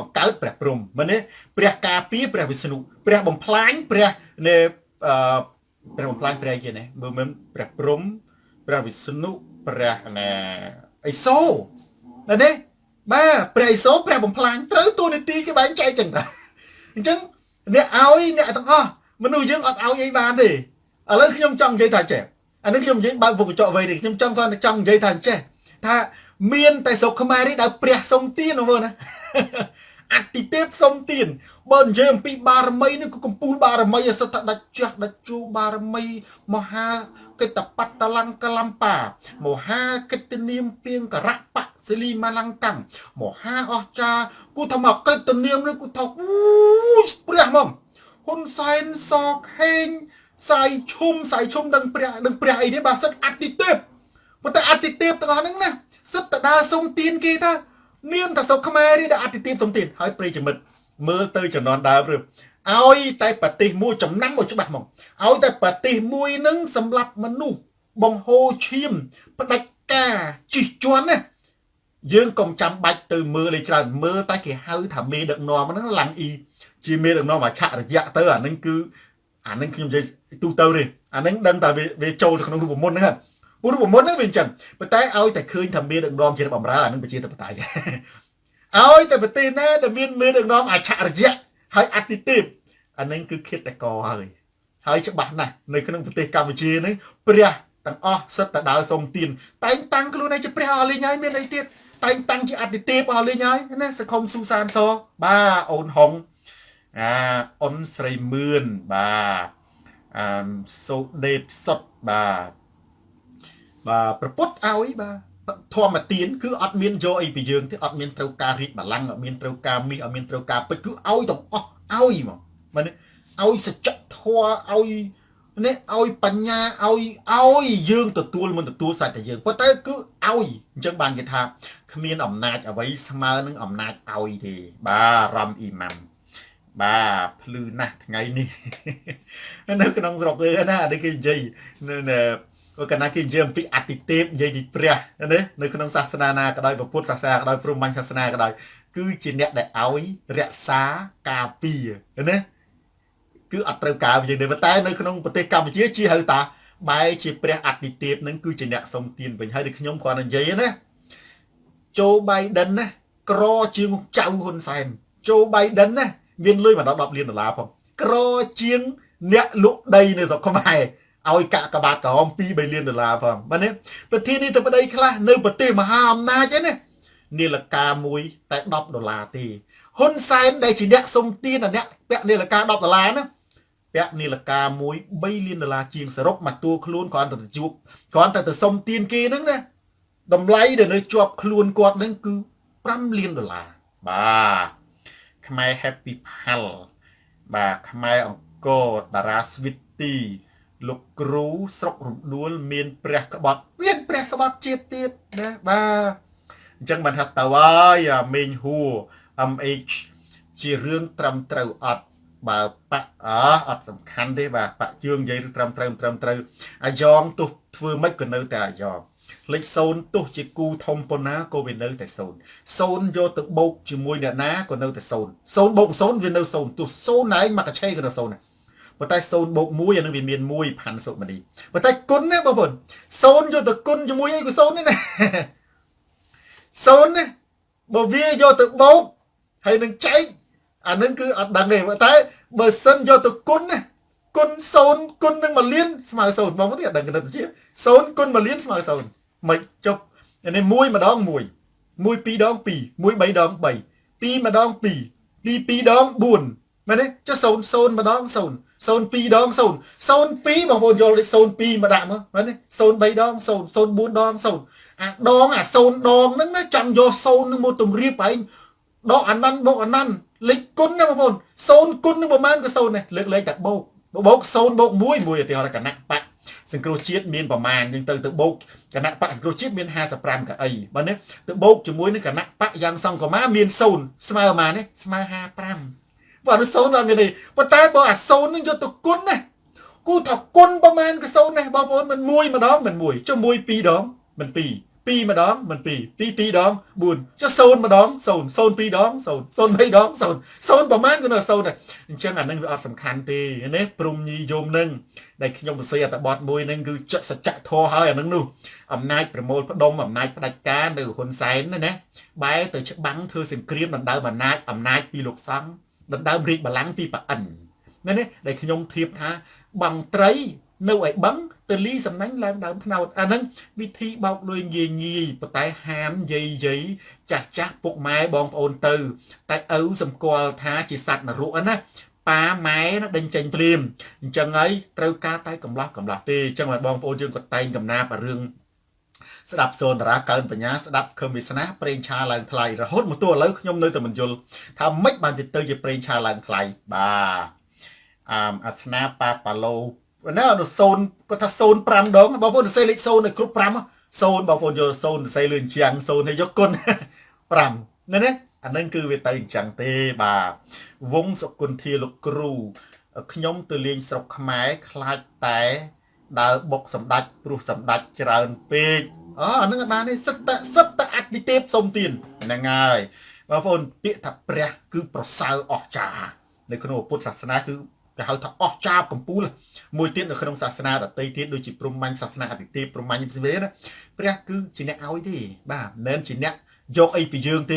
ង្កើតព្រះព្រហ្មមែនទេព្រះការពារព្រះវិស្ណុព្រះបំផ្លាញព្រះនៃព្រះបំផ្លាញព្រះគេណាមើលមិនព្រះព្រហ្មព្រះវិស្ណុព្រះណាអេសូណាទេបាទព្រះអេសូព្រះបំផ្លាញត្រូវតួនាទីគេបែងចែកចឹងតាអញ្ចឹងអ្នកឲ្យអ្នកទាំងអស់មនុស្សយើងអត់ឲ្យអីបានទេឥឡូវខ្ញុំចង់និយាយថាចេះអានេះខ្ញុំនិយាយបើកវងកញ្ចក់វៃនេះខ្ញុំចង់គាត់ចង់និយាយថាចេះថាមានតែស្រុកខ្មែរនេះដែលព្រះសុំទានមើលណាអតិទេពសុំទានបើនិយាយអំពីបារមីនេះក៏កំពូលបារមីអសិទ្ធដាច់ចាស់ដាច់ជួបារមីមហាកិត្តបត្តលង្កលំបាមហាកិត្តនាមពីងករៈបសិលីមលង្កំមហាអស្ចារគូថាមកកិត្តនាមនេះគូថាអូព្រះហ្មងហ៊ុនសែនសខេងសាយឈុំដឹងព្រះអីនេះបាទសិទ្ធអតិទេពប៉ុន្តែអតិទេពទាំងអស់ហ្នឹងណាសិទ្ធតដើសុំទានគេថាមានតែស្រុកខ្មែរនេះដែលអតិទេពសុំទានហើយប្រិយមិត្តមើលទៅចំនួនដើមឬឲ្យតែប្រទេសមួយចំណាំមកច្បាស់ហ្មងឲ្យតែប្រទេសមួយនឹងសម្រាប់មនុស្សបង្ហូរឈាមផ្ដាច់ការជិះជាន់ណាយើងកុំចាំបាច់ទៅមើលលេច្រើនមើលតែគេហៅថាមេដឹកនាំហ្នឹងឡាំងអ៊ីជាមេដឹកនាំអាឆរយៈទៅអាហ្នឹងគឺអាហ្នឹងខ្ញុំនិយាយទូទៅទេអាហ្នឹងដឹងតែវាចូលទៅក្នុងរូបមន្តហ្នឹងរូបមន្តហ្នឹងវាអញ្ចឹងប៉ុន្តែឲ្យតែឃើញថាមេដឹកនាំជាបម្រើអាហ្នឹងប្រជាធិបតេយ្យឲ្យតែប្រទេសណាដែលមានមេដឹកនាំអច្ឆរិយៈហើយអតិទេពអាហ្នឹងគឺឃាតករហើយច្បាស់ណាស់នៅក្នុងប្រទេសកម្ពុជានេះព្រះទាំងអស់សិតតែដើរសុំទានតែងតាំងខ្លួនឯងជាព្រះអស់លេងហើយមានអីទៀតតែងតាំងជាអតិទេពអស់លេងហើយណាសង្ឃុំស៊ូសានសបាទអូនហុងអូនស្រីមឿនបាទសូដេតសុតបាទប្រពុតឲ្យបាទធម្មទានគឺអត់មានយកអីពីយើងទេអត់មានត្រូវការរីកបលាំងអត់មានត្រូវការមាសអត់មានត្រូវការពេជ្រគឺឲ្យទាំងអស់ឲ្យហ្មងមែនឲ្យសច្ចធម៌ឲ្យនេះឲ្យបញ្ញាឲ្យយើងទទួលមិនទទួលសាច់តែយើងប៉ុន្តែគឺឲ្យអញ្ចឹងបានគេថាគ្មានអំណាចអ្វីស្មើនឹងអំណាចឲ្យទេបាទរំអ៊ីម៉ាំបាទភ្លឺណាស់ថ្ងៃនេះនៅក្នុងស្រុកណានេះគេនិយាយនៅក៏កណាគេនិយាយអំពីអតិទេពនិយាយពីព្រះណានៅក្នុងសាសនាណាក៏ដោយពុទ្ធសាសនាក៏ដោយព្រហ្មញ្ញសាសនាក៏ដោយគឺជាអ្នកដែលឲ្យរក្សាការពារណាគឺអត់ត្រូវការយើងទេតែនៅក្នុងប្រទេសកម្ពុជាជាហៅតាបែរជាព្រះអតិទេពនឹងគឺជាអ្នកសុំទានវិញហើយដូចខ្ញុំគ្រាន់តែនិយាយណាโจ Biden ណាក្រជាងចៅហ៊ុនសែនโจ Biden ណាមានលុយមកដល់$10 លានផងក្រជាងអ្នកលក់ដីនៅស្រុកខ្មែរឲ្យកាក់កបាតក្រហម$2-3 លានផងបាទនេះប្រធានាធិបតីខ្លះនៅប្រទេសមហាអំណាចឯណានាឡិកាមួយតែ$10ទេហ៊ុនសែនដែលជាអ្នកសុំទានអ្នកពាក់នាឡិកា$10ណាពាក់នាឡិកាមួយ$3 លានជាងសរុបមកតួខ្លួនគ្រាន់តែជួបគ្រាន់តែទៅសុំទានគេហ្នឹងណាតម្លៃដែលនៅជាប់ខ្លួនគាត់ហ្នឹងគឺ$5 លានបាទខ្មែរ Happy Pal បាទខ្មែរអង្គរតារាស្វីទីលោកគ្រូស្រុករំដួលមានព្រះក្បត់ជាតិទៀតណាបាទអញ្ចឹងបានថាតើហើយមេងហួរ MH ជារឿងត្រឹមត្រូវអត់បើបាក់អត់សំខាន់ទេបាទបាក់ជឿងនិយាយត្រឹមត្រូវអាយ៉ងទោះធ្វើម៉េចក៏នៅតែអាយ៉ងលេខ0ទោះជាគូធំប៉ុណ្ណាក៏វានៅតែ0យកទៅបូកជាមួយអ្នកណាក៏នៅតែ0បូក0វានៅ0ទោះ0ឯងមកកឆេក៏នៅ0ដែរប៉ុន្តែ0បូក1អានឹងវាមាន1ផាន់សុមនីប៉ុន្តែគុណណាបងប្អូន0យកទៅគុណជាមួយអីក៏0នេះណា0ណាបើវាយកទៅបូកហើយនឹងចែកអានឹងគឺអត់ដឹងទេតែបើសិនយកទៅគុណណាគុណ0គុណនឹង1លានស្មើ0បងប្អូនអត់ដឹងគណិតវិទ្យា0គុណ1លានស្មើ0មិនចុះនេះ1ម្ដង1 2ដង2 3ដង3 2ម្ដង2 2ដង4មែនទេចុះ0ម្ដង0 02ដង0 02បងប្អូនយកលេខ02មកដាក់មកមែនទេ03ដង0 04ដង0អាដងអា0ដងហ្នឹងណាចង់យក0នឹងមកទម្រាបឯងដកអានន្តបូកអានន្តលេខគុណណាបងប្អូន0គុណនឹងប្រមាណក៏0ដែរលើកលែងតែបូក0បូក1ឧទាហរណ៍គណៈបកសង្គ្រោះជាតិមានប្រមាណយើងទៅបូកគណៈបកសង្គ្រោះជាតិមាន55កៅអីបើនេះទៅបូកជាមួយនឹងគណៈបកយ៉ាងសង្កមាមាន0ស្មើប៉ុន្មាននេះស្មើ55បើ0អត់មានទេប៉ុន្តែបើអា0នឹងយកទៅគុណណា គូថាគុណប្រមាណក៏សូនដែរបងប្អូនមិនមួយម្ដងមិនមួយចុះមួយពីរដងមិនពីរពីរម្ដងមិនពីរពីរពីរដង4ចុះសូនម្ដងសូនសូនពីរដងសូនសូន3ដងសូនសូនប្រមាណក៏នៅសូនដែរអញ្ចឹងអានឹងវាអត់សំខាន់ទេណាព្រំញីយមនឹងដែលខ្ញុំសរសេរអត្ថបទមួយនឹងគឺចសច្ចធម៌ហើយអានឹងនោះអំណាចប្រមូលផ្ដុំអំណាចផ្ដាច់ការនៅហ៊ុនសែនណាបែរទៅច្បាំងធ្វើសង្គ្រាមដណ្ដើមអំណាចពីលោកសង្ឃដណ្ដើមរាជបល្ល័ង្កពីប៉ាអិនណាដែលខ្ញុំធៀបថាបងត្រីនៅឯបឹងទៅលីសំណាញ់ឡើងដើមថ្នោតអាហ្នឹងវិធីបោកលុយងាយងាយប៉ុន្តែហាមយាយចាស់ពុកម៉ែបងប្អូនទៅតែឪសម្គាល់ថាជាសត្វនរកណាប៉ាម៉ែដេញចេញព្រាមអញ្ចឹងហើយត្រូវការតែកំឡោះទេអញ្ចឹងហើយបងប្អូនយើងក៏តែងកំណាបរឿងស្ដាប់សូនតារាកើនបញ្ញាស្ដាប់ខឹមវាសនាប្រេងឆាឡើងថ្លៃរហូតមកទោះឥឡូវខ្ញុំនៅតែមិនយល់ថាម៉េចបានទៅជាប្រេងឆាឡើងថ្លៃបាទអាសនាប៉ាប៉ាឡូណានៅសូនគាត់ថាសូន5ដងបងប្អូនសរសេរលេខសូនឲ្យគ្រប់5សូនបងប្អូនយកសូនសរសេរលឿនជាងសូនឲ្យយកគុណ5ណាអានឹងគឺវាទៅអញ្ចឹងទេបាទវងសុគន្ធាលោកគ្រូខ្ញុំទៅលេងស្រុកខ្មែរខ្លាចតែដើរបុកសម្ដេចព្រោះសម្ដេចច្រើនពេកអានឹងបាននេះសិតតអតិទេពសុំទានហ្នឹងហើយបងប្អូនពាក្យថាព្រះគឺប្រសើរអស្ចារ្យនៅក្នុងពុទ្ធសាសនាគឺគេហៅថាអស្ចារ្យកំពូលមួយទៀតនៅក្នុងសាសនាដទៃទៀតដូចជាព្រហ្មញ្ញសាសនាអតិទេពព្រហ្មញ្ញផ្សេងណាព្រះគឺជាអ្នកឲ្យទេបាទមិនមែនជាអ្នកយកអីពីយើងទេ